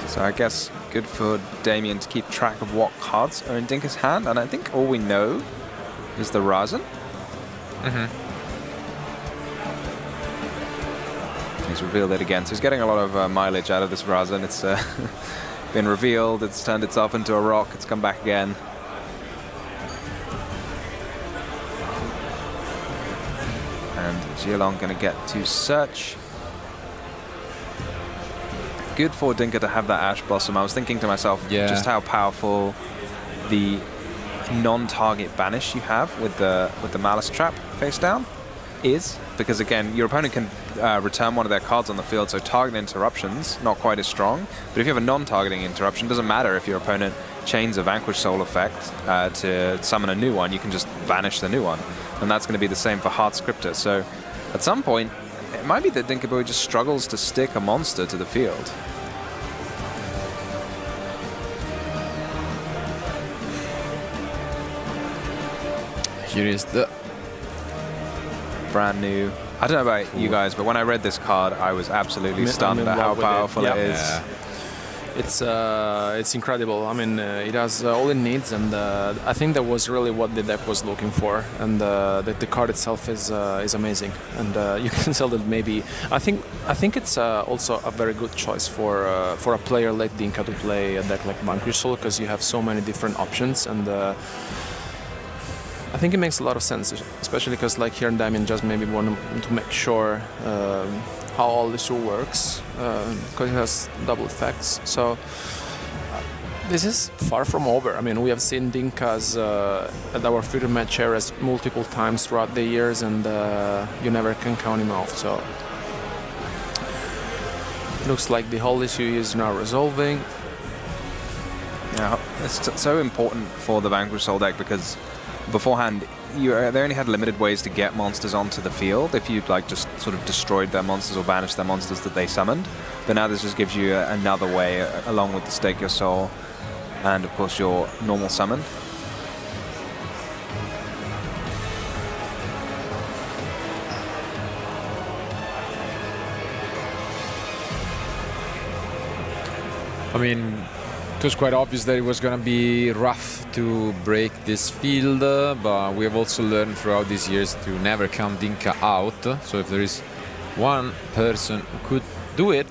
So I guess good for Damien to keep track of what cards are in Dinka's hand, and I think all we know is the Razan. He's revealed it again, so he's getting a lot of mileage out of this Razan. It's been revealed, it's turned itself into a rock, it's come back again. And Jialong going to get to search. Good for Dinka to have that Ash Blossom. I was thinking to myself just how powerful the non-target banish you have with the Malice Trap face down is, because again your opponent can return one of their cards on the field, so target interruptions not quite as strong. But if you have a non-targeting interruption, it doesn't matter if your opponent chains a Vanquish Soul effect to summon a new one, you can just banish the new one, and that's going to be the same for Heart Scriptor. So at some point it might be that Dinka Boy just struggles to stick a monster to the field. Here is the brand new. I don't know about you guys, but when I read this card, I was absolutely stunned at how powerful it is. Yeah. It's incredible. I mean, it has all it needs, and I think that was really what the deck was looking for. And the card itself is amazing, and you can tell that maybe I think it's also a very good choice for a player like Dinka to play a deck like Vanquish Soul, because you have so many different options, and I think it makes a lot of sense, especially because like here Damien just maybe want to make sure how all this all works, because it has double effects. So this is far from over. I mean, we have seen Dinkas at our Freedom Match areas multiple times throughout the years, and you never can count him off. So looks like the whole issue is now resolving. Yeah, it's so important for the Vanquish Soul deck, because beforehand they only had limited ways to get monsters onto the field if you like just sort of destroyed their monsters or banished their monsters that they summoned. But now this just gives you another way, along with the Stake Your Soul and of course your normal summon. I mean, it was quite obvious that it was going to be rough to break this field, but we have also learned throughout these years to never count Dinka out. So if there is one person who could do it,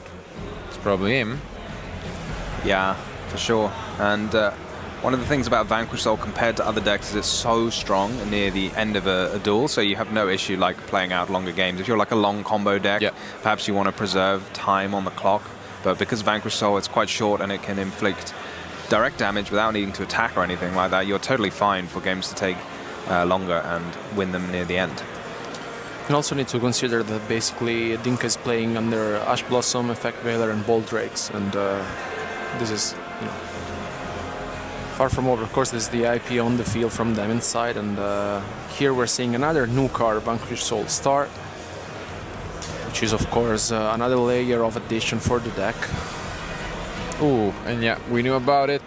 it's probably him. Yeah, for sure. And one of the things about Vanquish Soul compared to other decks is it's so strong near the end of a duel, so you have no issue like playing out longer games. If you're like a long combo deck, perhaps you want to preserve time on the clock. But because Vanquish Soul is quite short and it can inflict direct damage without needing to attack or anything like that, you're totally fine for games to take longer and win them near the end. You also need to consider that basically Dinka is playing under Ash Blossom, Effect Veiler, and Bold Drakes, and this is, you know, far from over. Of course, there's the IP on the field from Damien's side, and here we're seeing another new card, Vanquish Soul Star, which is of course another layer of addition for the deck. Ooh, and yeah, we knew about it.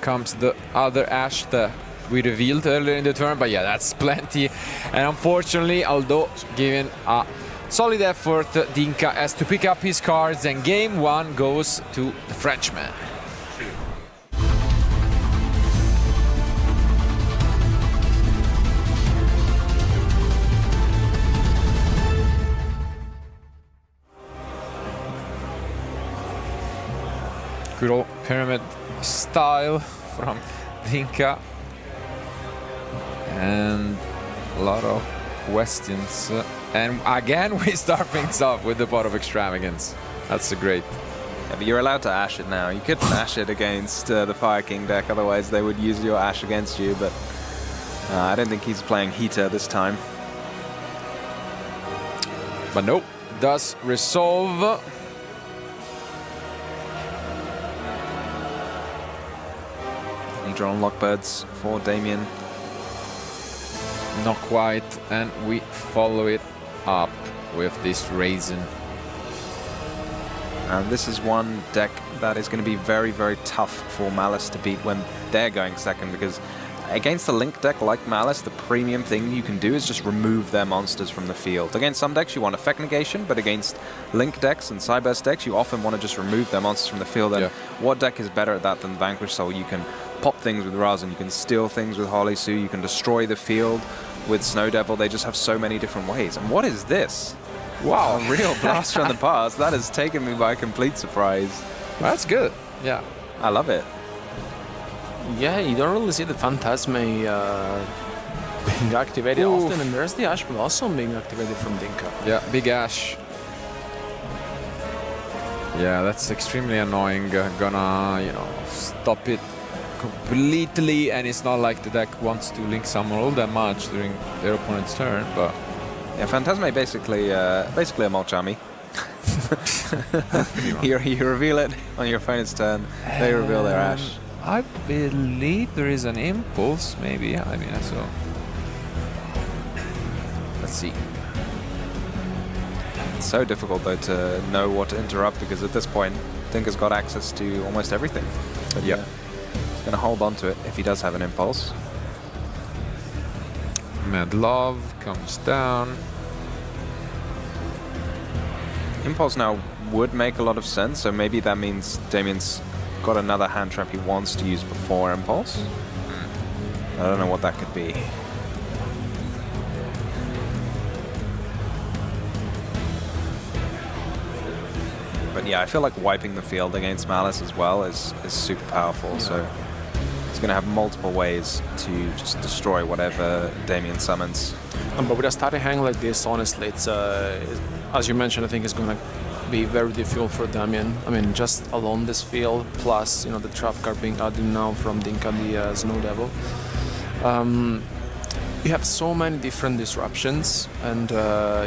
Comes the other Ash that we revealed earlier in the turn, but yeah, that's plenty. And unfortunately, although given a solid effort, Dinka has to pick up his cards, and game one goes to the Frenchman. Good old pyramid style from Dinka. And a lot of questions. And again, we start things off with the Pot of Extravagance. That's a great Yeah, but you're allowed to Ash it now. You couldn't Ash it against the Fire King deck, otherwise they would use your Ash against you, but I don't think he's playing Heater this time. But nope, does resolve. Any drawn Lockbirds for Damien? Not quite, and we follow it up with this Raisin. And this is one deck that is going to be very, very tough for Malice to beat when they're going second, because against a Link deck like Malice, the premium thing you can do is just remove their monsters from the field. Against some decks, you want effect negation, but against Link decks and Cyburst decks, you often want to just remove their monsters from the field. And what deck is better at that than Vanquish Soul? You can pop things with Razan, you can steal things with Holisu, you can destroy the field with Snow Devil. They just have so many different ways. And what is this? Wow, a real blast from the past. That has taken me by complete surprise. That's good. Yeah. I love it. Yeah, you don't really see the Phantasme being activated often, and there's the Ash Blossom being activated from Dinka. Yeah, big Ash. Yeah, that's extremely annoying. Gonna, you know, stop it completely, and it's not like the deck wants to Link summon all that much during their opponent's turn, but... Yeah, Phantasme basically a Molchami. you reveal it on your opponent's turn, they reveal their Ash. I believe there is an impulse, maybe. I mean, so... Let's see. It's so difficult, though, to know what to interrupt, because at this point, Dinka's got access to almost everything. But yeah, he's going to hold on to it if he does have an impulse. Mad Love comes down. Impulse now would make a lot of sense, so maybe that means Damien's got another hand trap he wants to use before Impulse. I don't know what that could be. But yeah, I feel like wiping the field against Malice as well is super powerful, so he's going to have multiple ways to just destroy whatever Damien summons. But with a starting hand like this, honestly, it's as you mentioned, I think it's going to be very difficult for Damien. I mean, just alone this field, plus, you know, the trap card being added now from Dinka, the Snow Devil. You have so many different disruptions, and,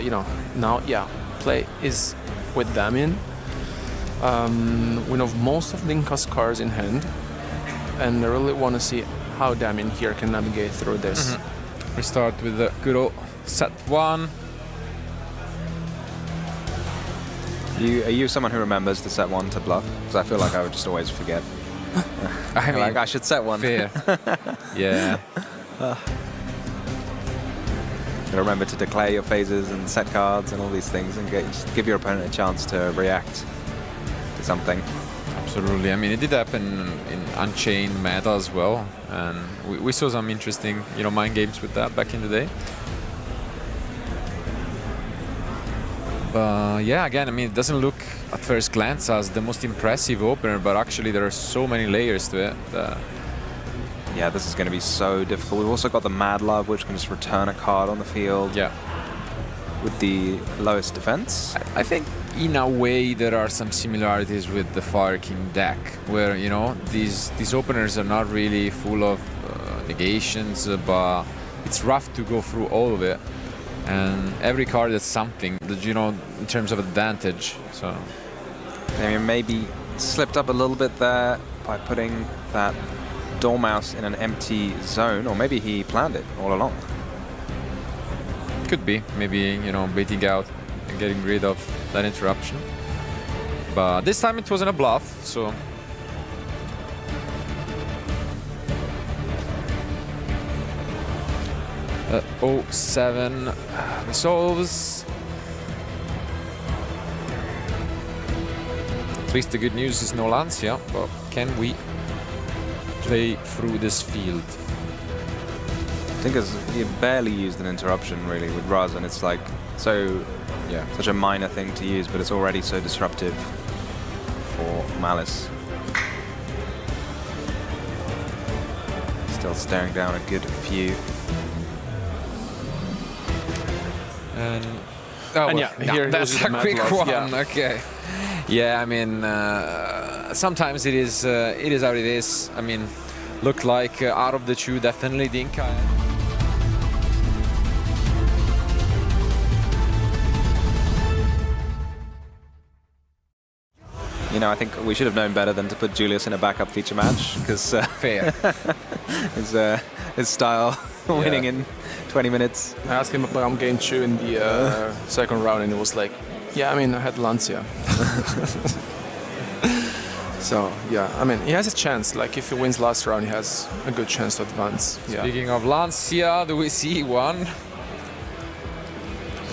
you know, now, yeah, play is with Damien. We know most of Dinka's cards in hand, and I really want to see how Damien here can navigate through this. We start with the good old set one. Are you someone who remembers to set one to bluff? Because I feel like I would just always forget. I mean, like, I should set one. Fair. Yeah. Remember to declare your phases and set cards and all these things, and just give your opponent a chance to react to something. Absolutely. I mean, it did happen in Unchained meta as well, and we saw some interesting, you know, mind games with that back in the day. But yeah, again, I mean, it doesn't look at first glance as the most impressive opener, but actually there are so many layers to it. Yeah, this is going to be so difficult. We've also got the Mad Love, which can just return a card on the field. Yeah. With the lowest defense. I think in a way there are some similarities with the Fire King deck, where, you know, these openers are not really full of negations, but it's rough to go through all of it. And every card is something that, you know, in terms of advantage. So I mean, maybe slipped up a little bit there by putting that Dormouse in an empty zone, or maybe he planned it all along. Could be, maybe, you know, baiting out and getting rid of that interruption. But this time it wasn't a bluff, so. 07 resolves. At least the good news is no Lancia, but can we play through this field? I think you barely used an interruption really with Razan. It's like such a minor thing to use, but it's already so disruptive for Malice. Still staring down a good few. And yeah, here that's a quick one. Yeah. Okay. Yeah, I mean, sometimes it is how it is. I mean, looked like out of the two, definitely the Inca. You know, I think we should have known better than to put Julius in a backup feature match, because Fair. his style winning in 20 minutes. I asked him about game 2 in the second round, and he was like, yeah, I mean, I had Lancia. So, yeah, I mean, he has a chance. Like, if he wins last round, he has a good chance to advance. Yeah. Speaking of Lancia, do we see one?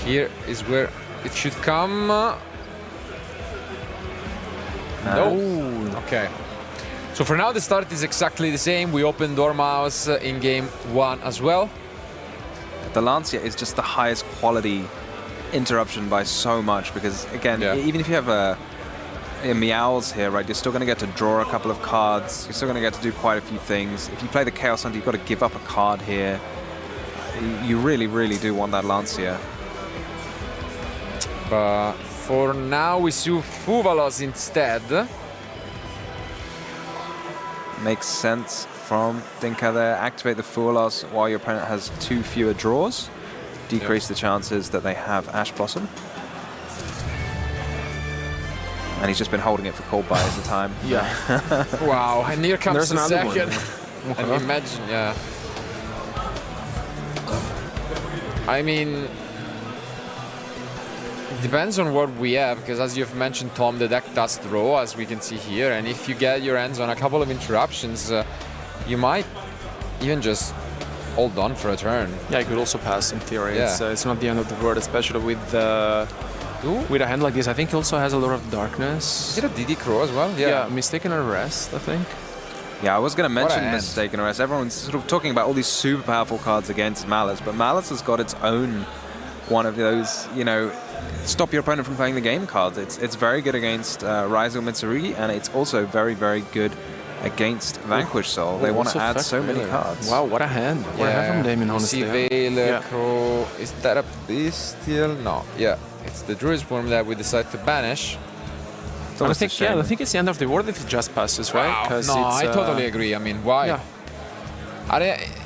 Here is where it should come. No. Okay. So for now, the start is exactly the same. We opened Dormouse in game 1 as well. But the Lancia is just the highest quality interruption by so much, because, again, even if you have a Meowls here, right, you're still going to get to draw a couple of cards. You're still going to get to do quite a few things. If you play the Chaos Hunter, you've got to give up a card here. You really, really do want that Lancia. But for now, we see Fuvalos instead. Makes sense from Dinka there. Activate the Fuvalos while your opponent has 2 fewer draws. Decrease the chances that they have Ash Blossom. And he's just been holding it for cold buys the time. Yeah. Wow, and here comes the second. One. And imagine, yeah. I mean, it depends on what we have, because as you've mentioned, Tom, the deck does draw, as we can see here, and if you get your hands on a couple of interruptions, you might even just hold on for a turn. Yeah, you could also pass in theory. Yeah. It's not the end of the world, especially with a hand like this. I think he also has a lot of darkness. Is it a DD Crow as well? Yeah, Mistaken Arrest, I think. Yeah, I was going to mention hand. Mistaken Arrest. Everyone's sort of talking about all these super powerful cards against Malice, but Malice has got its own one of those, you know, stop your opponent from playing the game cards. It's very good against Raizo Mitsurugi, and it's also very, very good against Vanquish Soul. They want to add so many cards. Wow, what a hand. What a hand from Damien, honestly. Veiler, Crow. Is that a Bestial? No. Yeah, it's the Druid's form that we decide to banish. I think it's the end of the world if it just passes, right? Wow. No, I totally agree. I mean, why? Yeah.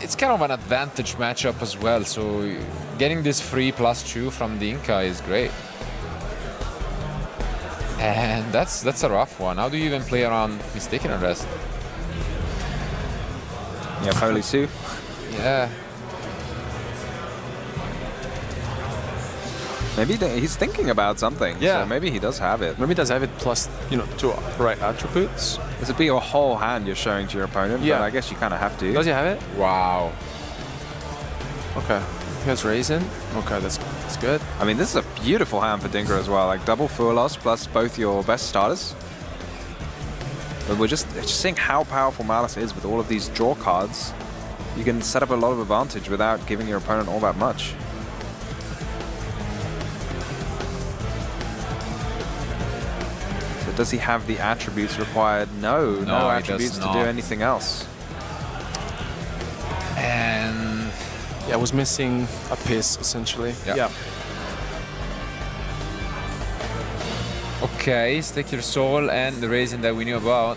It's kind of an advantage matchup as well, so getting this free +2 from the Inca is great. And that's a rough one. How do you even play around Mistaken Arrest? You have Holy Sue. Yeah. Maybe he's thinking about something. Yeah. So maybe he does have it. Maybe he does have it plus, 2 right attributes. This would be your whole hand you're showing to your opponent, Yeah. but I guess you kind of have to. Does he have it? Wow. Okay. He has Raisin. Okay, that's good. I mean, this is a beautiful hand for Dinka as well. Like double Fuvalos plus both your best starters. But we're just seeing how powerful Malice is with all of these draw cards. You can set up a lot of advantage without giving your opponent all that much. So does he have the attributes required? No attributes to do anything else. And yeah, I was missing a piece essentially. Yeah. Okay, Stake Your Soul and the Raisin that we knew about.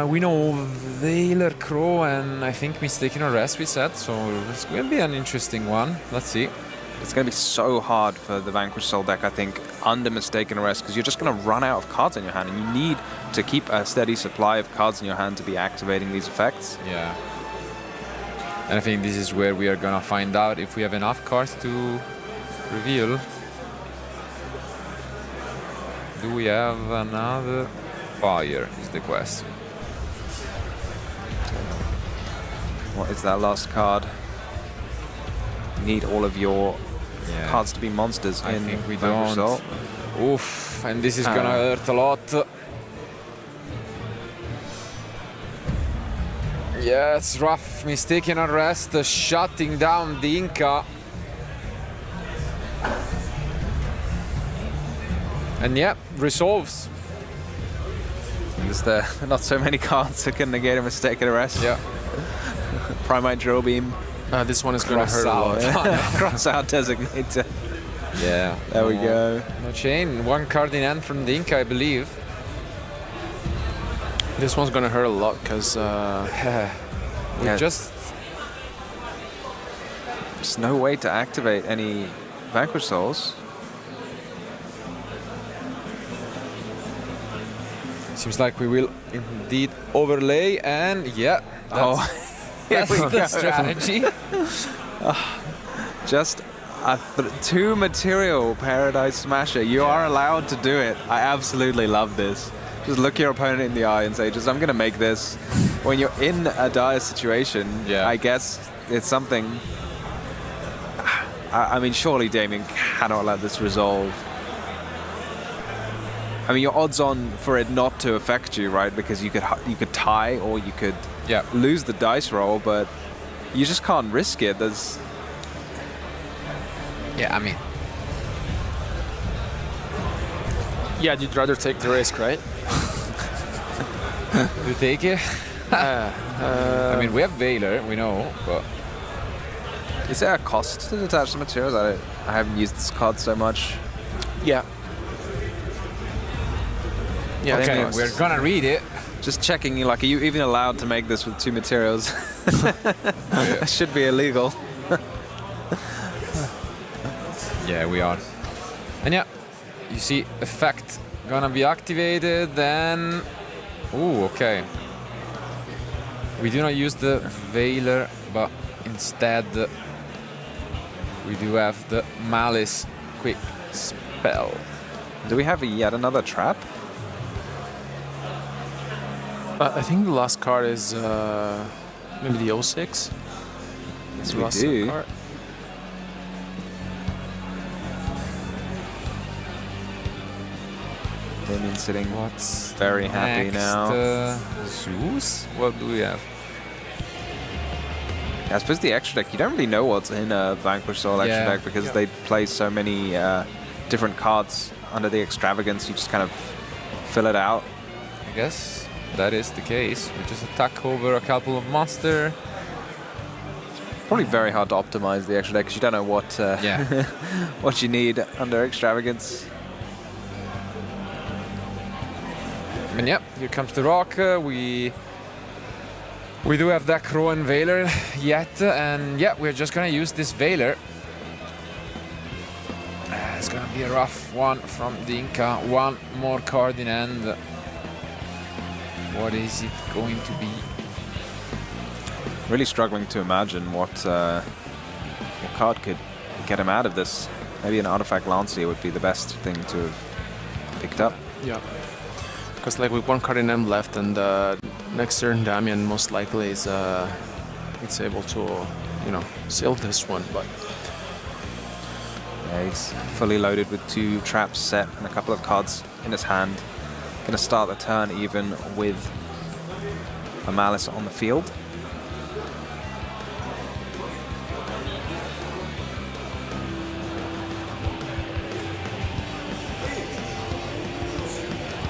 We know Veiler, Crow, and I think Mistaken Arrest we said, so this will be an interesting one. Let's see. It's going to be so hard for the Vanquish Soul deck, I think, under Mistaken Arrest, because you're just going to run out of cards in your hand, and you need to keep a steady supply of cards in your hand to be activating these effects. Yeah. And I think this is where we are going to find out if we have enough cards to reveal. Do we have another fire, is the question. What is that last card? You need all of your cards to be monsters I in think we Vanquish don't. Soul. Oof, and this is going to hurt a lot. Yeah, it's rough. Mistaken Arrest, shutting down the Inca. And yeah, resolves. There's not so many cards that can negate a Mistaken Arrest. Yeah. Primite Drill Beam. This one is going to Cross hurt a lot. out. Cross out designator. Yeah. There we go. No chain. One card in hand from the Inca, I believe. This one's going to hurt a lot because We just There's no way to activate any Vanquish Souls. seems like we will indeed overlay, and yeah, that's the strategy. Just a 2-material Paradise Smasher. You are allowed to do it. I absolutely love this. Just look your opponent in the eye and say, I'm going to make this. When you're in a dire situation, I guess it's something. I mean, surely Damien cannot let this resolve. I mean, your odds on for it not to affect you, right? Because you could tie or you could lose the dice roll, but you just can't risk it. There's I mean, you'd rather take the risk, right? you take it. I mean, we have Valor, we know, but is there a cost to detach the materials? I haven't used this card so much. Yeah. Yeah. okay, we're gonna read it. Just checking, like, are you even allowed to make this with 2 materials? It should be illegal. Yeah, we are. And yeah, you see effect gonna be activated, then... Ooh, okay. We do not use the Valor, but instead we do have the Malice Quick Spell. Do we have yet another trap? I think the last card is maybe the 06. Yes, The we last do. card. Damien's sitting What's very happy next? now. Zeus? What do we have? I suppose the extra deck, you don't really know what's in a Vanquish Soul extra deck because they play so many different cards under the Extravagance. You just kind of fill it out. I guess that is the case. We just attack over a couple of monster. Probably very hard to optimize the extra deck because you don't know what what you need under Extravagance. And yeah, here comes the rock. We do have that Crow and Valor yet, and yeah, we're just gonna use this Valor. It's gonna be a rough one from the Inca. One more card in hand. What is it going to be? Really struggling to imagine what card could get him out of this. Maybe an Artifact Lancier would be the best thing to have picked up. Yeah. Because like with 1 card in hand left, and next turn Damien most likely is it's able to, seal this one. But yeah, he's fully loaded with 2 traps set and a couple of cards in his hand. Going to start the turn even with a Malice on the field.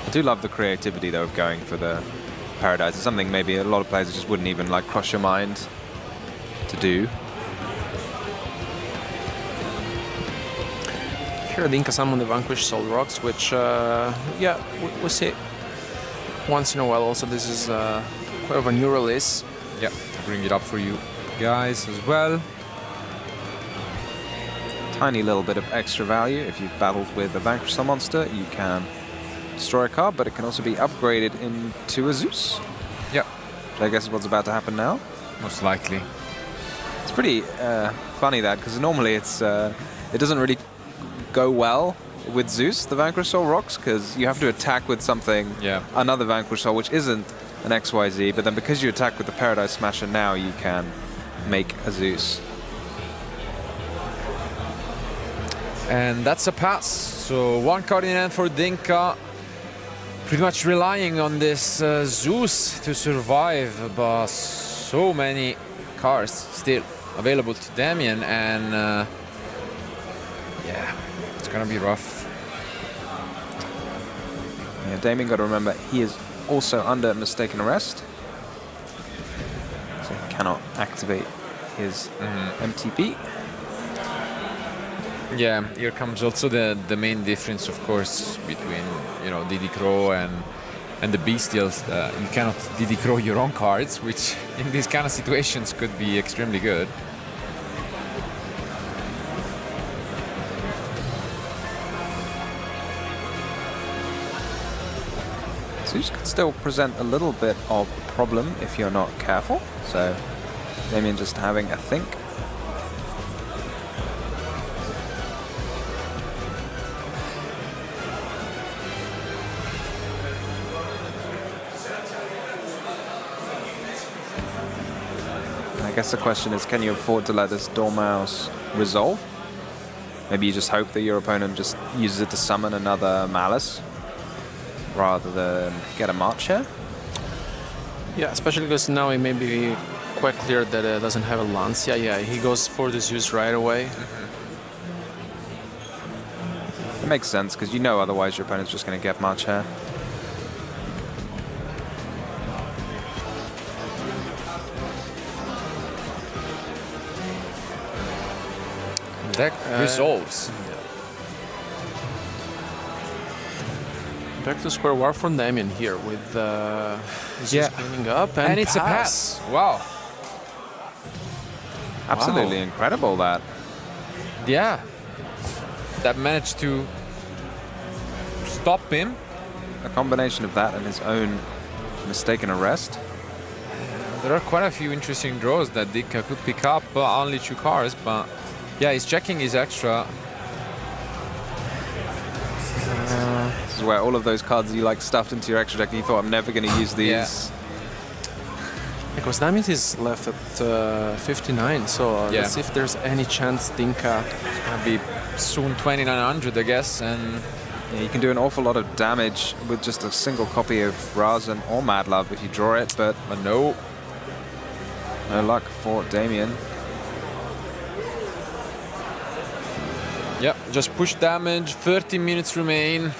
I do love the creativity though of going for the Paradise. It's something maybe a lot of players just wouldn't even like cross your mind to do. here the Inca summon the Vanquish Soul Rocks, which we see once in a while. Also, this is quite of a new release. Yeah, bring it up for you guys as well. Tiny little bit of extra value. If you've battled with a Vanquish Soul monster, you can destroy a card, but it can also be upgraded into a Zeus. Yeah. Which I guess is what's about to happen now. Most likely. It's pretty funny that, because normally it's it doesn't really go well with Zeus, the Vanquish Soul Rocks, because you have to attack with something, another Vanquish Soul, which isn't an XYZ, but then because you attack with the Paradise Smasher now, you can make a Zeus. And that's a pass. So 1 card in hand for Dinka. Pretty much relying on this Zeus to survive, but so many cards still available to Damien, and yeah, it's gonna be rough. Yeah, Damien, got to remember, he is also under mistaken arrest, so he cannot activate his MTP. Yeah, here comes also the main difference, of course, between Diddy Crow and the Bestials. You cannot Diddy Crow your own cards, which in these kind of situations could be extremely good. So you can still present a little bit of a problem if you're not careful. So Damien just having a think. I guess the question is, can you afford to let this Dormouse resolve? Maybe you just hope that your opponent just uses it to summon another Malice rather than get a March here. Yeah, especially because now it may be quite clear that it doesn't have a Lancia. Yeah, he goes for this use right away. It makes sense, because you know otherwise your opponent's just going to get March here. Deck resolves. Back to square one from Damien here with cleaning up and it's a pass. Wow. Absolutely incredible, that. Yeah. That managed to stop him. A combination of that and his own mistaken arrest. There are quite a few interesting draws that Dika could pick up. Only 2 cards, but yeah, he's checking his extra. This is where all of those cards you like stuffed into your extra deck and you thought, I'm never going to use these. Yeah. Because Damien is left at 59, so let's see if there's any chance Dinka Gonna be soon 2900, I guess, and Yeah, you can do an awful lot of damage with just a single copy of Razan or Mad Love if you draw it, but no luck for Damien. Yep, just push damage, 30 minutes remain.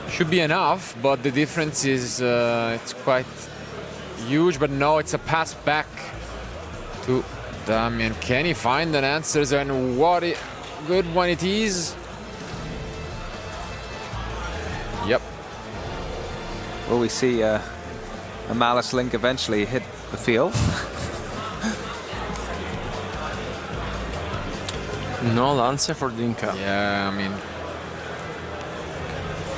Should be enough, but the difference is it's quite huge. But no, it's a pass back to Damien. Can he find an answer? And what a good one it is. Yep. Will we see a Malice Link eventually hit the field? No Lancia for Dinka. Yeah, I mean,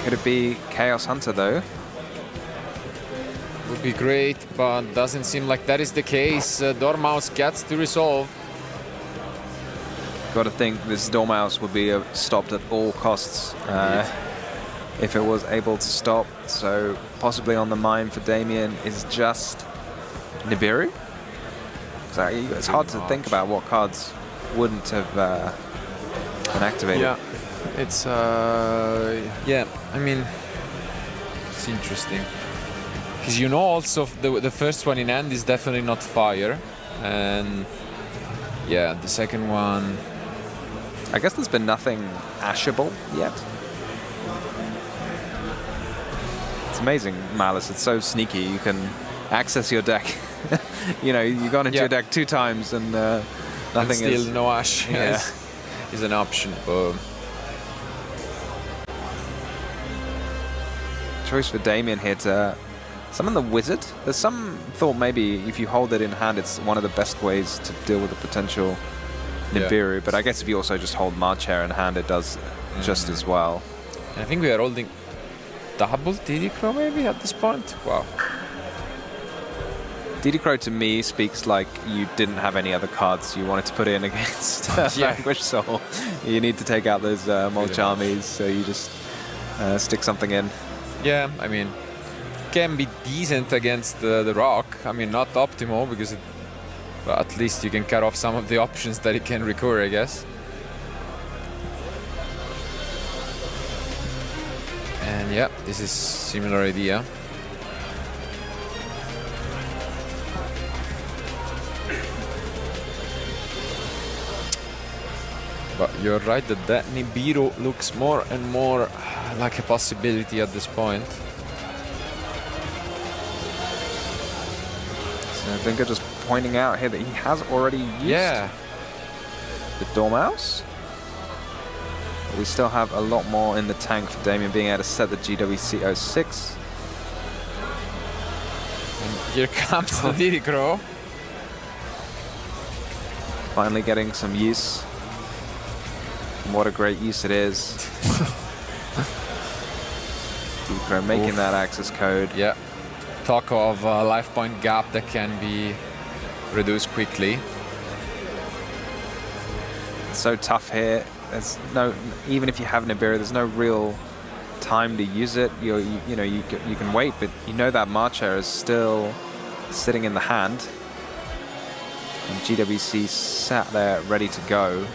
Could it be Chaos Hunter though? would be great, but doesn't seem like that is the case. Dormouse gets to resolve. Got to think this Dormouse would be stopped at all costs if it was able to stop. So possibly on the mind for Damien is just Nibiru. So it's hard to think about what cards wouldn't have been activated. Yeah, it's Yeah, I mean, it's interesting. Because you know also the first one in hand is definitely not fire. And yeah, the second one... I guess there's been nothing ashable yet. It's amazing, Malice. It's so sneaky. You can access your deck. You know, you got into your deck 2 times and nothing and still is... no Ash is an option. Choice for Damien here to summon the Wizard. There's some thought maybe if you hold it in hand, it's one of the best ways to deal with the potential Nibiru. But I guess if you also just hold March Hare in hand, it does just as well. I think we are holding double TD Crow maybe at this point. Wow. DD Crow to me speaks like you didn't have any other cards you wanted to put in against Vanquish Soul. You need to take out those Mulch armies, so you just stick something in. Yeah, I mean, can be decent against the Rock. I mean, not optimal because but at least you can cut off some of the options that it can recur, I guess. And yeah, this is similar idea. But you're right that Nibiru looks more and more like a possibility at this point. So Dinka just pointing out here that he has already used the Dormouse. But we still have a lot more in the tank for Damien being able to set the GWC 06. And here comes the Diddy Crow. Finally getting some use. And what a great use it is. Diddy Crow making that access code. Yeah. Talk of a life point gap that can be reduced quickly. It's so tough here. There's no, even if you have Nibiru, there's no real time to use it. You can wait, but you know that Marcher is still sitting in the hand. And GWC sat there ready to go.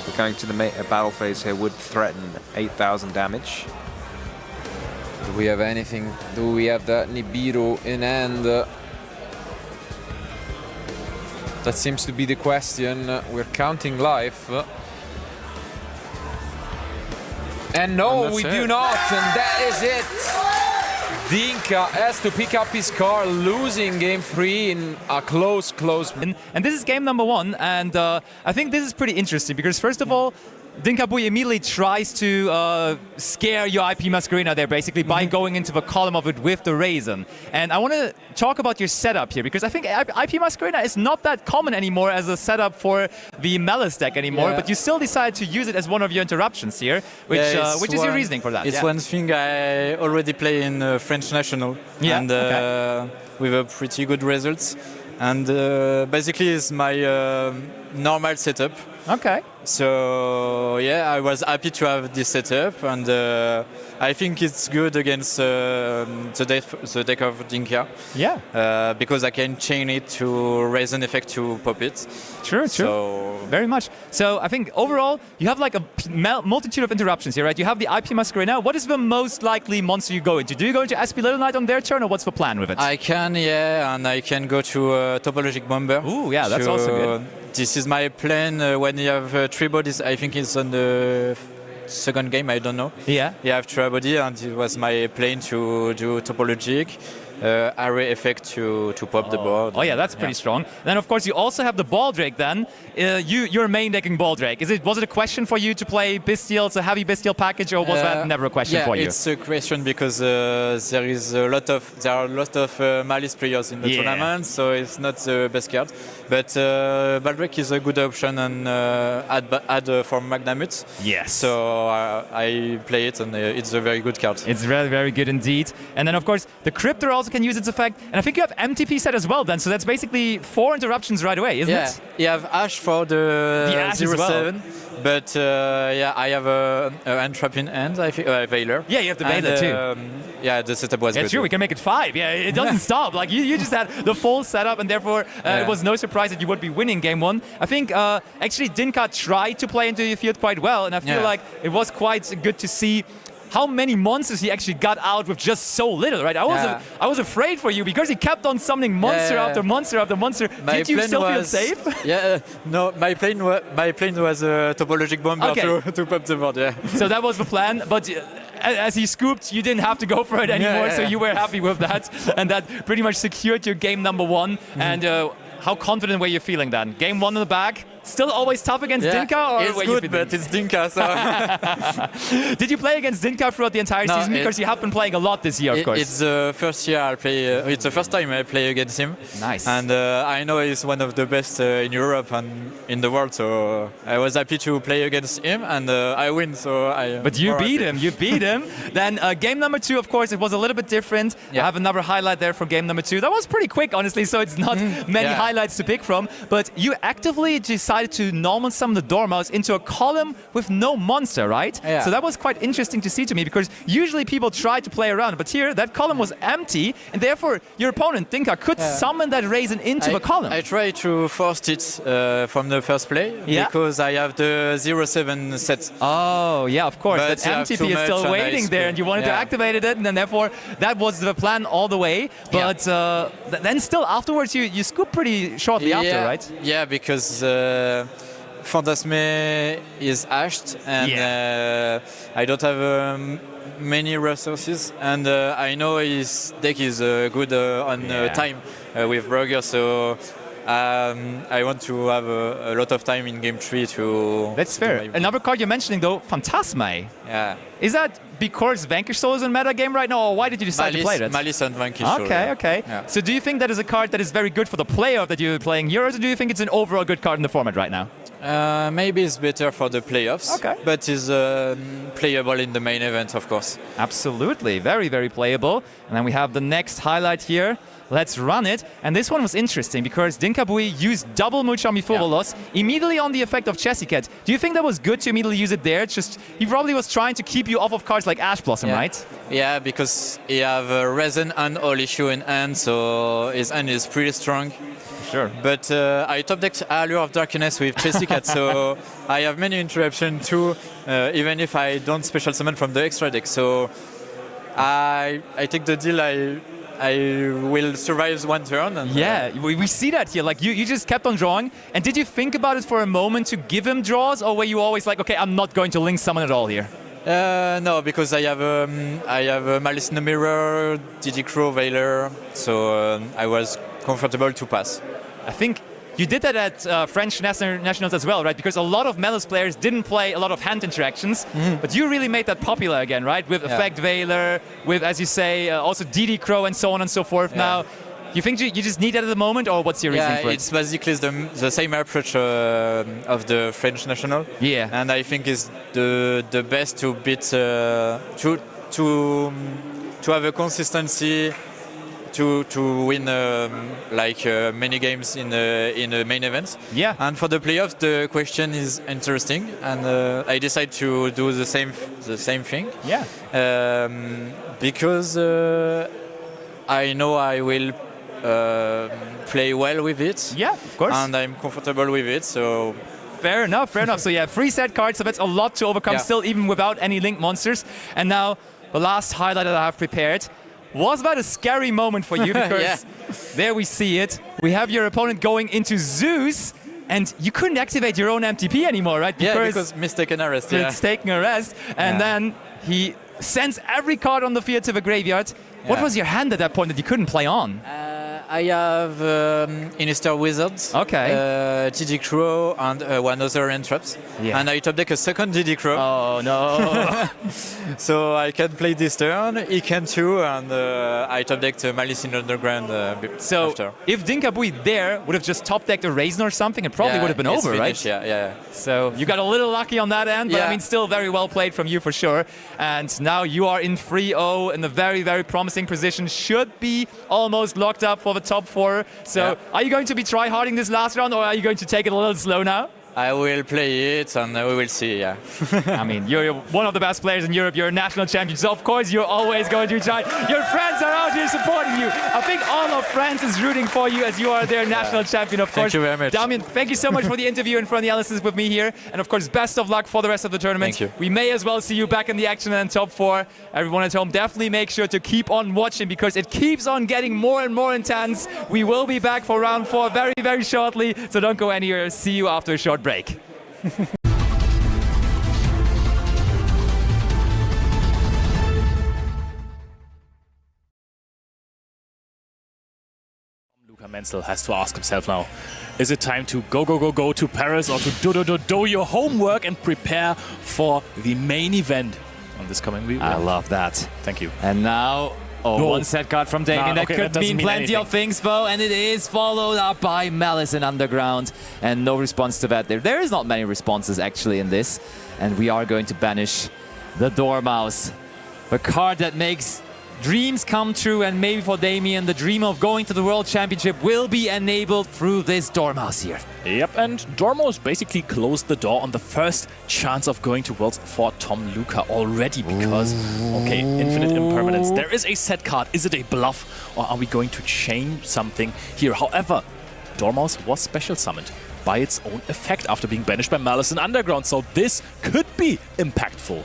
We're going to the battle phase here would threaten 8,000 damage. Do we have anything? Do we have that Nibiru in hand? That seems to be the question. We're counting life. And no, we do not, and that is it. Dinka has to pick up his car, losing game 3 in a close. And this is game number 1, and I think this is pretty interesting because first of all, Dinka Bui immediately tries to scare your IP Masquerena there basically by going into the column of it with the Raisin. And I want to talk about your setup here because I think IP Masquerena is not that common anymore as a setup for the Malice deck anymore, but you still decide to use it as one of your interruptions here, which is your reasoning for that? It's one thing I already play in French National and with a pretty good results. And basically it's my normal setup. Okay. So yeah, I was happy to have this setup, and I think it's good against the deck of Dinka. Yeah. Because I can chain it to Raisin effect to pop it. True. So very much. So I think overall you have like a multitude of interruptions here, right? You have the IP Masquerena. What is the most likely monster you go into? Do you go into SP Little Knight on their turn, or what's the plan with it? I can, and I can go to Topologic Bomber. Ooh, yeah, that's also good. This is my plan when you have 3 bodies. I think it's on the second game, I don't know. Yeah. You have 3 bodies, and it was my plan to do Topologic. Array effect to pop the board. Oh yeah, that's pretty strong. Then of course you also have the Baldrake then. You're main decking Baldrake. Was it a question for you to play Bestial, it's a heavy Bestial package, or was that never a question for you? Yeah, it's a question because there are a lot of Malice players in the tournament, so it's not the best card. But Baldrake is a good option and add for Magnamut. Yes. So I play it, and it's a very good card. It's very, very good indeed. And then of course the Cryptor also can use its effect, and I think you have MTP set as well then, so that's basically 4 interruptions right away, isn't it? Yeah, you have Ash for the Ash 07, but I have a Entrap in hand, I think, Veiler. Yeah, you have the Veiler too. Yeah, the setup was good. True, we can make it 5. Yeah, it doesn't stop. Like you just had the full setup, and therefore it was no surprise that you would be winning game 1. I think actually Dinka tried to play into your field quite well, and I feel like it was quite good to see how many monsters he actually got out with just so little, right? I was afraid for you because he kept on summoning monster after monster after monster. Did you still feel safe? No, my plane was a Topologic Bomber to pop the board, So that was the plan, but as he scooped, you didn't have to go for it anymore, so you were happy with that, and that pretty much secured your game number 1. And how confident were you feeling then? Game 1 in the bag? Still always tough against Dinka? Or it's good, but it's Dinka, so... Did you play against Dinka throughout the entire season? Because you have been playing a lot this year, of course. It's the first year I play... it's the first time I play against him. Nice. And I know he's one of the best in Europe and in the world, so I was happy to play against him, and I win, so I... But you beat him, Then game number 2, of course, it was a little bit different. I have another highlight there for game number 2. That was pretty quick, honestly, so it's not many highlights to pick from. But you actively decided to normal summon the Dormouse into a column with no monster, right? Yeah. So that was quite interesting to see to me, because usually people try to play around, but here that column was empty, and therefore your opponent, Dinka, could summon that Raisin into the column. I tried to force it from the first play, because I have the 07 set. Oh, yeah, of course. But that MTP is still waiting there, and you wanted to activate it, and then therefore that was the plan all the way. But then still afterwards you scoop pretty shortly after, right? Yeah, because Phantasme is hashed, and I don't have many resources, and I know his deck is good on time with Burger, so I want to have a lot of time in game 3 to... That's fair. Another card you're mentioning though, Phantasme. Yeah. Is that because Vanquish Soul is in meta game right now, or why did you decide to play that? Malice and Vanquish Soul. Okay, okay. Yeah. So do you think that is a card that is very good for the playoff that you're playing here, or do you think it's an overall good card in the format right now? Maybe it's better for the playoffs, but is playable in the main event, of course. Absolutely, very, very playable. And then we have the next highlight here. Let's run it. And this one was interesting because Dinkabui used double Mucham before the loss, immediately on the effect of Chessicat. Do you think that was good to immediately use it there? Just he probably was trying to keep you off of cards like Ash Blossom, right? Yeah, because he have Resin and All Issue in hand, so his hand is pretty strong. Sure. But I top decked Allure of Darkness with Chessicat, so I have many interruptions too, even if I don't special summon from the extra deck. So I take the deal. I will survive one turn. And, we see that here. Like you just kept on drawing. And did you think about it for a moment to give him draws, or were you always like, okay, I'm not going to link summon at all here? No, because I have Malice in the Mirror, DD Crow, Veiler, so I was comfortable to pass. I think you did that at French nationals as well, right? Because a lot of Melis players didn't play a lot of hand interactions, but you really made that popular again, right? With Effect Veiler, with, as you say, also DD Crow and so on and so forth. Now, you think you just need that at the moment, or what's your reason for it? It's basically the same approach of the French national. Yeah. And I think it's the best to beat, to have a consistency, to win many games in the main event. Yeah. And for the playoffs, the question is interesting, and I decided to do the same thing. Yeah. Because I know I will play well with it. Yeah, of course. And I'm comfortable with it, so. Fair enough, fair enough. So yeah, 3 set cards, so that's a lot to overcome still, even without any link monsters. And now the last highlight that I have prepared was about a scary moment for you because there we see it. We have your opponent going into Zeus, and you couldn't activate your own MTP anymore, right? Because mistaken arrest. It's taken arrest, and then he sends every card on the field to the graveyard. What was your hand at that point that you couldn't play on? I have Inister Wizards, DD Crow, and one other Entraps. And I top deck a second DD Crow. Oh no! So I can play this turn, he can too, and I top decked Malice in Underground after. If Dinkabui there would have just top decked a Raisin or something, it probably would have been over, finished, right? Yeah. So you got a little lucky on that end, but I mean, still very well played from you for sure. And now you are in 3-0 in a very, very promising position. Should be almost locked up for the top 4. So are you going to be try-harding this last round, or are you going to take it a little slow now? I will play it and we will see, I mean, you're one of the best players in Europe. You're a national champion, so of course you're always going to try. Your friends are out here supporting you. I think all of France is rooting for you as you are their national champion, of course. Thank you very much. Damien, thank you so much for the interview and for the analysis with me here. And of course, best of luck for the rest of the tournament. Thank you. We may as well see you back in the action and top 4. Everyone at home, definitely make sure to keep on watching because it keeps on getting more and more intense. We will be back for round 4 very, very shortly. So don't go anywhere. See you after a short break. Luca Menzel has to ask himself now, is it time to go to Paris or to do your homework and prepare for the main event on this coming week? I love that. Thank you. And now, one set card from Damien. That could mean plenty of things, Bo, and it is followed up by Malice in Underground, and no response to that there. There is not many responses actually in this, and we are going to banish the Dormouse, a card that makes dreams come true, and maybe for Damien, the dream of going to the World Championship will be enabled through this Dormouse here. Yep, and Dormouse basically closed the door on the first chance of going to Worlds for Tom Luca already because, Infinite Impermanence. There is a set card. Is it a bluff, or are we going to change something here? However, Dormouse was special summoned by its own effect after being banished by Malice in Underground, so this could be impactful.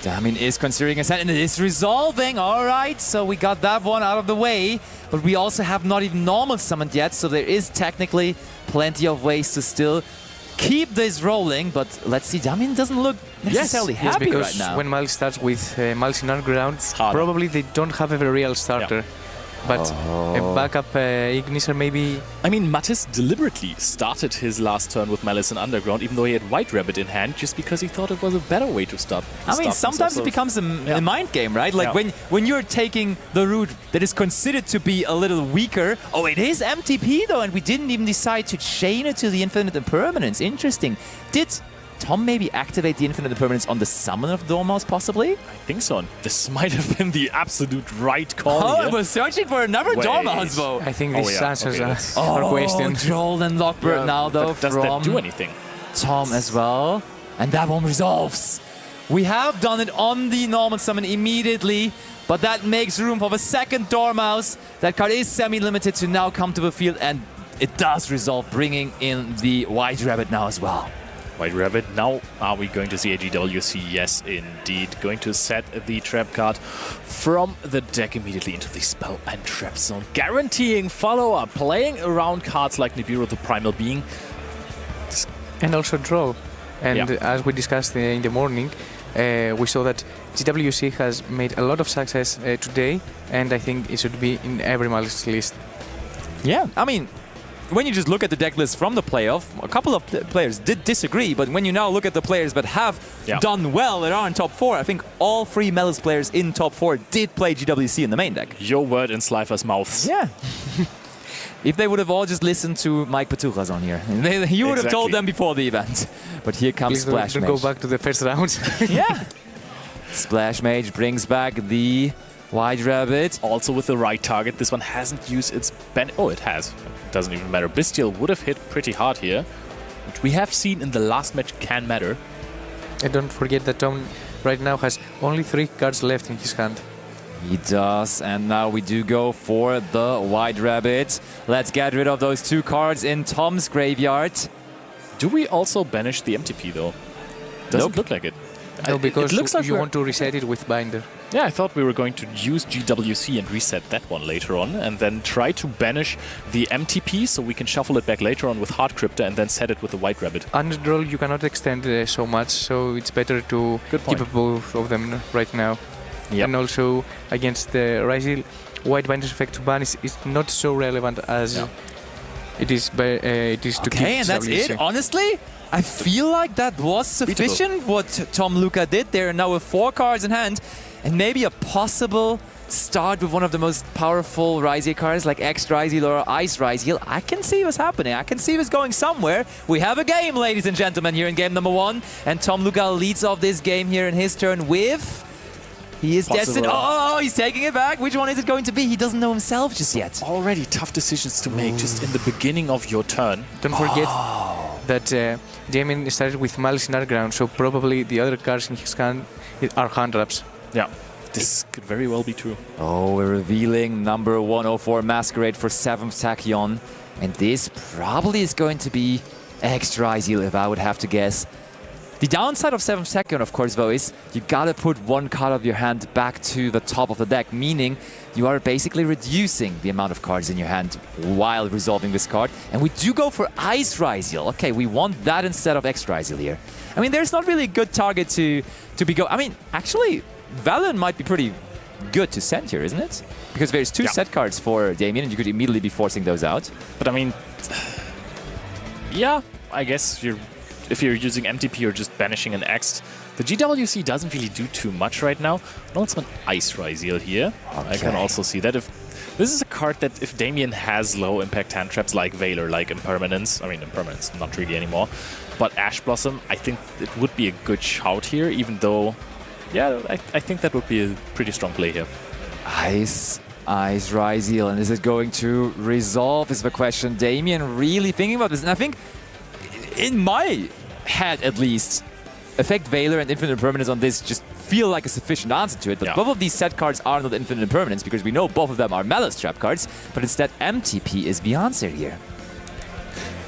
Damien is considering a set, and it is resolving. All right, so we got that one out of the way, but we also have not even normal summoned yet, so there is technically plenty of ways to still keep this rolling, but let's see, Damien doesn't look necessarily Yes, happy because right now. when Mali starts with Malice in underground, harder. probably they don't have a real starter. But a backup Ignis or maybe... I mean, Mattis deliberately started his last turn with Malice in Underground, even though he had White Rabbit in hand, just because he thought it was a better way to start. I mean, sometimes it becomes a mind game, right? Like when you're taking the route that is considered to be a little weaker. Oh, it is MTP though, and we didn't even decide to chain it to the Infinite Impermanence. Interesting. Did Tom maybe activate the Infinite Impermanence on the summon of Dormouse, possibly? I think so. This might have been the absolute right call. Oh, here. I was searching for another Dormouse, though. I think this answers that's- our question. Droll and Lockbird now, though, But does from that do anything? Tom as well. And that one resolves. We have done it on the normal summon immediately, but that makes room for the second Dormouse. That card is semi-limited to now come to the field, and it does resolve, bringing in the White Rabbit now as well. White Rabbit, now are we going to see a GWC? Yes, indeed. Going to set the trap card from the deck immediately into the spell and trap zone, guaranteeing follow-up, playing around cards like Nibiru the Primal Being. And also draw. And as we discussed in the morning, we saw that GWC has made a lot of success today, and I think it should be in every Malice list. Yeah, I mean, when you just look at the deck list from the playoff, a couple of players did disagree, but when you now look at the players that have done well and are in top 4, I think all 3 Malice players in top 4 did play GWC in the main deck. Your word in Slifer's mouth. Yeah. If they would have all just listened to Mike Patuchas on here, you would have told them before the event. But here comes Please Splash don't Mage. go back to the first round. Yeah. Splash Mage brings back the White Rabbit. Also with the right target. This one hasn't used its Oh, it has. It doesn't even matter. Bestial would have hit pretty hard here, which we have seen in the last match can matter. And don't forget that Tom right now has only 3 cards left in his hand. He does, and now we do go for the White Rabbit. Let's get rid of those 2 cards in Tom's graveyard. Do we also banish the MTP though? Doesn't look like it. No, because it looks like you want to reset it with Binder. Yeah, I thought we were going to use GWC and reset that one later on, and then try to banish the MTP so we can shuffle it back later on with Hard Crypta and then set it with the White Rabbit. Under draw, you cannot extend so much, so it's better to keep both of them right now. Yep. And also against the Ryzel, White Binder's effect to ban is not so relevant as it is to keep Okay, and that's GWC. it. Honestly, I feel like that was sufficient what Tom Luca did there. Now with 4 cards in hand, and maybe a possible start with one of the most powerful Ryzel cards like X Ryzel or Ice Ryzel. I can see what's happening. I can see what's going somewhere. We have a game, ladies and gentlemen, here in game number 1. And Tom Luca leads off this game here in his turn with... He is destined. Oh, he's taking it back. Which one is it going to be? He doesn't know himself just yet. Already tough decisions to make just in the beginning of your turn. Don't forget that Damien started with Malice in Underground, so probably the other cards in his hand are hand traps. Yeah, this could very well be true. Oh, we're revealing number 104 Masquerade for 7th Tachyon. And this probably is going to be X Ryzel, if I would have to guess. The downside of 7th Tachyon, of course, though, is you gotta put 1 card of your hand back to the top of the deck, meaning you are basically reducing the amount of cards in your hand while resolving this card. And we do go for Ice Ryzel. Okay, we want that instead of X Ryzel here. I mean, there's not really a good target to be go. I mean, actually, Valen might be pretty good to send here, isn't it? Because there's 2 set cards for Damien, and you could immediately be forcing those out. But I mean, yeah, I guess if you're using MTP or just banishing an X, the GWC doesn't really do too much right now. No, it's an Ice Ryzel here. Okay. I can also see that. If this is a card that if Damien has low impact hand traps like Veil or like Impermanence, I mean Impermanence not really anymore, but Ash Blossom, I think it would be a good shout here, even though, yeah, I think that would be a pretty strong play here. Ice Ryzel, and is it going to resolve is the question. Damien really thinking about this, and I think in my head at least, Effect Veiler and Infinite Impermanence on this just feel like a sufficient answer to it, but both of these set cards are not Infinite Impermanence because we know both of them are Malice Trap cards, but instead MTP is the answer here.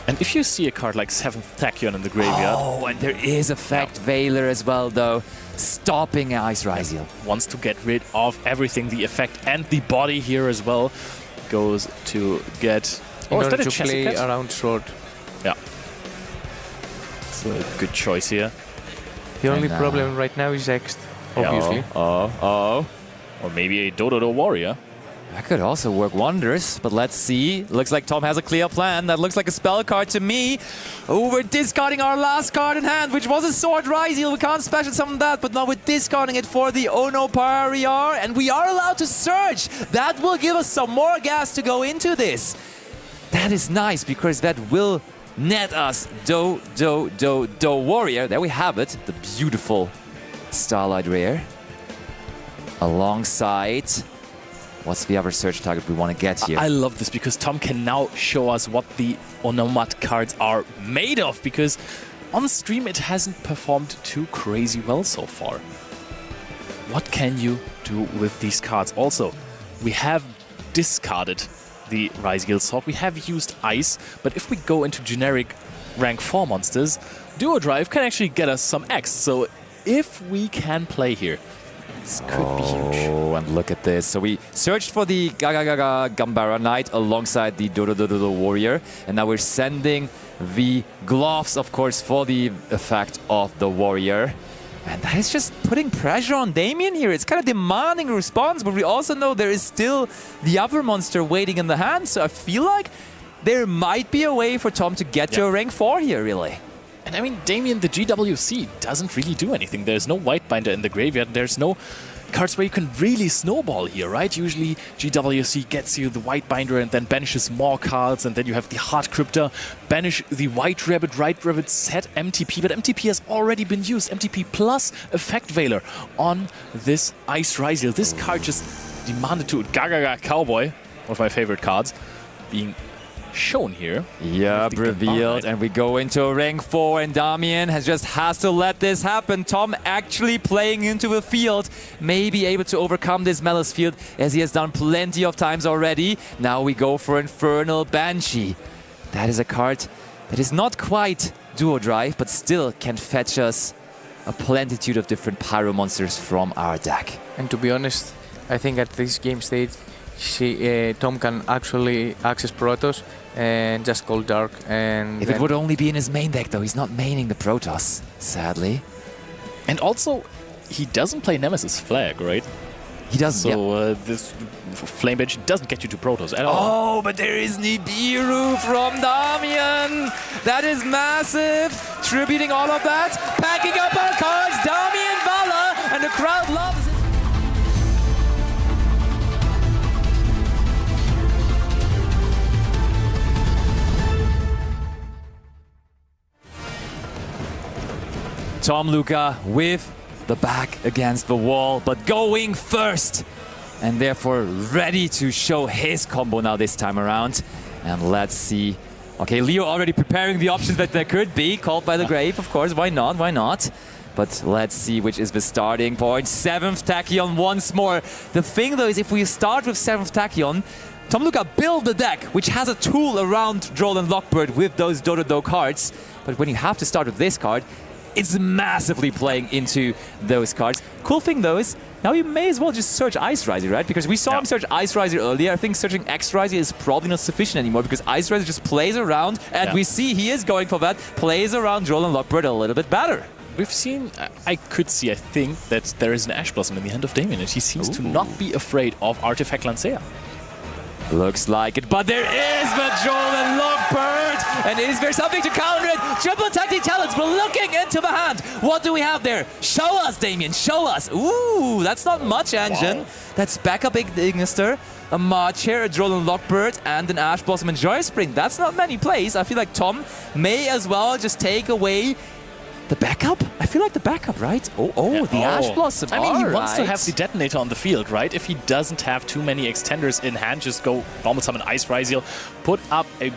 And if you see a card like 7th Tachyon in the graveyard... Oh, and there is Effect Veiler as well, though, stopping Ice Ryzel. Wants to get rid of everything, the effect and the body here as well. Goes to get... In order to play around short. Yeah. So a good choice here. The only problem right now is X, obviously. Oh. Or maybe a Dodo warrior. That could also work wonders, but let's see. Looks like Tom has a clear plan. That looks like a spell card to me. Oh, we're discarding our last card in hand, which was a Sword Ryzeal. We can't special summon that, but now we're discarding it for the Ono Pariar, and we are allowed to search. That will give us some more gas to go into this. That is nice, because that will net us Do Warrior. There we have it, the beautiful Starlight Rare. Alongside... What's the other search target we want to get here? I love this because Tom can now show us what the Onomat cards are made of, because on stream it hasn't performed too crazy well so far. What can you do with these cards? Also, we have discarded the Ryzeal Sword, we have used Ice, but if we go into generic rank 4 monsters, Duo Drive can actually get us some X. So if we can play here, this could be huge. Oh, and look at this. So we searched for the Gambara Knight alongside the Dodo Warrior. And now we're sending the gloves, of course, for the effect of the Warrior. And that is just putting pressure on Damien here. It's kind of demanding a response, but we also know there is still the other monster waiting in the hand. So I feel like there might be a way for Tom to get to a rank 4 here, really. And I mean, Damien, the GWC doesn't really do anything. There's no Whitebinder in the graveyard. There's no cards where you can really snowball here, right? Usually GWC gets you the Whitebinder and then banishes more cards, and then you have the Heart Crypta, banish the White Rabbit, set MTP, but MTP has already been used. MTP plus Effect Veiler on this Ice Ryzeal. This card just demanded to Cowboy, one of my favorite cards, being shown here. Yeah, revealed, and we go into rank 4, and Damien has to let this happen. Tom actually playing into a field, may be able to overcome this Malice field, as he has done plenty of times already. Now we go for Infernal Banshee. That is a card that is not quite Duo Drive, but still can fetch us a plenitude of different Pyro monsters from our deck. And to be honest, I think at this game stage, Tom can actually access Protoss and just call Dark. And if it would only be in his main deck, though, he's not maining the Protoss, sadly. And also, he doesn't play Nemesis Flag, right? He doesn't. So this Flame Bench doesn't get you to Protoss at all. Oh, but there is Nibiru from Damien. That is massive. Tributing all of that, packing up our cards. Damien Vala, and the crowd loves it. Tom Luca with the back against the wall, but going first, and therefore ready to show his combo now this time around. And let's see. Okay, Leo already preparing the options that there could be. Called by the Grave, of course. Why not? Why not? But let's see which is the starting point. 7th Tachyon once more. The thing, though, is if we start with 7th Tachyon, Tom Luca build the deck, which has a tool around Droll and Lockbird with those Dodo cards. But when you have to start with this card, it's massively playing into those cards. Cool thing, though, is now you may as well just search Ice Ryzeal, right? Because we saw him search Ice Ryzeal earlier. I think searching X Ryzeal is probably not sufficient anymore, because Ice Ryzeal just plays around, and we see he is going for that, plays around Droll and Lockbird a little bit better. We've seen, I think, that there is an Ash Blossom in the hand of Damien, and he seems to not be afraid of Artifact Lancea. Looks like it, but there is the Droll and Lockbird! And is there something to counter it? Triple attacking talents, we're looking into the hand! What do we have there? Show us, Damien, show us! Ooh, that's not much, Engine. Wow. That's backup Ignister, a March here, a Droll and Lockbird, and an Ash Blossom and Joy Spring. That's not many plays. I feel like Tom may as well just take away the backup? I feel like the backup, right? The Ash Blossom. I mean, he wants to have the detonator on the field, right? If he doesn't have too many extenders in hand, just go normal summon Ice Ryzeal, put up a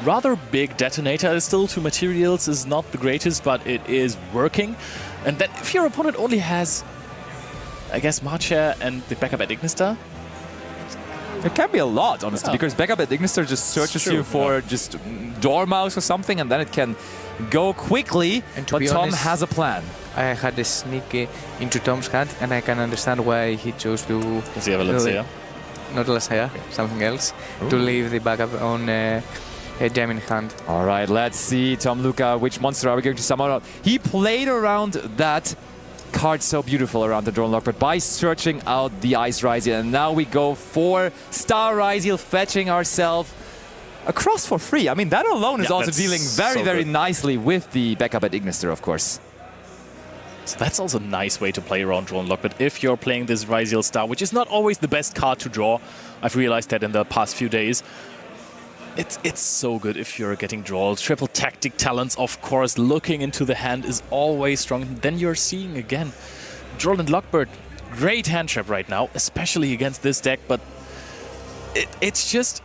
rather big detonator. Still 2 materials is not the greatest, but it is working. And then if your opponent only has, I guess, Marcher and the backup at Ignister, it can be a lot, honestly, because backup at Ignister just searches you for just Dormouse or something, and then it can go quickly, but Tom has a plan. I had a sneak into Tom's hand, and I can understand why he chose to... Does he have a Lancea? Not Lancea, something else, to leave the backup on Gem in hand. All right, let's see, Tom Luca, which monster are we going to summon out? He played around that card so beautiful around the drone lockbird by searching out the Ice Ryziel, and now we go for Star Ryziel, fetching ourselves across for free. I mean, that alone is also dealing very, very nicely with the backup at Ignister, of course. So that's also a nice way to play around drone lockbird if you're playing this Ryziel Star, which is not always the best card to draw. I've realized that in the past few days. It's so good if you're getting draws. Triple tactic talents, of course, looking into the hand is always strong. Then you're seeing again, Drone and Lockbird, great hand trap right now, especially against this deck, but it's just,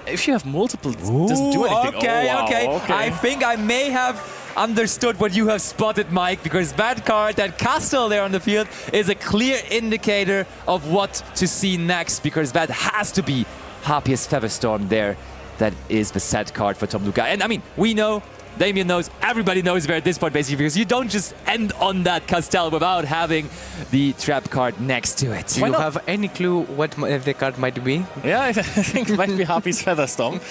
if you have multiple, it doesn't do anything. Okay, Oh, wow, okay. I think I may have understood what you have spotted, Mike, because that card, that Castle there on the field, is a clear indicator of what to see next, because that has to be Harpiest Featherstorm there. That is the set card for Tom Luca. And I mean, we know, Damien knows, everybody knows there at this point basically, because you don't just end on that Castle without having the trap card next to it. Do you have any clue what the card might be? Yeah, I think it might be Harpy's Featherstorm.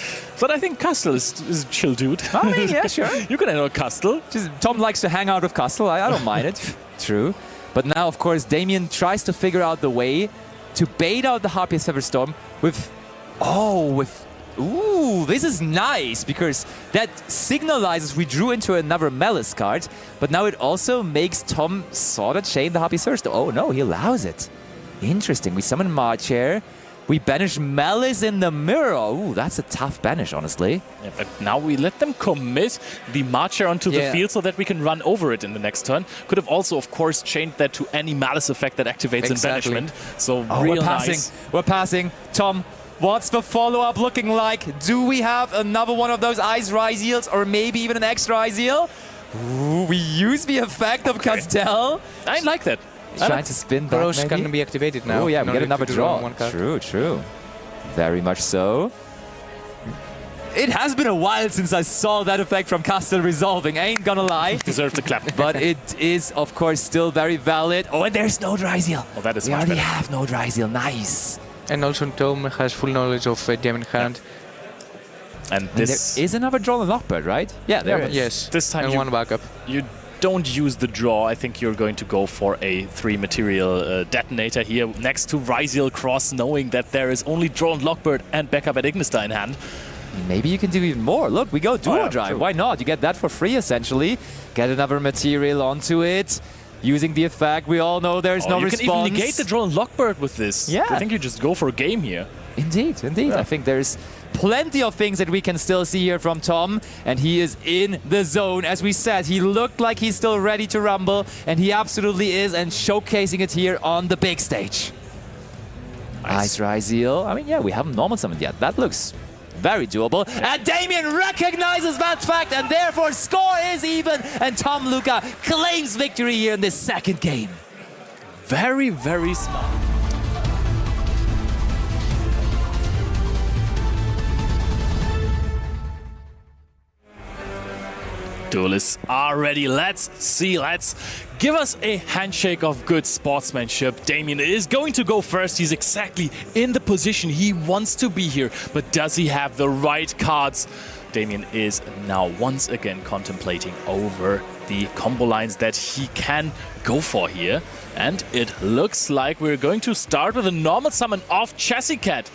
But I think Castle is a chill dude. I mean, yeah, sure. You can handle Castle. Tom likes to hang out with Castle. I don't mind it. True. But now, of course, Damien tries to figure out the way to bait out the Harpiest Featherstorm with... Ooh, this is nice, because that signalizes we drew into another Malice card, but now it also makes Tom sort of chain the Harpiest Featherstorm. Oh no, he allows it. Interesting. We summon Marchair. We banish Malice in the mirror. Ooh, that's a tough banish, honestly. Yeah, but now we let them commit the Marcher onto the field so that we can run over it in the next turn. Could have also, of course, changed that to any Malice effect that activates in banishment. So real nice. We're passing. Tom, what's the follow-up looking like? Do we have another one of those Ice Ryziels, or maybe even an X Ryziel? Ooh, we use the effect of Castel. I like that. Trying to spin back, Burrows maybe? can be activated now. Oh yeah, we get another draw. One card. True, true. Very much so. It has been a while since I saw that effect from Castle resolving, I ain't gonna lie. Deserves a clap. But it is, of course, still very valid. Oh, and there's no Ryziel. Oh, that is we much already better. have no Ryziel. Nice. And also Tom has full knowledge of Gem in hand. And this There is another draw and Lockbird, right? Yeah, there is. Yes. This time and one backup. You don't use the draw. I think you're going to go for a 3-material detonator here next to Ryziel Cross, knowing that there is only draw and Lockbird and backup at Ignister in hand. Maybe you can do even more. Look, we go dual drive. true. Why not? You get that for free, essentially. Get another material onto it. Using the effect, we all know there's no you response. can even negate the draw and Lockbird with this. Yeah. I think you just go for a game here. Indeed, indeed. Yeah. I think there's plenty of things that we can still see here from Tom, and he is in the zone. As we said, he looked like he's still ready to rumble, and he absolutely is, and showcasing it here on the big stage. Ice Ryziel. I mean, yeah, we haven't normal summoned yet. That looks very doable. And Damien recognizes that fact, and therefore score is even, and Tom Luca claims victory here in this second game. Very, very smart. Duelists are ready. Let's see. Let's give us a handshake of good sportsmanship. Damien is going to go first. He's exactly in the position he wants to be here. But does he have the right cards? Damien is now once again contemplating over the combo lines that he can go for here. And it looks like we're going to start with a normal summon of Chassis Cat.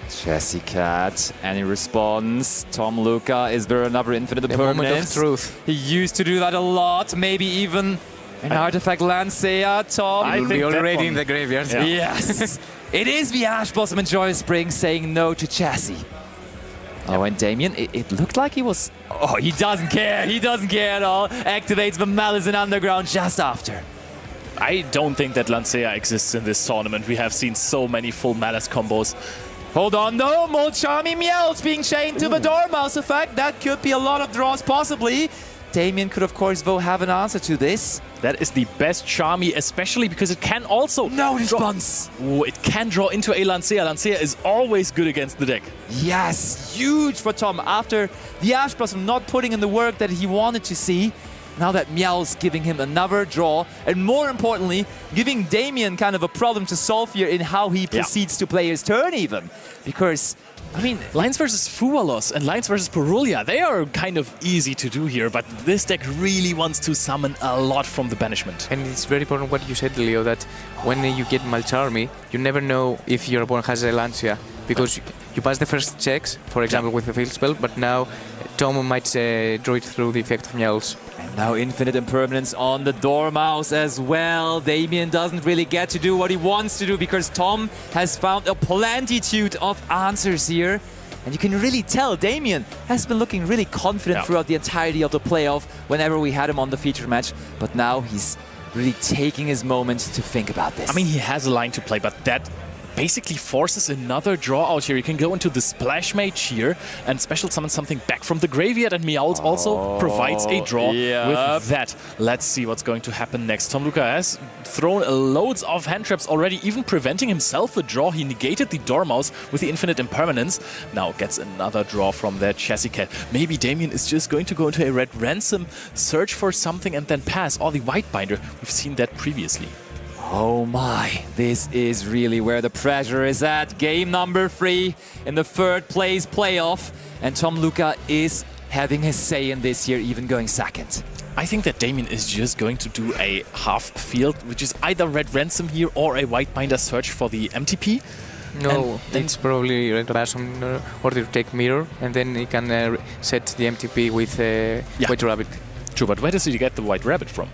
Chassis Cat, any response? Tom Luca, is there another infinite The moment of permanence? truth. He used to do that a lot, maybe even an artifact Lancea, Tom. I Will think be that already one- in the graveyard. Yeah. Yes! It is the Ash Blossom and Joyous Spring saying no to Chassis. Oh, and Damien, it looked like he was... Oh, he doesn't care. He doesn't care at all. Activates the Malice in Underground just after. I don't think that Lancea exists in this tournament. We have seen so many full Malice combos. Hold on, though. More Charmy Meows being chained to the Dormouse effect. That could be a lot of draws, possibly. Damien could, of course, though, have an answer to this. That is the best Charmy, especially because it can also... No response. Oh, it can draw into a Lancea. Lancea is always good against the deck. Yes, huge for Tom. After the Ash Blossom not putting in the work that he wanted to see, now that Meow's giving him another draw, and more importantly, giving Damien kind of a problem to solve here in how he proceeds to play his turn even. Because I mean, Lines versus Fuwalos and Lines versus Purulia, they are kind of easy to do here, but this deck really wants to summon a lot from the banishment. And it's very important what you said, Leo, that when you get Malcharmy, you never know if your opponent has a Lancia, because you pass the first checks, for example, with the field spell, but now Tom might draw it through the effect of Meowls. And now infinite impermanence on the Dormouse as well. Damien doesn't really get to do what he wants to do because Tom has found a plentitude of answers here. And you can really tell Damien has been looking really confident throughout the entirety of the playoff whenever we had him on the feature match. But now he's really taking his moment to think about this. I mean, he has a line to play, but that basically forces another draw out here. You can go into the Splash Mage here and special summon something back from the graveyard, and Meowls also provides a draw with that. Let's see what's going to happen next. Tom Luca has thrown loads of hand traps already, even preventing himself a draw. He negated the Dormouse with the infinite impermanence. Now gets another draw from that Chassis Cat. Maybe Damien is just going to go into a red ransom, search for something and then pass, or the white binder. We've seen that previously. Oh my, this is really where the pressure is at. Game number 3 in the 3rd place playoff. And Tom Luca is having his say in this here, even going second. I think that Damien is just going to do a half field, which is either red ransom here or a white binder search for the MTP. No, it's probably red ransom in order to take mirror, and then he can set the MTP with white rabbit. True, but where does he get the white rabbit from?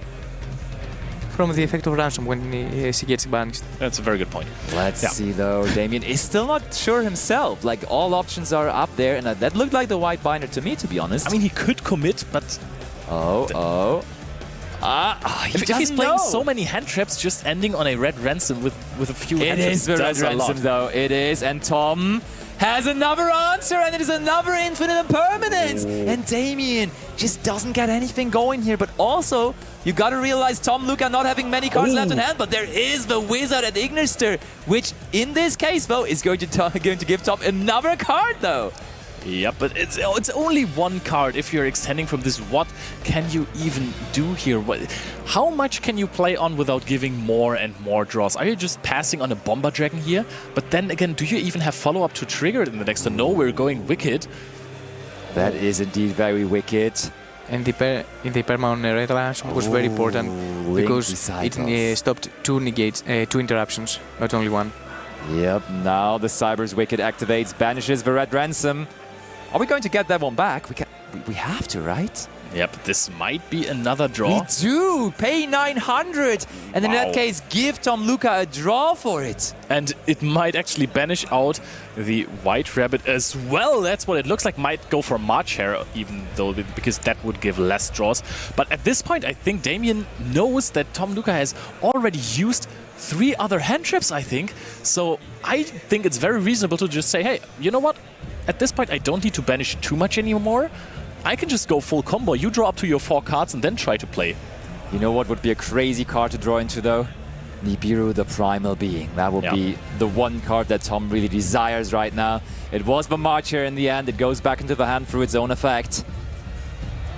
From the effect of ransom when he gets banished. That's a very good point. Let's see though, Damien is still not sure himself. Like, all options are up there, and that looked like the white binder to me, to be honest. I mean, he could commit, but... if he's playing so many hand traps, just ending on a red ransom with a few hand traps. It is the red ransom though, it is, and Tom has another answer, and it is another infinite impermanence. And Damien just doesn't get anything going here, but also you gotta realize Tom Luca not having many cards left in hand, but there is the Wizard at Ignister, which in this case though is going to give Tom another card though. Yep, but it's only one card. If you're extending from this, what can you even do here? How much can you play on without giving more and more draws? Are you just passing on a Bomber Dragon here? But then again, do you even have follow-up to trigger it in the next turn? No, we're going Wicked. That is indeed very wicked. And the perma on red ransom was very important because it stopped two interruptions, not only one. Yep, now the Cyber's Wicked activates, banishes the red ransom. Are we going to get that one back? We have to, right? Yep, this might be another draw. We do! Pay 900! And in that case, give Tom Luca a draw for it. And it might actually banish out the White Rabbit as well. That's what it looks like. Might go for March Hair, even though, because that would give less draws. But at this point, I think Damien knows that Tom Luca has already used 3 other hand traps, I think. So I think it's very reasonable to just say, hey, you know what? At this point, I don't need to banish too much anymore. I can just go full combo. You draw up to your 4 cards and then try to play. You know what would be a crazy card to draw into, though? Nibiru, the Primal Being. That would be the one card that Tom really desires right now. It was the March here in the end. It goes back into the hand through its own effect.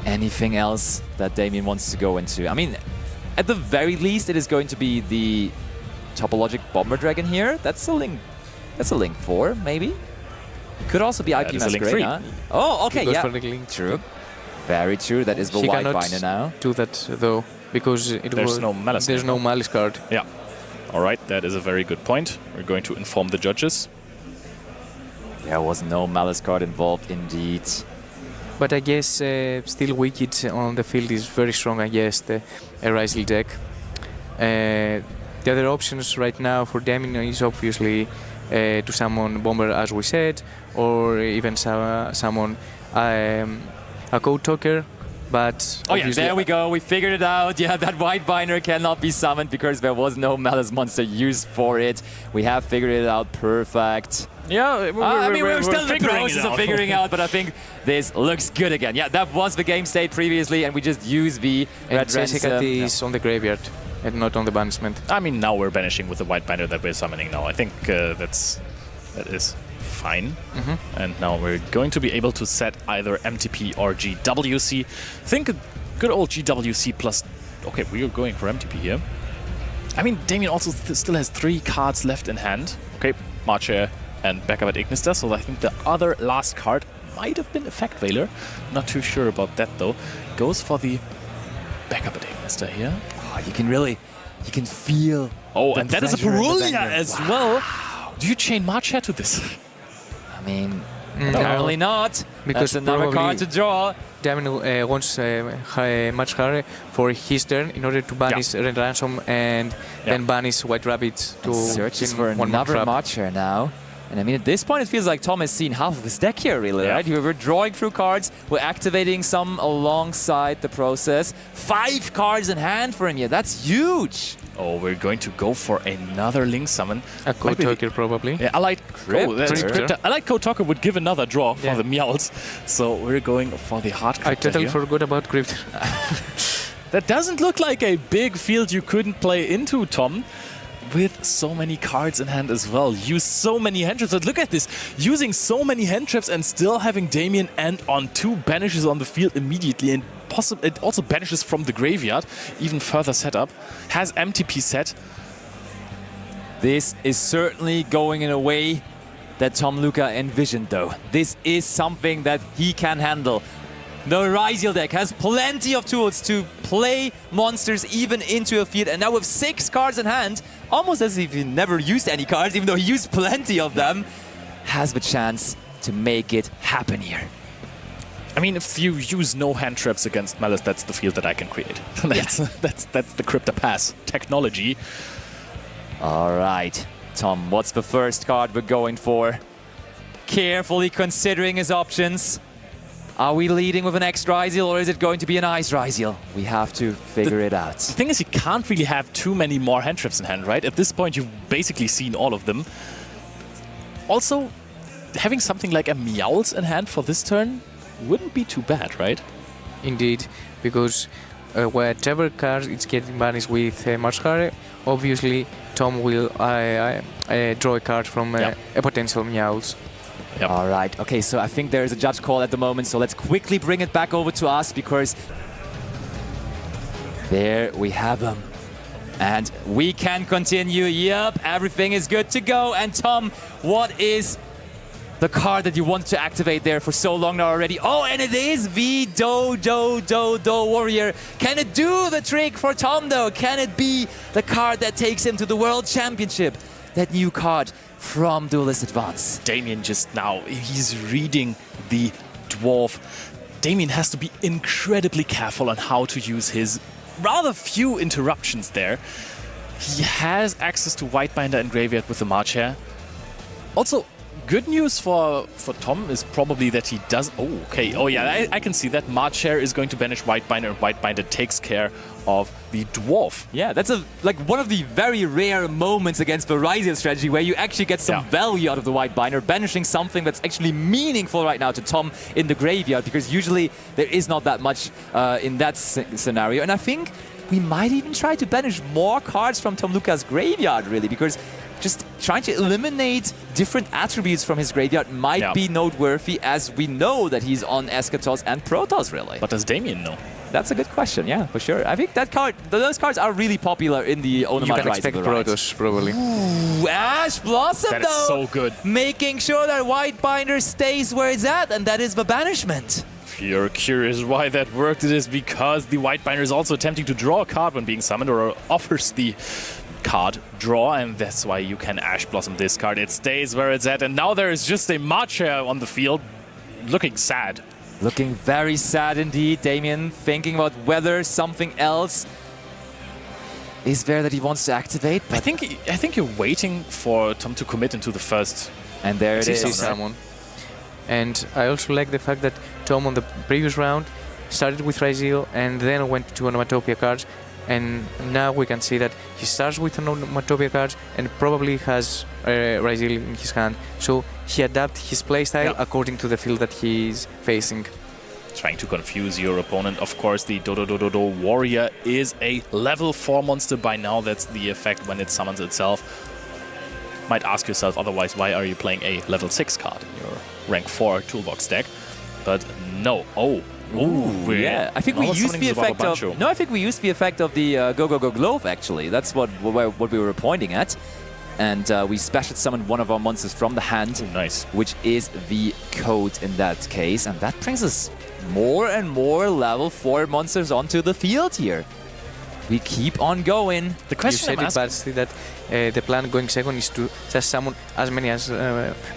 Anything else that Damien wants to go into? I mean, at the very least, it is going to be the Topologic Bomber Dragon here. That's a Link 4, maybe? Could also be IP Masquerade. Oh, okay, true. Very true. That is the white binder now. Do that though, because there's no malice. There's no malice card. Yeah. All right, that is a very good point. We're going to inform the judges. There was no malice card involved, indeed. But I guess still Wicked on the field is very strong against a Rizel deck. The other options right now for Damien is obviously to summon Bomber, as we said, or even summon a Code Talker. But oh yeah, there we go. We figured it out. Yeah, that white binder cannot be summoned because there was no Malice monster used for it. We have figured it out. Perfect. Yeah, we're still in the process of figuring out, but I think this looks good again. Yeah, that was the game state previously, and we just use the red ransom. is on the graveyard and not on the banishment. I mean, now we're banishing with the white binder that we're summoning now. I think that is fine. And now we're going to be able to set either MTP or GWC. I think a good old GWC plus... Okay, we are going for MTP here. I mean, Damien also still has 3 cards left in hand. Okay, Marcher, and backup at Ignister, so I think the other last card might have been Effect Veiler. Not too sure about that though. Goes for the backup at Ignister here. Oh, you can feel. Oh, and that is a pressure in the Perulia banger. as well. Do you chain March Hare to this? I mean, apparently not. Because That's another probably card to draw. Damien wants March Hare for his turn in order to banish Red Ransom and then banish White Rabbits to Searches win for one more another trap. March Hare now. And I mean, at this point, it feels like Tom has seen half of his deck here, really, right? We're drawing through cards, we're activating some alongside the process. 5 cards in hand for him here. That's huge. Oh, we're going to go for another Link Summon. A Code Talker, probably. Yeah, Allied Cryptor. Allied Code Talker would give another draw for the Meowls. So we're going for the hard Cryptor I totally here. forgot about Cryptor. That doesn't look like a big field you couldn't play into, Tom. With so many cards in hand as well. Use so many hand traps. But look at this. Using so many hand traps and still having Damien and on 2 banishes on the field immediately. And it also banishes from the graveyard. Even further setup. Has MTP set. This is certainly going in a way that Tom Luca envisioned, though. This is something that he can handle. The Ryziel deck has plenty of tools to play monsters even into a field, and now with 6 cards in hand, almost as if he never used any cards, even though he used plenty of them, has the chance to make it happen here. I mean, if you use no hand traps against Malice, that's the field that I can create. that's the Crypto Pass technology. All right, Tom, what's the first card we're going for? Carefully considering his options. Are we leading with an X Ryziel or is it going to be an Ice Ryziel? We have to figure it out. The thing is, you can't really have too many more hand traps in hand, right? At this point, you've basically seen all of them. Also, having something like a Meowls in hand for this turn wouldn't be too bad, right? Indeed, because whatever card it's getting banished with March Hare, obviously Tom will draw a card from a potential Meowls. Yep. All right, okay, so I think there's a judge call at the moment, so let's quickly bring it back over to us because there we have them. And we can continue. Yep, everything is good to go. And Tom, what is the card that you wanted to activate there for so long now already? Oh, and it is the Do Warrior. Can it do the trick for Tom, though? Can it be the card that takes him to the World Championship? That new card from Duelist Advance. Damien just now, he's reading the Dwarf. Damien has to be incredibly careful on how to use his rather few interruptions there. He has access to Whitebinder and Graveyard with the March Hare. Also, good news for Tom is probably that he does... Oh, okay. Oh, yeah, I can see that. March Hare is going to banish Whitebinder, and Whitebinder takes care of the Dwarf. Yeah, that's one of the very rare moments against the Ryziel strategy where you actually get some value out of the Whitebinder, banishing something that's actually meaningful right now to Tom in the graveyard, because usually there is not that much in that scenario. And I think we might even try to banish more cards from Tom Luca's graveyard, really, because just trying to eliminate different attributes from his graveyard might be noteworthy, as we know that he's on Eschatos and Protoss, really. But does Damien know? That's a good question, yeah, for sure. I think that card, those cards are really popular in the Onomat. You can expect Protoss, probably. Ooh, Ash Blossom, that though! Is so good. Making sure that Whitebinder stays where it's at, and that is the banishment. If you're curious why that worked, it is because the Whitebinder is also attempting to draw a card when being summoned, or offers the card draw, and that's why you can Ash Blossom this card. It stays where it's at, and now there is just a March Hare on the field, looking sad. Looking very sad indeed, Damien, thinking about whether something else is there that he wants to activate. I think you're waiting for Tom to commit into the first. And there it is. Someone. And I also like the fact that Tom on the previous round started with Ryziel and then went to Onomatopia cards. And now we can see that he starts with Onomatopia cards and probably has Ryziel in his hand. So he adapts his playstyle according to the field that he's facing. Trying to confuse your opponent. Of course, the Do Warrior is a level 4 monster by now. That's the effect when it summons itself. Might ask yourself otherwise, why are you playing a level 6 card in your rank 4 toolbox deck? But no. Oh. Ooh, yeah. I think we used the effect of... No, I think we used the effect of the Go Glove, actually. That's what we were pointing at. And we special summoned one of our monsters from the hand, nice, which is the code in that case. And that brings us more and more level 4 monsters onto the field here. We keep on going. The question you said it, that the plan going second is to just summon as many as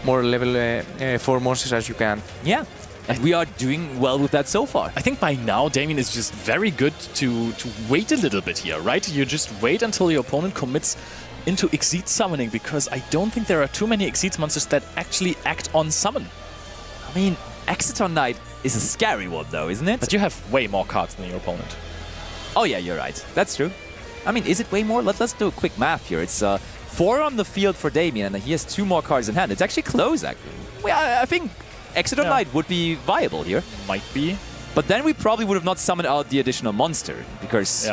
more level 4 monsters as you can. Yeah. And we are doing well with that so far. I think by now, Damien is just very good to wait a little bit here, right? You just wait until your opponent commits into Exceed summoning, because I don't think there are too many Exceed monsters that actually act on summon. I mean, Exeton Knight is a scary one though, isn't it? But you have way more cards than your opponent. Oh yeah, you're right. That's true. I mean, is it way more? Let's do a quick math here. It's 4 on the field for Damien, and he has 2 more cards in hand. It's actually close, actually. Well, I think Exeton Knight would be viable here. Might be. But then we probably would have not summoned out the additional monster, because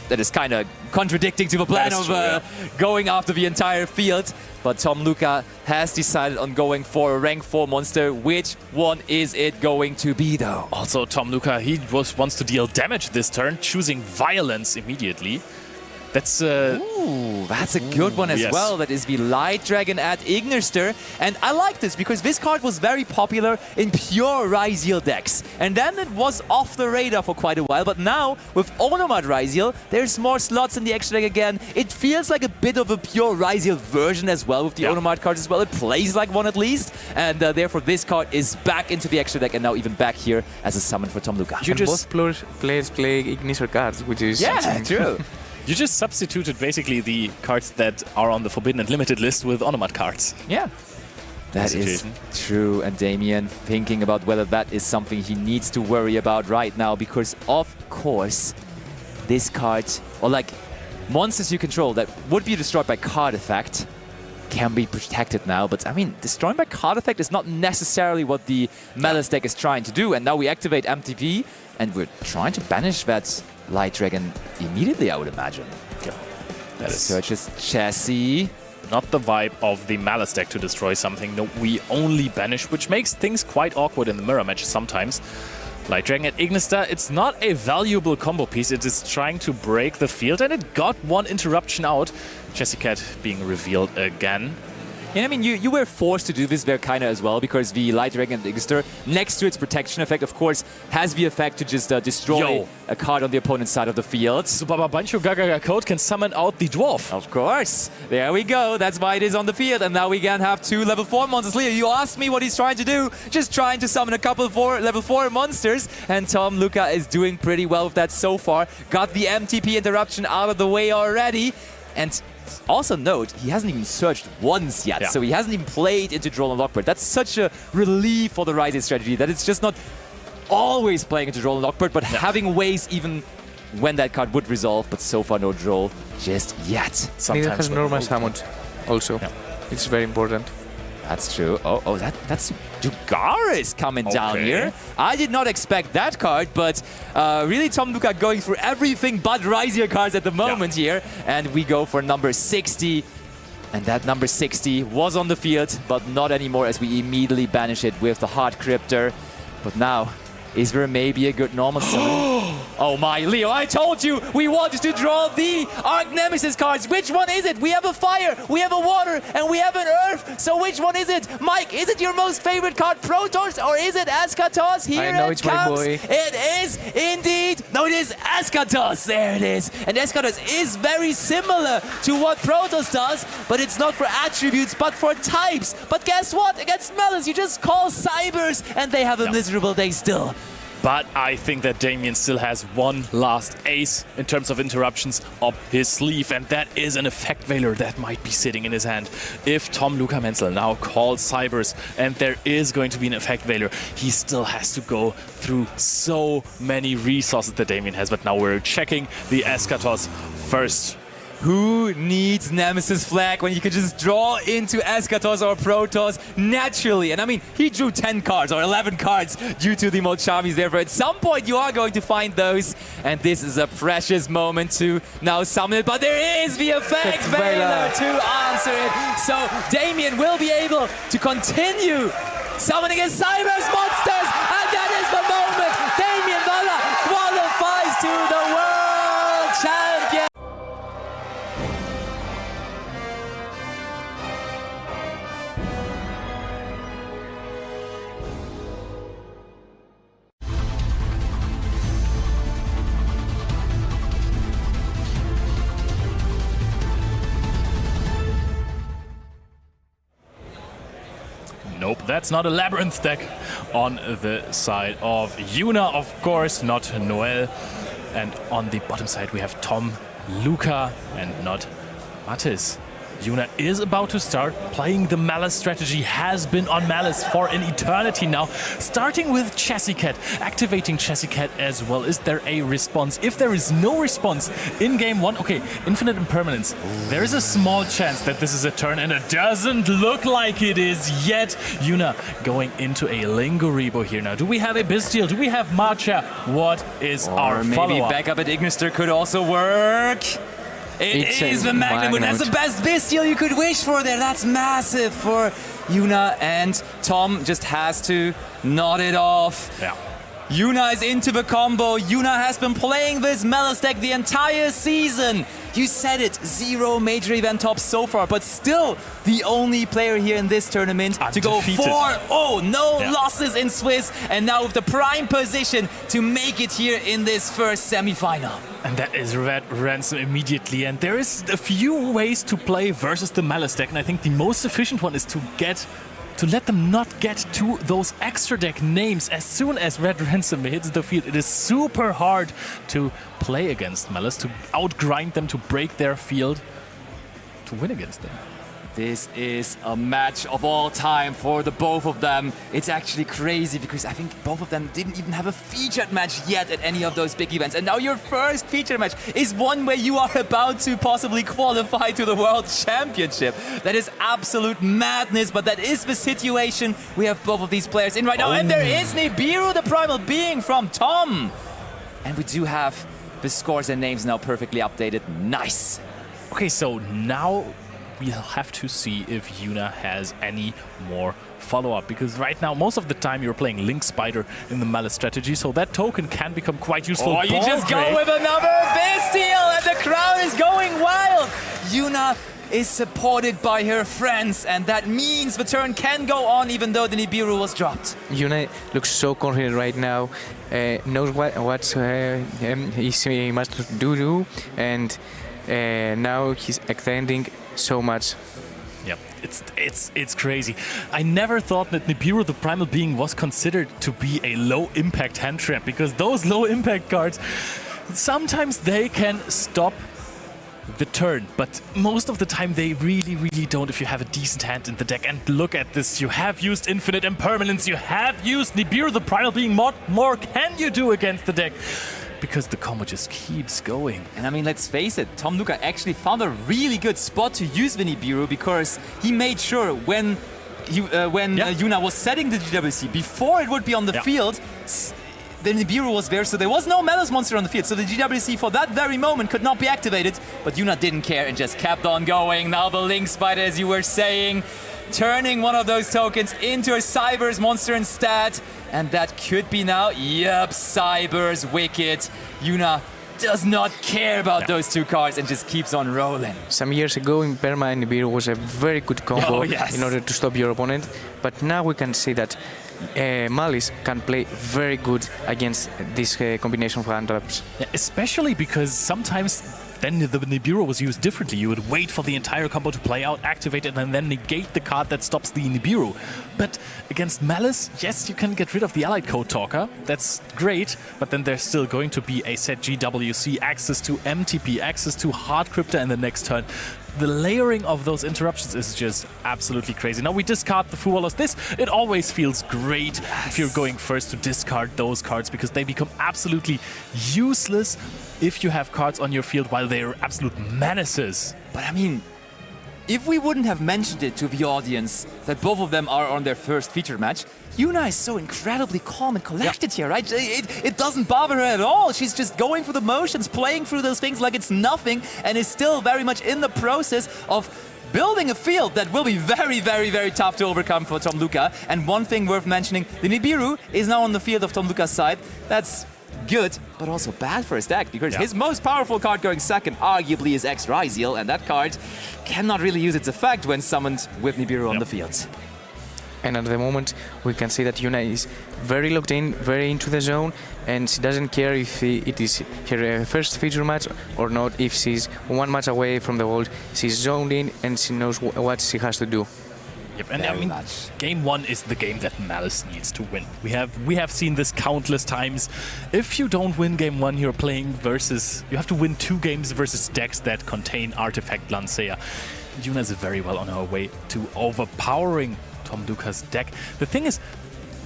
that is kind of contradicting to the plan of going after the entire field. But Tom Luca has decided on going for a rank 4 monster. Which one is it going to be, though? Also, Tom Luca, he wants to deal damage this turn, choosing Violence immediately. That's Ooh, that's a good one as well. That is the Light Dragon at Ignister. And I like this because this card was very popular in pure Ryziel decks. And then it was off the radar for quite a while. But now, with Onomad Ryziel, there's more slots in the extra deck again. It feels like a bit of a pure Ryziel version as well with the Onomad cards as well. It plays like one at least. And therefore, this card is back into the extra deck and now even back here as a summon for Tom Luca. Both players play Ignister cards, which is... Yeah, true. You just substituted basically the cards that are on the Forbidden and Limited list with Onomad cards. Yeah. That is true. And Damien thinking about whether that is something he needs to worry about right now, because of course this card, or like monsters you control that would be destroyed by card effect, can be protected now. But I mean, destroying by card effect is not necessarily what the Malice deck is trying to do. And now we activate MTP and we're trying to banish that Light Dragon immediately, I would imagine. Yeah. That is searches chassis. Not the vibe of the Malice deck to destroy something. No, we only banish, which makes things quite awkward in the mirror matches sometimes. Light Dragon at Ignister, it's not a valuable combo piece. It is trying to break the field, and it got one interruption out. Chassis Cat being revealed again. And I mean, you were forced to do this there kind of as well, because the Light Dragon at Ignister, next to its protection effect, of course, has the effect to just destroy a card on the opponent's side of the field. So Baba Bancho Gagaga Code can summon out the Dwarf. Of course. There we go. That's why it is on the field. And now we can have 2 level 4 monsters. Leo, you asked me what he's trying to do. Just trying to summon a couple of level 4 monsters. And Tom Luca is doing pretty well with that so far. Got the MTP interruption out of the way already. And also note, he hasn't even searched once yet, so he hasn't even played into Droll and Lockbird. That's such a relief for the Ryziel strategy, that it's just not always playing into Droll and Lockbird, but having ways even when that card would resolve, but so far no Droll just yet. Sometimes neither has normal summoned also. It's very important. That's true. Oh, that's Dugaris coming down here. I did not expect that card, but really Tom Luca going through everything but Ryziel cards at the moment here. And we go for number 60. And that number 60 was on the field, but not anymore, as we immediately banish it with the Heart Cryptor. But now, is there maybe a good normal summon? Oh my, Leo, I told you we wanted to draw the Arch Nemesis cards. Which one is it? We have a fire, we have a water, and we have an earth. So which one is it? Mike, is it your most favorite card, Protoss, or is it Eschatos? Here I know it it's comes. My boy. It is indeed. No, it is Eschatos. There it is. And Eschatos is very similar to what Protoss does, but it's not for attributes, but for types. But guess what? Against Malice, you just call Cybers, and they have a miserable day still. But I think that Damien still has one last ace in terms of interruptions up his sleeve, and that is an Effect Veiler that might be sitting in his hand. If Tom Luca Menzel now calls Cybers and there is going to be an Effect Veiler, he still has to go through so many resources that Damien has. But now we're checking the Eschatos first. Who needs Nemesis Flag when you can just draw into Eschatos or Protoss naturally? And I mean, he drew 10 cards or 11 cards due to the Molchamis there. At some point, you are going to find those. And this is a precious moment to now summon it. But there is the Effect Veiler to answer it. So Damien will be able to continue summoning his Cybers monsters. And that is the moment. Damien Valla qualifies to the World Champion. That's not a Labyrinth deck on the side of Yuna, of course, not Noel. And on the bottom side we have Tom, Luca, and not Mattis. Yuna is about to start playing the Malice strategy, has been on Malice for an eternity now. Starting with Chessy Cat, activating Chessy Cat as well. Is there a response? If there is no response in game one, okay, Infinite Impermanence. There is a small chance that this is a turn, and it doesn't look like it is yet. Yuna going into a Linguribo here now. Do we have a Bestial? Do we have Marcha? What is our maybe follow-up? backup at Ignister could also work. It is the Magnum. That's the best Bestial you could wish for there. That's massive for Yuna, and Tom just has to nod it off. Yeah. Yuna is into the combo. Yuna has been playing this Malice deck the entire season. You said it, 0 major event tops so far, but still the only player here in this tournament to go 4-0. No losses in Swiss, and now with the prime position to make it here in this first semi-final. And that is Red Ransom immediately. And there is a few ways to play versus the Malice deck, and I think the most efficient one is to let them not get to those extra deck names. As soon as Red Ransom hits the field, it is super hard to play against Malice, to outgrind them, to break their field, to win against them. This is a match of all time for the both of them. It's actually crazy because I think both of them didn't even have a featured match yet at any of those big events. And now your first featured match is one where you are about to possibly qualify to the World Championship. That is absolute madness, but that is the situation we have both of these players in right now. And there is Nibiru, the primal being from Tom. And we do have the scores and names now perfectly updated. Nice. Okay, so now we'll have to see if Yuna has any more follow-up, because right now, most of the time, you're playing Link Spider in the Malice strategy, so that token can become quite useful. Oh, you just go with another Bestial, and the crowd is going wild! Yuna is supported by her friends, and that means the turn can go on even though the Nibiru was dropped. Yuna looks so confident right now, knows what he must do, and now he's extending so much. Yep, it's crazy. I never thought that Nibiru, the primal being, was considered to be a low-impact hand trap, because those low-impact cards, sometimes they can stop the turn, but most of the time they really, really don't if you have a decent hand in the deck. And look at this, you have used Infinite Impermanence, you have used Nibiru, the primal being. What more can you do against the deck? Because the combo just keeps going. And I mean, let's face it, Tom Luca actually found a really good spot to use the Nibiru, because he made sure when Yuna was setting the GWC, before it would be on the field, the Nibiru was there, so there was no Malice monster on the field, so the GWC for that very moment could not be activated, but Yuna didn't care and just kept on going. Now the Link Spider, as you were saying, turning one of those tokens into a Cyber's monster instead, and that could be now, yep, Cyber's Wicked. Yuna does not care about those two cards and just keeps on rolling. Some years ago in Perma, Nibiru was a very good combo in order to stop your opponent, but now we can see that Malice can play very good against this combination of hand traps. Yeah, especially because sometimes then the Nibiru was used differently. You would wait for the entire combo to play out, activate it, and then negate the card that stops the Nibiru. But against Malice, yes, you can get rid of the Allied Code Talker. That's great, but then there's still going to be a set GWC, access to MTP, access to Hard Crypta in the next turn. The layering of those interruptions is just absolutely crazy. Now we discard the Fuwalos. It always feels great if you're going first to discard those cards, because they become absolutely useless if you have cards on your field while they're absolute menaces. But I mean, if we wouldn't have mentioned it to the audience that both of them are on their first feature match, Yuna is so incredibly calm and collected here, right? It doesn't bother her at all. She's just going through the motions, playing through those things like it's nothing, and is still very much in the process of building a field that will be very, very, very tough to overcome for Tom Luca. And one thing worth mentioning, the Nibiru is now on the field of Tom Luca's side. That's good, but also bad for his deck, because his most powerful card going second arguably is X-Ryzeal, and that card cannot really use its effect when summoned with Nibiru on the field. And at the moment, we can see that Yuna is very locked in, very into the zone, and she doesn't care if it is her first feature match or not. If she's one match away from the world, she's zoned in and she knows what she has to do. Yep, and I mean, game 1 is the game that Malice needs to win. We have seen this countless times. If you don't win game 1, you're playing versus... You have to win 2 games versus decks that contain Artifact Lancea. Yuna is very well on her way to overpowering Tom Luca's deck. The thing is,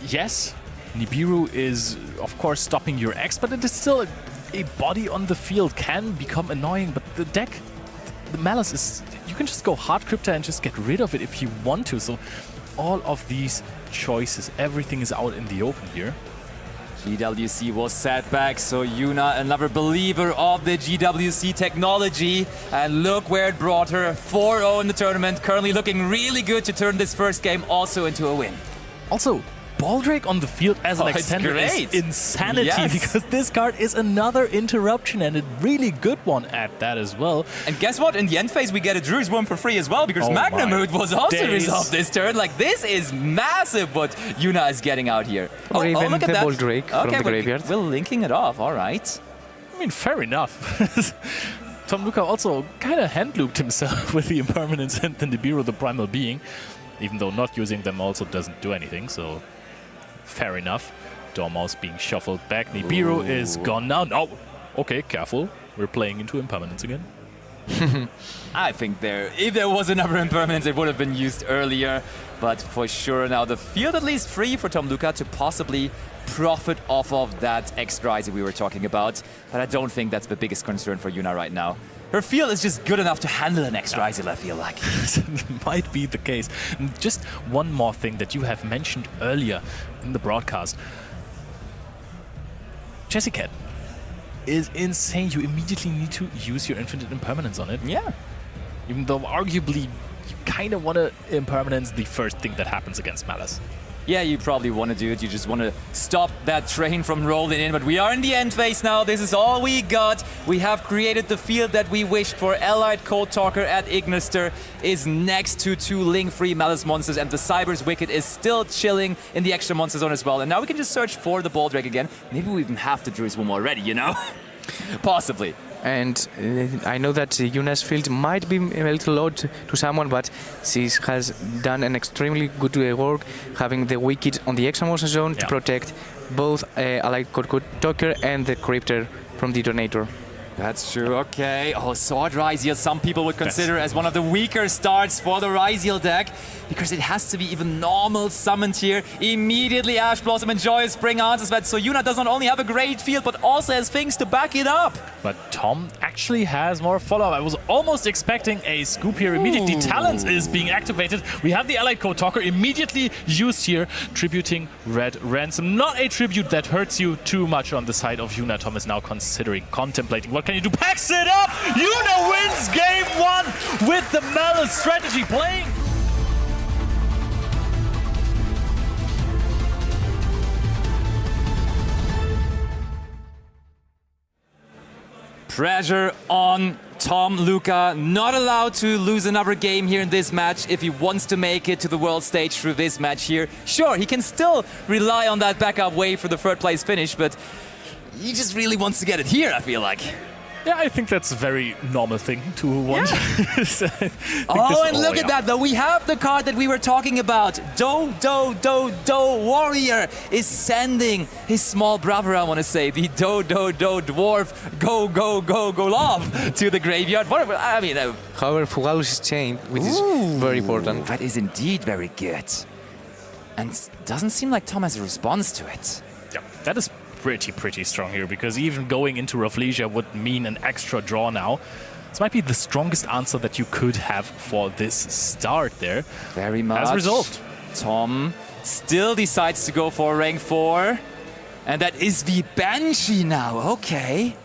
yes, Nibiru is, of course, stopping your X, but it is still a body on the field, can become annoying, but the deck, the Malice is... You can just go hard Crypta and just get rid of it if you want to. So all of these choices, everything is out in the open here. GWC was set back, so Yuna, another believer of the GWC technology, and look where it brought her. 4-0 in the tournament, currently looking really good to turn this first game also into a win. Also, Baldrake on the field as an extender is insanity, because this card is another interruption, and a really good one at that as well. And guess what? In the end phase, we get a Druid's Worm for free as well, because Magnamute was also resolved this turn. Like, this is massive what Yuna is getting out here. Or even look at the that. Baldrake from the graveyard. We're linking it off, all right. I mean, fair enough. Tom Luca also kind of hand-looped himself with the Impermanence and the Nibiru, the Primal Being, even though not using them also doesn't do anything, so... Fair enough. Dormouse being shuffled back. Nibiru is gone now. No! Okay, careful. We're playing into Impermanence again. I think if there was another Impermanence, it would have been used earlier. But for sure now, the field at least free for Tom Luca to possibly profit off of that extra Icy we were talking about. But I don't think that's the biggest concern for Yuna right now. Her field is just good enough to handle an extra Icy, I feel like. Might be the case. Just one more thing that you have mentioned earlier in the broadcast. Jessicat is insane. You immediately need to use your Infinite Impermanence on it. Yeah. Even though arguably you kind of want to Impermanence the first thing that happens against Malice. Yeah, you probably want to do it. You just want to stop that train from rolling in. But we are in the end phase now. This is all we got. We have created the field that we wished for. Allied Code Talker at Ignister is next to 2 link-free Malice monsters. And the Cyber's Wicked is still chilling in the extra monster zone as well. And now we can just search for the Baldrake again. Maybe we even have the Druid's Womb already, you know? Possibly. And I know that Yuna's field might be a little odd to someone, but she has done an extremely good work having the Wicked on the extra monster zone to protect both Allied Code Talker and the Crypter from Detonator. That's true, okay. Oh, Sword Ryziel, some people would consider as one of the weaker starts for the Ryziel deck, because it has to be even normal summoned here. Immediately Ash Blossom and Joyous Spring answers that, so Yuna does not only have a great field, but also has things to back it up. But Tom actually has more follow-up. I was almost expecting a scoop here. Immediately Talents is being activated. We have the Allied Code Talker immediately used here, tributing Red Ransom. Not a tribute that hurts you too much on the side of Yuna. Tom is now contemplating what can you do? Packs it up! Yuna wins game 1 with the Malice strategy playing. Pressure on Tom Luca, not allowed to lose another game here in this match if he wants to make it to the world stage through this match here. Sure, he can still rely on that backup wave for the 3rd place finish, but he just really wants to get it here, I feel like. Yeah, I think that's a very normal thing to want. Yeah. Oh, and look at that, though. We have the card that we were talking about. Warrior is sending his small brother, I want to say, the Dwarf Golov to the graveyard. What, I mean, however, Fugalus is chained, which is very important. That is indeed very good. And doesn't seem like Tom has a response to it. Yeah, that is pretty strong here, because even going into Rafflesia would mean an extra draw now. This might be the strongest answer that you could have for this start there. Very much. As resolved. Tom still decides to go for rank 4. And that is the Banshee now. Okay.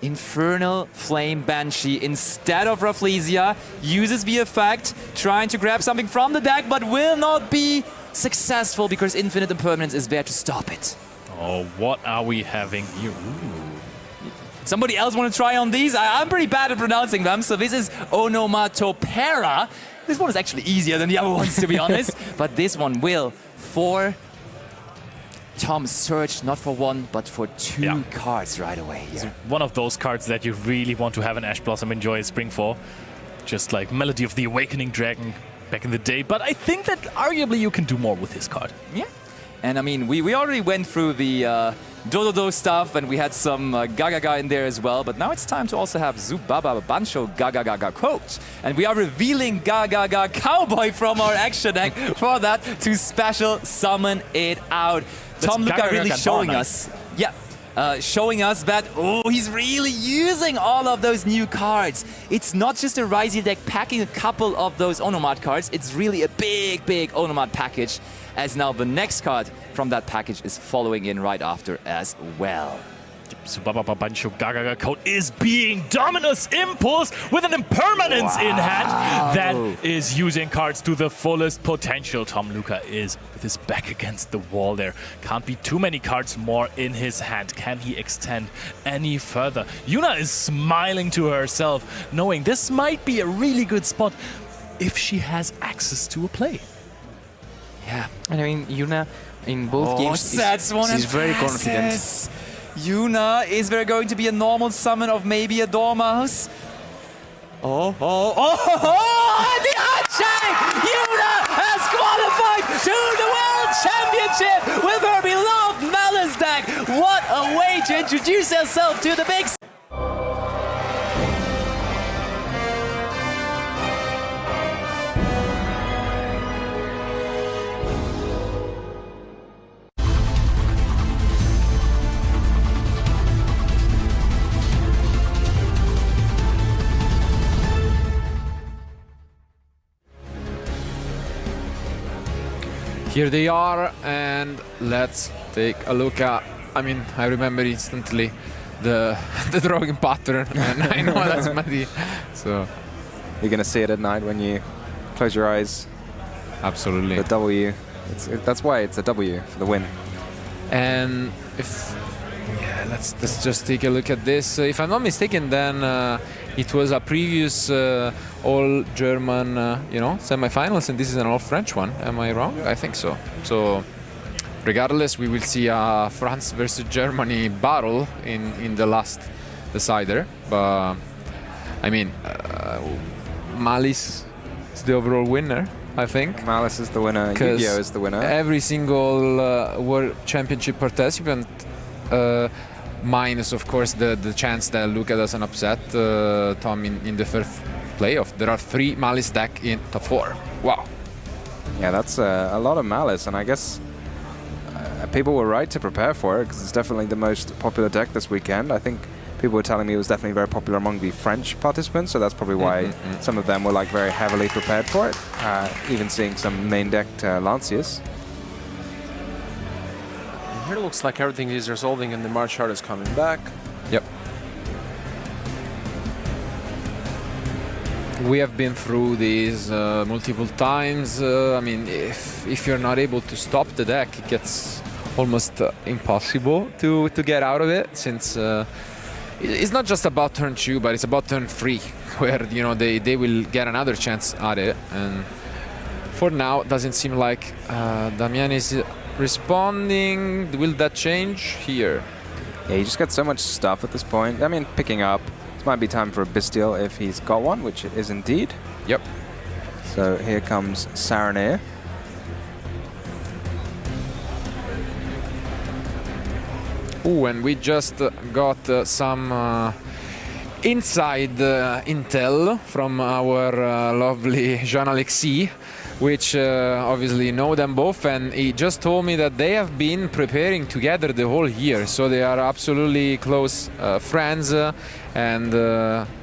Infernal Flame Banshee instead of Rafflesia. Uses the effect, trying to grab something from the deck, but will not be successful because Infinite Impermanence is there to stop it. Oh, what are we having here? Somebody else want to try on these? I'm pretty bad at pronouncing them, so this is Onomatopera. This one is actually easier than the other ones, to be honest. But this one will, for Tom, search not for 1, but for 2 cards right away here. It's one of those cards that you really want to have an Ash Blossom Enjoy Spring for. Just like Melody of the Awakening Dragon. back in the day, but I think that arguably you can do more with this card. Yeah. And I mean, we already went through the Dododo stuff, and we had some Gaga in there as well, but now it's time to also have Zubaba Bancho Gaga Coach. And we are revealing Gaga Cowboy from our action deck for that to special summon it out. Tom Luca really showing us. Yeah. Showing us that, oh, he's really using all of those new cards. It's not just a Ryzy deck packing a couple of those Onomad cards, it's really a big Onomad package, as now the next card from that package is following in right after as well. Subaba Bancho Gaga Code is being Dominus Impulse with an Impermanence in hand that is using cards to the fullest potential. Tom Luca is with his back against the wall there. Can't be too many cards more in his hand. Can he extend any further? Yuna is smiling to herself, knowing this might be a really good spot if she has access to a play. Yeah, and I mean, Yuna in both games is very confident. Yuna, is there going to be a normal summon of maybe a Dormouse? And the Unchained! Yuna has qualified to the World Championship with her beloved Malice deck! What a way to introduce herself to the big... Here they are, and let's take a look at, I mean, I remember instantly the drawing pattern, and I know that's Madi. So you're gonna see it at night when you close your eyes. Absolutely. The W. That's why it's a W for the win. And if let's just take a look at this. If I'm not mistaken, then it was a previous all German, semi-finals, and this is an all French one. Am I wrong? I think so. So, regardless, we will see a France versus Germany battle in the last decider. But I mean, Malice is the overall winner, I think. Malice is the winner. Yu-Gi-Oh is the winner. Every single World Championship participant. Minus, of course, the chance that Luca does an upset Tom in the first playoff. There are 3 Malice deck in top 4. Wow. Yeah, that's a lot of Malice, and I guess people were right to prepare for it because it's definitely the most popular deck this weekend. I think people were telling me it was definitely very popular among the French participants, so that's probably why some of them were like very heavily prepared for it. Even seeing some main decked Lanciers. Here it looks like everything is resolving and the March chart is coming back. Yep. We have been through these multiple times. I mean, if you're not able to stop the deck, it gets almost impossible to get out of it, since it's not just about turn 2, but it's about turn 3, where they will get another chance at it. And for now, it doesn't seem like Damian is responding. Will that change here? Yeah, you just got so much stuff at this point. I mean, picking up. This might be time for a Bestial if he's got one, which it is indeed. Yep. So here comes Saranir. Ooh, and we just got some inside intel from our lovely Jean-Alexis, which obviously know them both, and he just told me that they have been preparing together the whole year, so they are absolutely close friends, and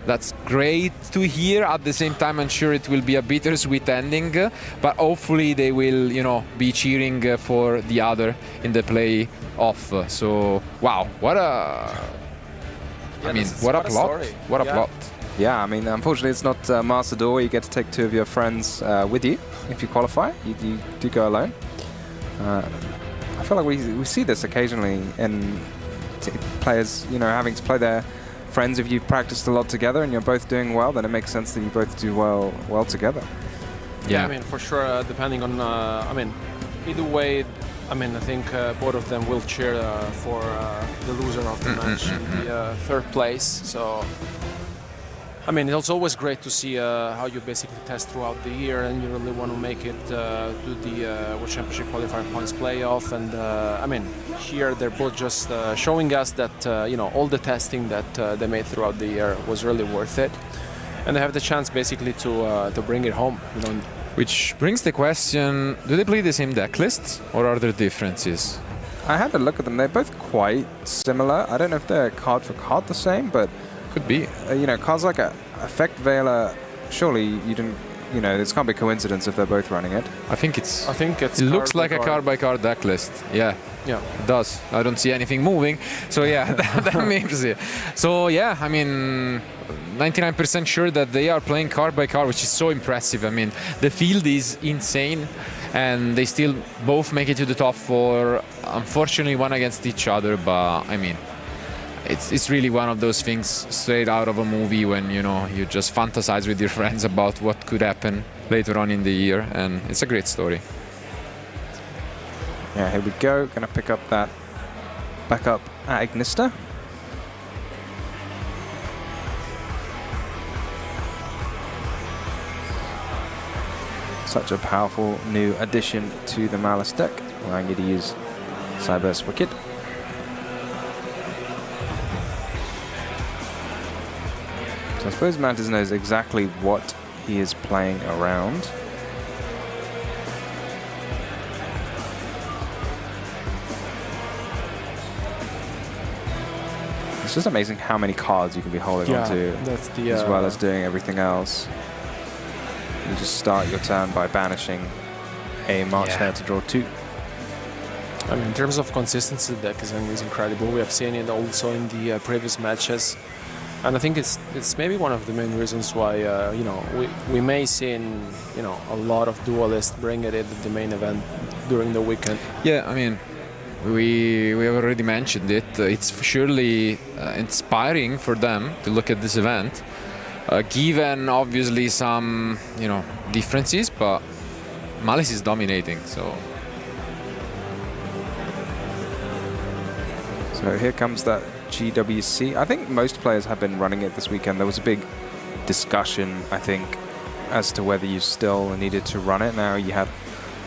that's great to hear. At the same time, I'm sure it will be a bittersweet ending, but hopefully they will, be cheering for the other in the play-off. So, wow, what a... I mean, what a plot. What a plot. Yeah, I mean, unfortunately, it's not Master Duel where you get to take 2 of your friends with you if you qualify. You do go alone. I feel like we see this occasionally in players, having to play their friends. If you've practiced a lot together and you're both doing well, then it makes sense that you both do well together. Yeah, I mean, for sure, depending on, either way, I think both of them will cheer for the loser of the match in the 3rd place. So I mean, it's always great to see how you basically test throughout the year, and you really want to make it to the World Championship qualifier points playoff. And I mean, here they're both just showing us that all the testing that they made throughout the year was really worth it, and they have the chance basically to bring it home. Which brings the question: do they play the same deck lists, or are there differences? I had a look at them. They're both quite similar. I don't know if they're card for card the same, but could be. Cards like Effect Veiler. Surely you didn't. This can't be a coincidence if they're both running it. I think it's. It looks like a card by card deck list. Yeah. Yeah. It does. I don't see anything moving. So yeah, that makes it. So yeah, I mean, 99% sure that they are playing card by card, which is so impressive. I mean, the field is insane, and they still both make it to the top 4. Unfortunately, one against each other, but I mean, it's really one of those things straight out of a movie when you just fantasize with your friends about what could happen later on in the year, and it's a great story. Yeah, here we go. Gonna pick up that backup at Ignista. Such a powerful new addition to the Malice deck, allowing you to use Cyber's Wicked. So I suppose Mantis knows exactly what he is playing around. It's just amazing how many cards you can be holding onto, that's the, as well as doing everything else. You just start your turn by banishing a March Hare to draw 2. I mean, in terms of consistency, the deck is incredible. We have seen it also in the previous matches, and I think it's maybe one of the main reasons why we may see a lot of duelists bring it at the main event during the weekend. Yeah, I mean, we have already mentioned it. It's surely inspiring for them to look at this event, given obviously some differences, but Malice is dominating. So here comes that GWC. I think most players have been running it this weekend. There was a big discussion, I think, as to whether you still needed to run it. Now you had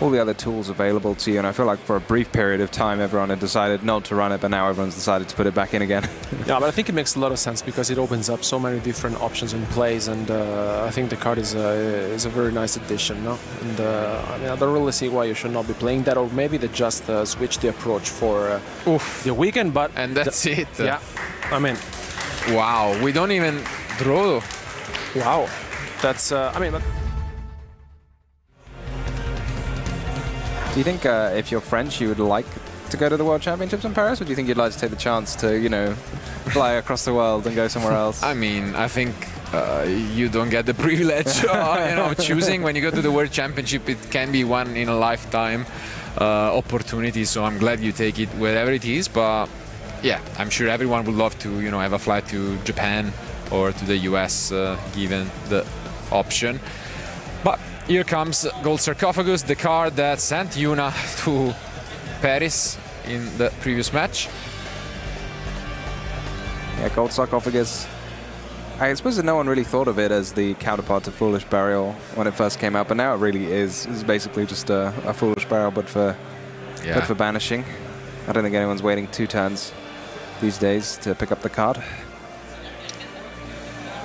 all the other tools available to you, and I feel like for a brief period of time everyone had decided not to run it, but now everyone's decided to put it back in again. Yeah, but I think it makes a lot of sense because it opens up so many different options and plays, and I think the card is a very nice addition, no? And I mean, I don't really see why you should not be playing that, or maybe they just switch the approach for the weekend, but... And that's it. Yeah, I mean... Wow, we don't even draw. Wow, that's... I mean... Do you think if you're French, you would like to go to the World Championships in Paris, or do you think you'd like to take the chance to, fly across the world and go somewhere else? I mean, I think you don't get the privilege of choosing. When you go to the World Championship, it can be one in a lifetime opportunity, so I'm glad you take it wherever it is. But yeah, I'm sure everyone would love to, have a flight to Japan or to the US, given the option. But here comes Gold Sarcophagus, the card that sent Yuna to Paris in the previous match. Yeah, Gold Sarcophagus. I suppose that no one really thought of it as the counterpart to Foolish Burial when it first came out, but now it really is. It's basically just a Foolish Burial, but for banishing. I don't think anyone's waiting 2 turns these days to pick up the card.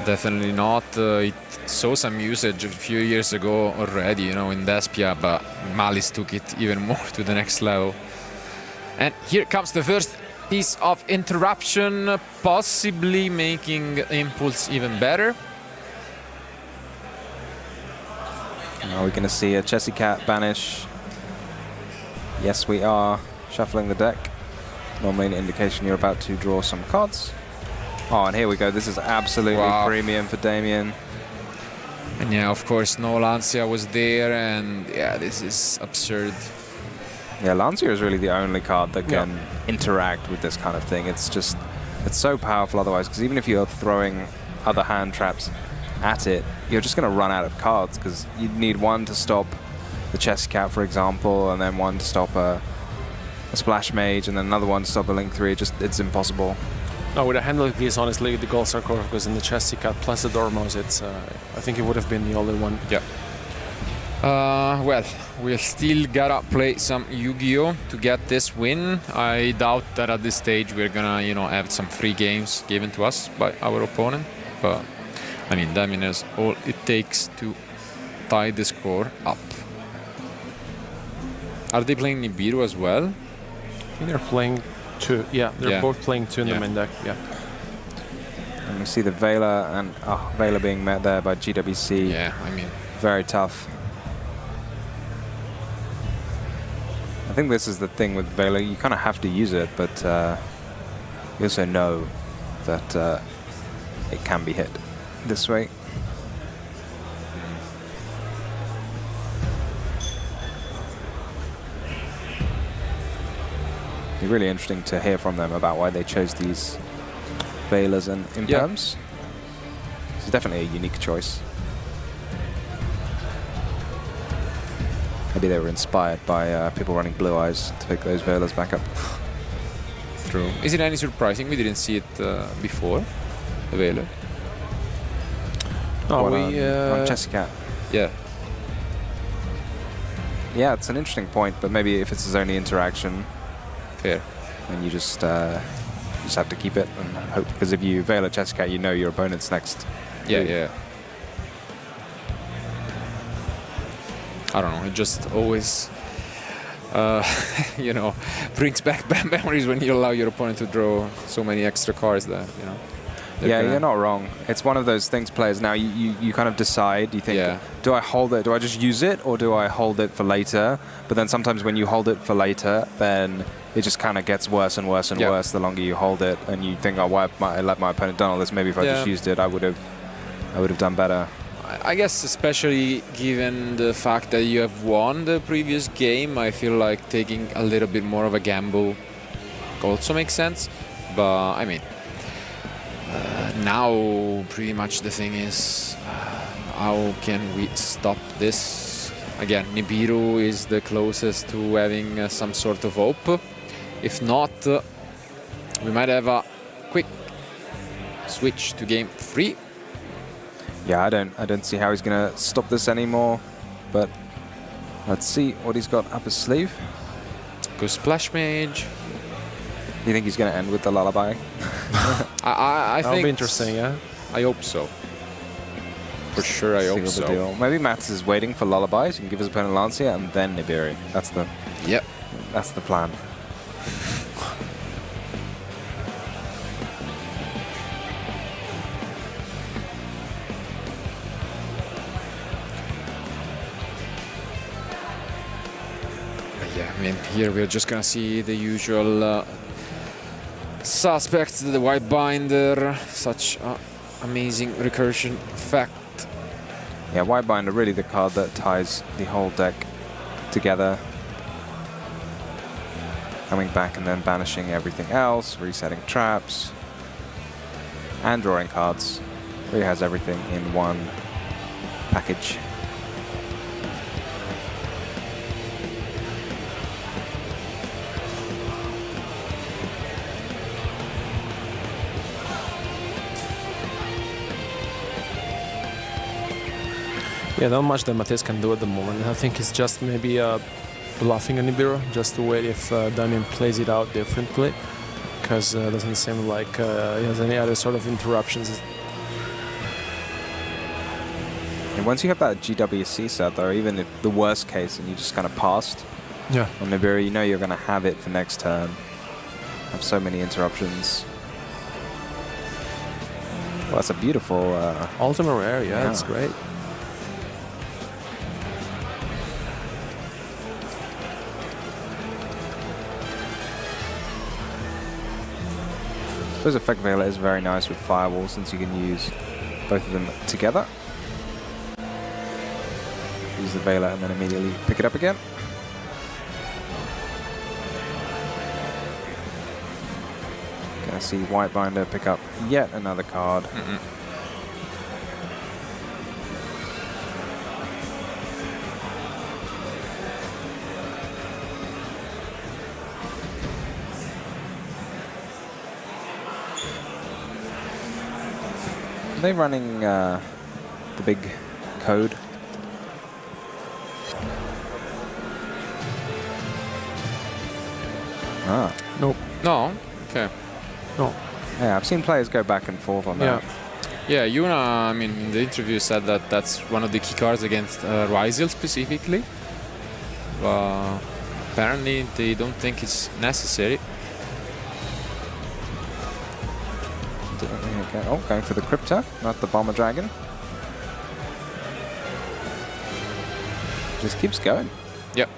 Definitely not. It saw some usage a few years ago already, in Despia, but Malice took it even more to the next level. And here comes the first piece of interruption, possibly making Impulse even better. Are we going to see a Chessy Cat banish? Yes, we are. Shuffling the deck. Normally an indication you're about to draw some cards. Oh, and here we go. This is absolutely premium for Damien. And yeah, of course, no Lancia was there, and yeah, this is absurd. Yeah, Lancia is really the only card that can interact with this kind of thing. It's so powerful otherwise, because even if you're throwing other hand traps at it, you're just going to run out of cards, because you need one to stop the Chess Cat, for example, and then one to stop a Splash Mage, and then another one to stop a Link 3. It's impossible. No, with a hand like this, honestly, the goals are core because in the Jessica plus the Dormouse, it's I think it would have been the only one. Yeah. Well, we'll still gotta play some Yu-Gi-Oh to get this win. I doubt that at this stage we're gonna, have some free games given to us by our opponent. But I mean, Damien has all it takes to tie the score up. Are they playing Nibiru as well? I think they're playing 2. Yeah, they're both playing 2 in the main deck. Yeah. And we see the Vela and Vela being met there by GWC. Yeah, I mean, very tough. I think this is the thing with Vela. You kind of have to use it, but you also know that it can be hit this way. It'd be really interesting to hear from them about why they chose these Velas and Imperms. It's definitely a unique choice. Maybe they were inspired by people running Blue Eyes to pick those Velas back up. True. Is it any surprising we didn't see it before, the Vela? No, on Jessica. Yeah. Yeah, it's an interesting point, but maybe if it's his only interaction, fair, then you just have to keep it and hope. Because if you Vela Jessica, you know your opponent's next. Yeah, yeah. I don't know. It just always, brings back bad memories when you allow your opponent to draw so many extra cards that, Yeah, you're not wrong. It's one of those things, players. Now you kind of decide. You think, do I hold it? Do I just use it, or do I hold it for later? But then sometimes when you hold it for later, then it just kind of gets worse and worse and worse the longer you hold it, and you think, oh, why I let my opponent done all this? Maybe if I just used it, I would have done better. I guess especially given the fact that you have won the previous game, I feel like taking a little bit more of a gamble also makes sense. But I mean, now pretty much the thing is, how can we stop this? Again, Nibiru is the closest to having some sort of hope. If not, we might have a quick switch to game 3. Yeah, I don't see how he's going to stop this anymore, but let's see what he's got up his sleeve. Go Splash Mage. Do you think he's going to end with the Lullaby? I think that'll be interesting, yeah. I hope so. For sure, I hope so. Deal. Maybe Mats is waiting for Lullabies. He can give his opponent Lancia and then Nibiru. That's the plan. Yeah, I mean, here we're just gonna see the usual suspects, the White Binder, such amazing recursion effect. Yeah, White Binder really the card that ties the whole deck together. Coming back and then banishing everything else, resetting traps, and drawing cards. Really has everything in one package. Yeah, not much that Matisse can do at the moment. I think it's just maybe bluffing a Nibiru, just to wait if Damien plays it out differently, because it doesn't seem like he has any other sort of interruptions. And once you have that GWC set, though, even if the worst case and you just kind of passed on Nibiru, you know you're going to have it for next turn. Have so many interruptions. Well, that's a beautiful... Ultimate Rare, yeah, that's great. Those Effect Veiler is very nice with Firewall since you can use both of them together. Use the Veiler and then immediately pick it up again. Gonna see White Binder pick up yet another card. Are they running the big code? Ah. Nope. No? Okay. No. Yeah, I've seen players go back and forth on that. Yeah, Yuna, I mean, in the interview said that that's one of the key cards against Ryzel specifically. Apparently, they don't think it's necessary. Okay. Oh, going for the Crypto, not the Bomber Dragon. Just keeps going. Yep.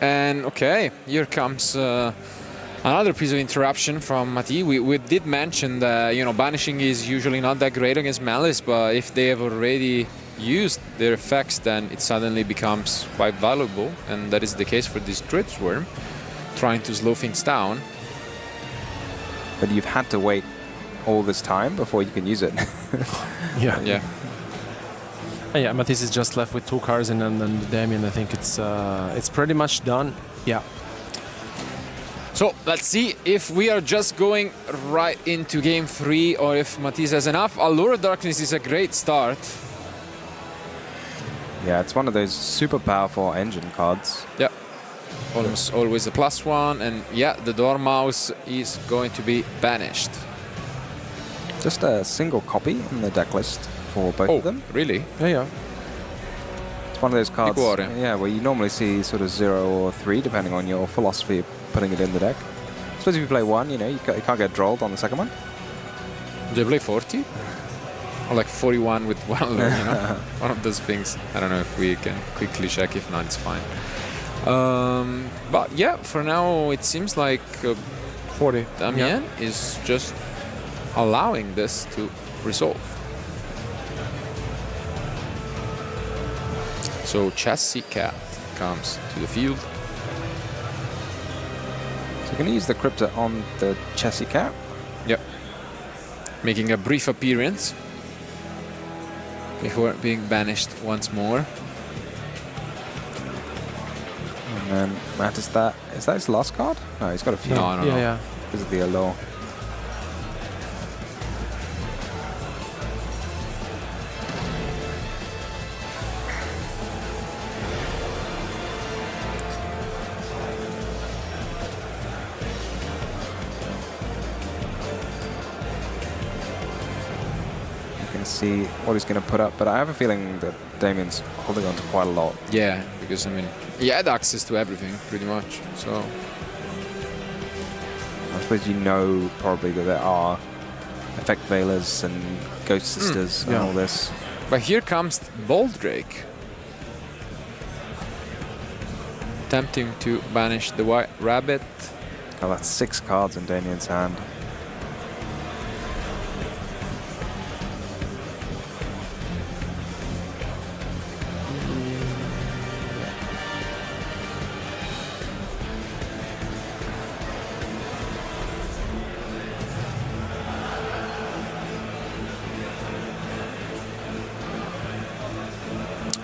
And okay, here comes another piece of interruption from Mati. We did mention that, you know, banishing is usually not that great against Malice, but if they have already used their effects, then it suddenly becomes quite valuable, and that is the case for this Dread Swarm, trying to slow things down. But you've had to wait all this time before you can use it. Yeah. Yeah. Yeah, Matisse is just left with 2 cards, and then Damien, I think it's pretty much done. Yeah. So let's see if we are just going right into game 3 or if Matisse has enough. Allure of Darkness is a great start. Yeah, it's one of those super powerful engine cards. Yeah. Almost always a +1, and yeah, the Dormouse is going to be banished. Just a single copy in the deck list for both of them. Really? Yeah. It's one of those cards, Equore. yeah, where you normally see sort of 0 or 3, depending on your philosophy of putting it in the deck. I suppose if you play 1, you know, you can't get drolled on the second one. Do you play 40? Or like 41 with one of them, you know? One of those things. I don't know if we can quickly check. If not, it's fine. But yeah, for now it seems like 40. Damien is just allowing this to resolve. So Chassis Cat comes to the field. So you're going to use the Crypto on the Chassis Cat. Yep. Making a brief appearance before being banished once more. And then Matt, is that his last card? No, he's got a few. No. Yeah. Because of the Allure. See what he's going to put up, but I have a feeling that Damien's holding on to quite a lot. Yeah, because I mean, he had access to everything pretty much. So I suppose you know probably that there are Effect Veilers and Ghost Sisters and all this. But here comes Boldrake, attempting to banish the White Rabbit. Oh, that's 6 cards in Damien's hand.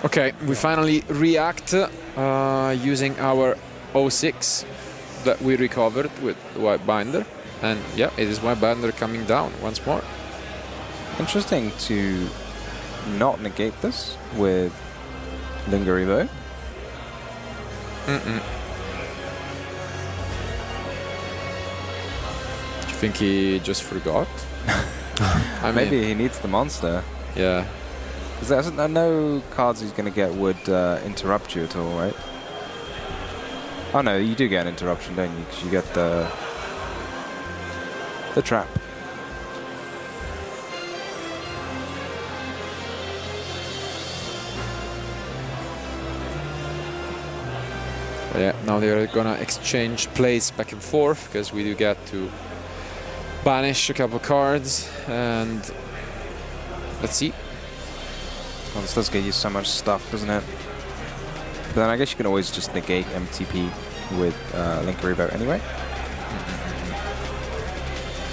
Okay, we finally react using our 06 that we recovered with the White Binder. And yeah, it is White Binder coming down once more. Interesting to not negate this with Linger Evo. Do you think he just forgot? Maybe he needs the monster. Yeah. Because there's no cards he's going to get would interrupt you at all, right? Oh no, you do get an interruption, don't you? Because you get the trap. But yeah, now they're gonna exchange plays back and forth because we do get to banish a couple cards, and let's see. Well, this does get you so much stuff, doesn't it? But then I guess you can always just negate MTP with Linker Revote anyway.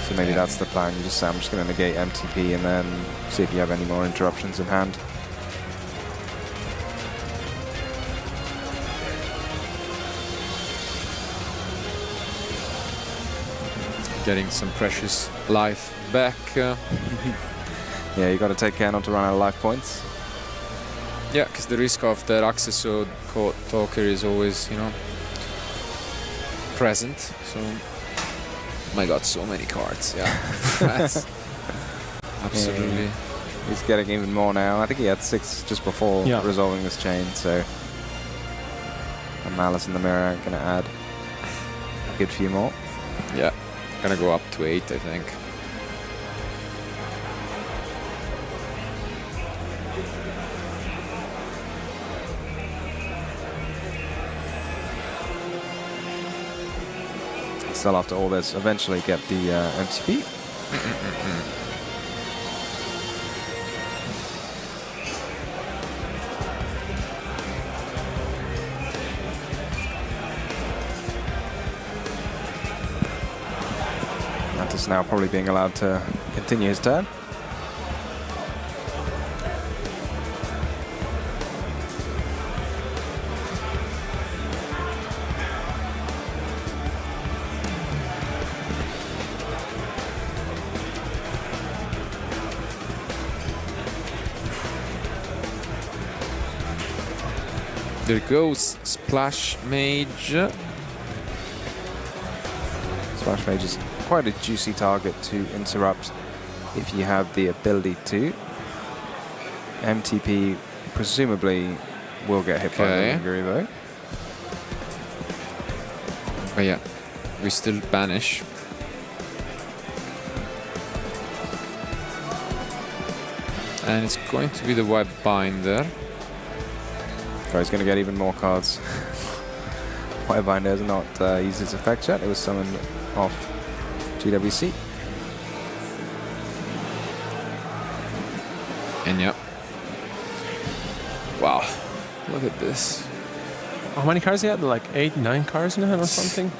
So maybe that's the plan. You just say, I'm just going to negate MTP and then see if you have any more interruptions in hand. Getting some precious life back. Yeah, you got to take care not to run out of life points. Yeah, because the risk of that Aniteckzetto talker is always, you know, present. So, oh my God, so many cards. Yeah, that's absolutely. Yeah, he's getting even more now. I think he had 6 just before resolving this chain. So, a Malice in the Mirror going to add a good few more. Yeah, gonna go up to 8, I think. Still after all this, eventually get the MCP. Mantis now probably being allowed to continue his turn. There goes Splash Mage. Splash Mage is quite a juicy target to interrupt if you have the ability to. MTP presumably will get hit by the Linguri though. But yeah, we still banish. And it's going to be the White Binder. He's going to get even more cards. White Binder has not used its effect yet. It was summoned off GWC. And yeah. Wow. Look at this. How many cards he had? Like 8, 9 cards in hand or something?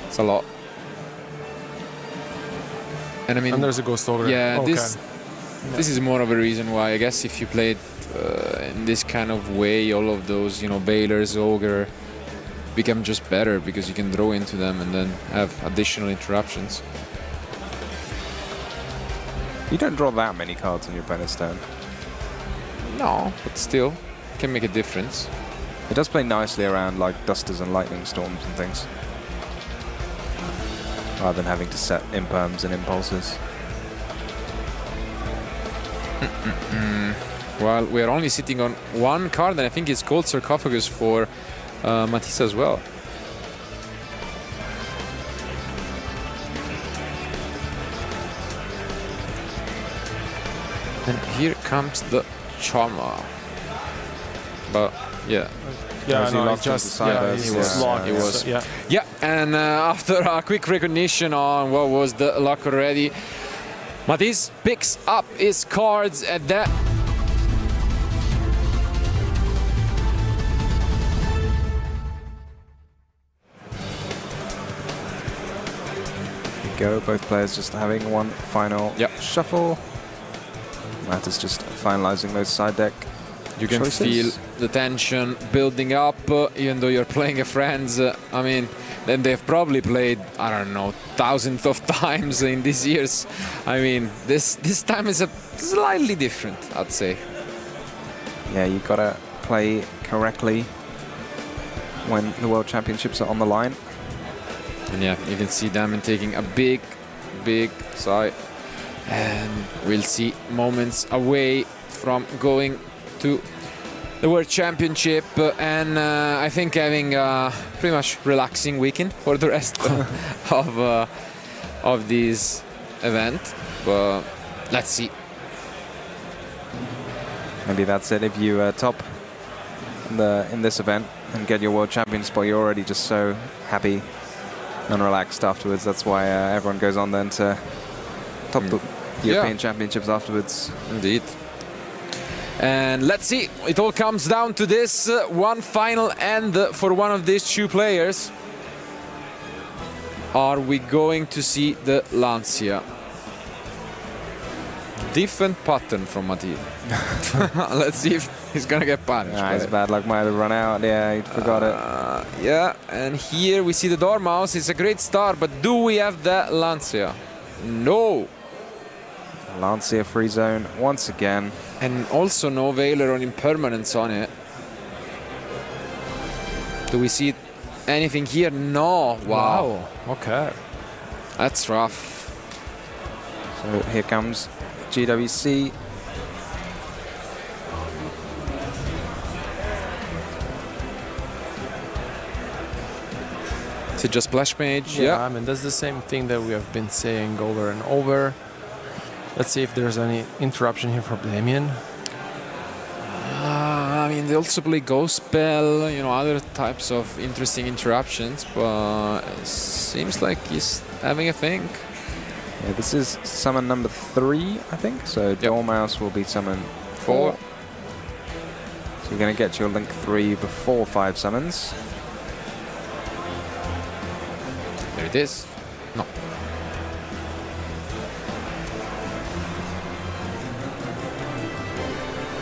It's a lot. And I mean... And there's a Ghost Ogre. Yeah, okay. This is more of a reason why I guess if you played in this kind of way, all of those, you know, Bailers, Ogre become just better because you can draw into them and then have additional interruptions. You don't draw that many cards on your opponent's turn. No, but still, can make a difference. It does play nicely around like Dusters and Lightning Storms and things, rather than having to set imperms and impulses. Well, we are only sitting on 1 card, and I think it's called Sarcophagus for Matisse as well. And here comes the Charmer. But yeah. Yeah, no, it was. Yeah, and after a quick recognition on what was the luck already, Matisse picks up his cards at that. Go, both players just having one final shuffle. Matt is just finalizing those side deck. You can feel the tension building up, even though you're playing a friends. I mean, then they've probably played, I don't know, thousands of times in these years. I mean, this time is a slightly different, I'd say. Yeah, you gotta play correctly when the World Championships are on the line. And yeah, you can see Damon taking a big side. And we'll see moments away from going to the World Championship, and I think having a pretty much relaxing weekend for the rest of this event. But let's see. Maybe that's it. If you top in this event and get your World Champion spot, you're already just so happy and relaxed afterwards. That's why everyone goes on then to top the European Championships afterwards. Indeed. And let's see, it all comes down to this one final end for one of these 2 players. Are we going to see the Lancia? Different pattern from Mathieu. Let's see if he's gonna get punished. Nah, his bad luck might have run out. Yeah, he forgot it. Yeah, and here we see the Dormouse. It's a great start, but do we have the Lancia? No. Lancia free zone once again. And also no Valor on impermanence on it. Do we see anything here? No. Wow. Okay. That's rough. So here comes GWC. Is it just Splash Mage? Yeah, I mean, that's the same thing that we have been saying over and over. Let's see if there's any interruption here for Damien. I mean, they also play Ghost Spell, you know, other types of interesting interruptions, but it seems like he's having a think. Yeah, this is summon number 3, I think. So Dormouse will be summon 4. So you're going to get your Link 3 before 5 summons. There it is. No.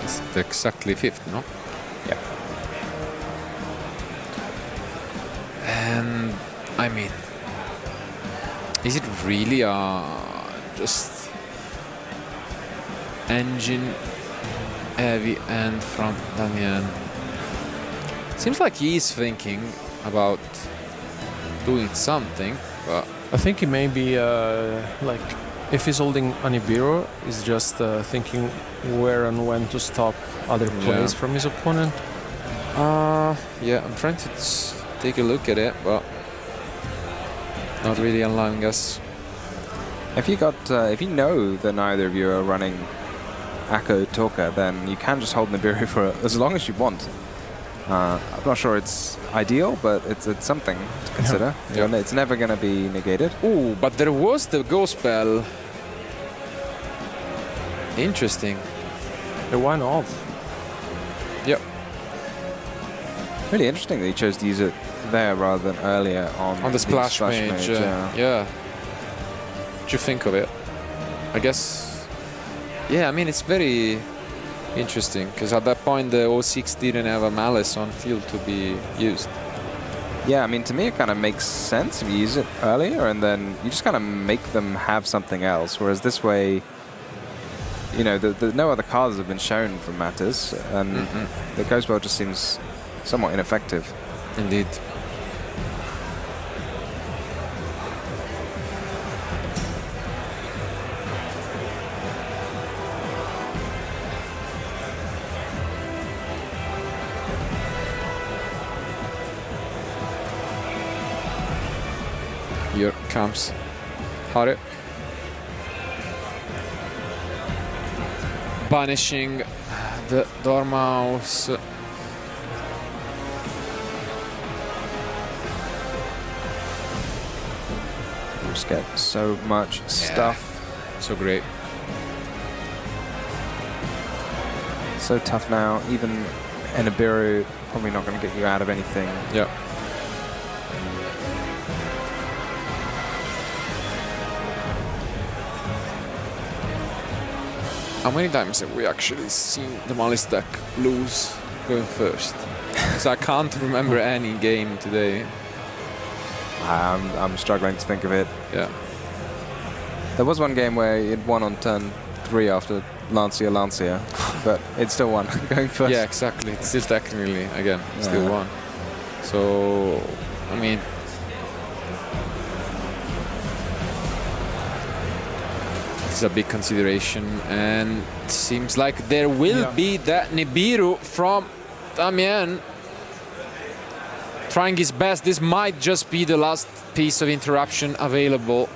It's exactly 5th, no? Yeah. And I mean, is it really just engine heavy and from Damien? Seems like he's thinking about doing something, but I think he may be like, if he's holding Anibiro, he's just thinking where and when to stop other plays from his opponent. yeah, I'm trying to take a look at it, but not really allowing us. If you know that neither of you are running Akko Torka, then you can just hold Nibiru for as long as you want. I'm not sure it's ideal, but it's something to consider. Yeah. It's never going to be negated. Ooh, but there was the Ghost Spell. Interesting. Why not? Yep. Really interesting that he chose to use it there rather than earlier on the Splash Mage. Yeah. What do you think of it? I guess. Yeah, I mean, it's very interesting because at that point the 06 didn't have a Malice on field to be used. Yeah, I mean, to me it kind of makes sense if you use it earlier and then you just kind of make them have something else, whereas this way, you know, no other cards have been shown from Matters, and the Ghost Spell just seems somewhat ineffective. Indeed. Here comes Hare. Banishing the Dormouse. Just get so much stuff. So great. So tough now. Even Nibiru probably not going to get you out of anything. Yeah. How many times have we actually seen the Malice deck lose going first? Because I can't remember any game today. I'm struggling to think of it. Yeah. There was one game where it won on turn 3 after Lancia, but it still won going first. Yeah, exactly. It's still technically, again, still won. So, I mean, this is a big consideration, and it seems like there will be that Nibiru from Damien trying his best. This might just be the last piece of interruption available.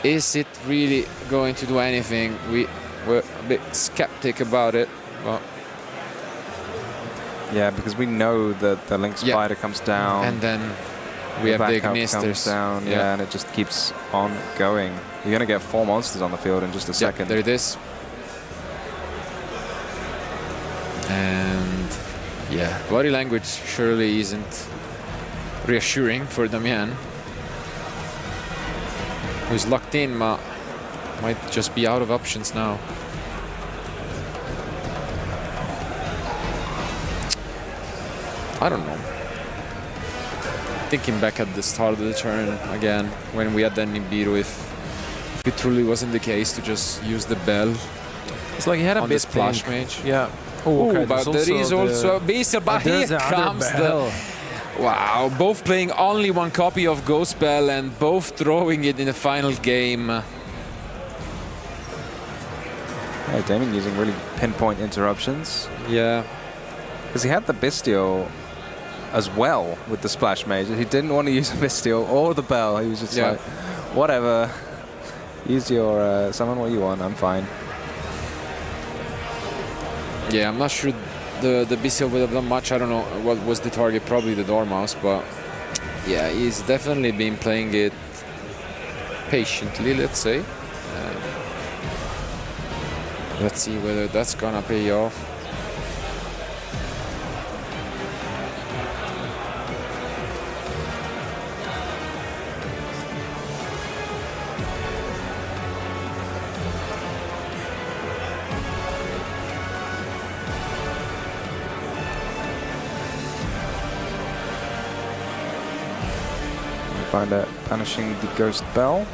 Is it really going to do anything? We were a bit skeptic about it, but yeah, because we know that the Link Spider comes down, and then we have the backup comes down, and it just keeps on going. You're going to get 4 monsters on the field in just a second. There it is. And yeah, body language surely isn't reassuring for Damien, who's locked in, but might just be out of options now. I don't know. Thinking back at the start of the turn again, when we had the Nibiru with it truly wasn't the case to just use the bell. It's like he had a on bit the splash pink. mage. Yeah. Oh, okay. But there is also a bestial. But here comes the. Wow, both playing only one copy of Ghost Bell and both throwing it in the final game. Yeah, Damien using really pinpoint interruptions. Yeah. Because he had the Bestial as well with the Splash Mage. He didn't want to use a Bestial or the Bell. He was just like, whatever. Use your summon what you want, I'm fine. Yeah, I'm not sure the Bestial would have done much. I don't know what was the target, probably the Dormouse, but yeah, he's definitely been playing it patiently, let's say. Let's see whether that's gonna pay off. Find out punishing the Ghost Bell.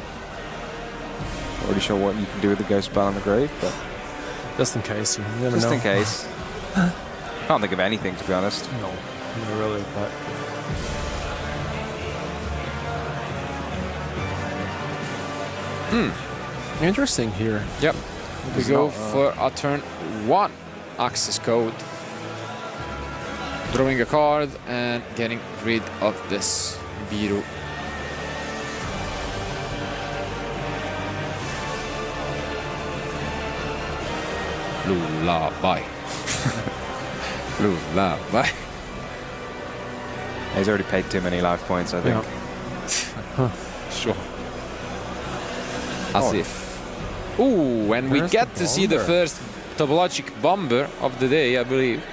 Already sure what you can do with the Ghost Bell in the grave, but just in case, you never just know. in case. Can't think of anything, to be honest. No, not really, but interesting here. Yep. We go for a turn 1 access code. Drawing a card and getting rid of this Biru. Lullaby. Lullaby. He's already paid too many life points, I think. Sure. As if. Ooh, and we get to see the first topologic bomber of the day, I believe.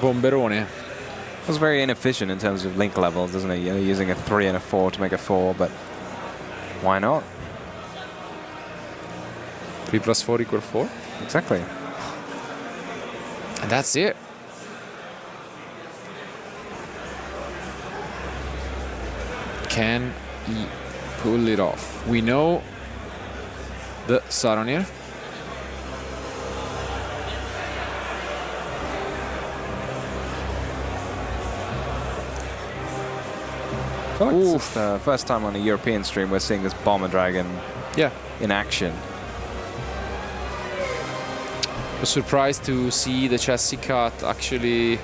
Bomberone. It was very inefficient in terms of link levels, isn't it? You're using a 3 and a 4 to make a 4, but why not? 3 plus 4 equals 4? Exactly. And that's it. Can he pull it off? We know the Saronir. I feel like this is the first time on a European stream we're seeing this Bomber Dragon in action. I was surprised to see the chassis cut actually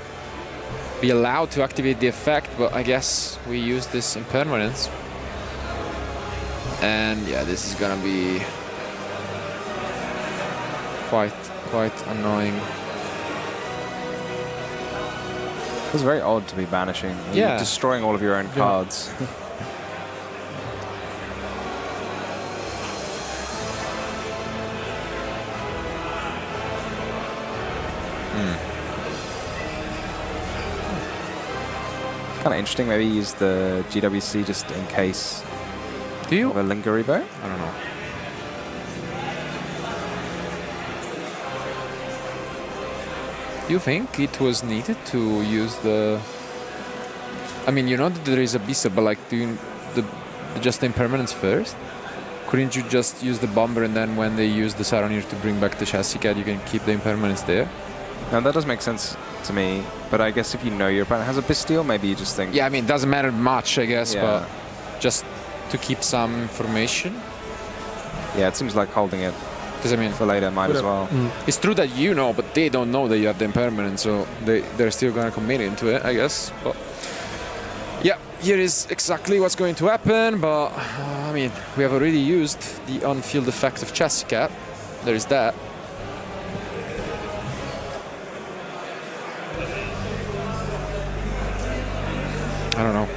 be allowed to activate the effect, but I guess we use this impermanence. And yeah, this is gonna be quite annoying. It was very odd to be banishing. You're destroying all of your own cards. Kind of interesting. Maybe use the GWC just in case. Do you? Of a Lingaribo? I don't know. Do you think it was needed to use the? I mean, you know that there is a Bisa, but like doing just the impermanence first. Couldn't you just use the bomber and then when they use the Saronir to bring back the chassis cat, you can keep the impermanence there? Now that does make sense to me, but I guess if you know your opponent has a Bestial, maybe you just think... Yeah, I mean, it doesn't matter much, I guess, but just to keep some information. Yeah, it seems like holding it because I mean, for later might as well. It's true that you know, but they don't know that you have the impermanence, so they're still going to commit into it, I guess. But yeah, here is exactly what's going to happen, but I mean, we have already used the on-field effect of Chassis Cat. There is that. I don't know.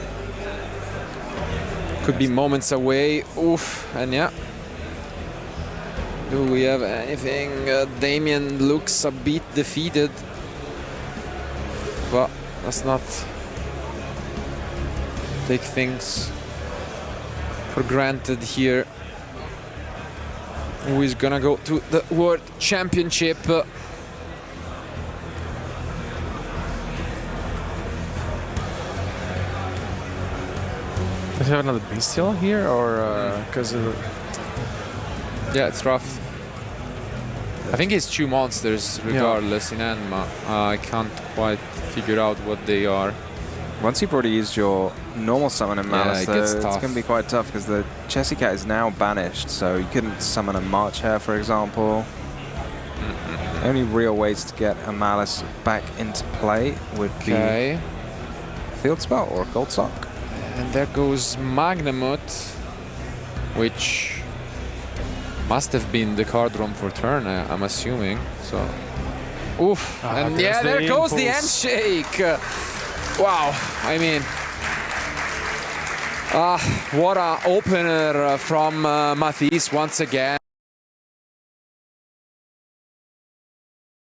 Could be moments away. Oof, and yeah. Do we have anything? Damien looks a bit defeated. But let's not take things for granted here. Who is gonna go to the World Championship? I Does he have another bestial here, or because? Yeah, it's rough. I think it's 2 monsters regardless in Enma. I can't quite figure out what they are. Once you've already used your normal summon in Malice, it gets it's tough. going to be quite tough because the Chessy Cat is now banished, so you couldn't summon a March Hare, for example. The only real ways to get a Malice back into play would be Field Spell or Gold Sock. And there goes Magnamut, which must have been the card drawn for turn, I'm assuming. So, oof. And yeah, there goes the handshake. Wow. I mean, what an opener from Mathis once again.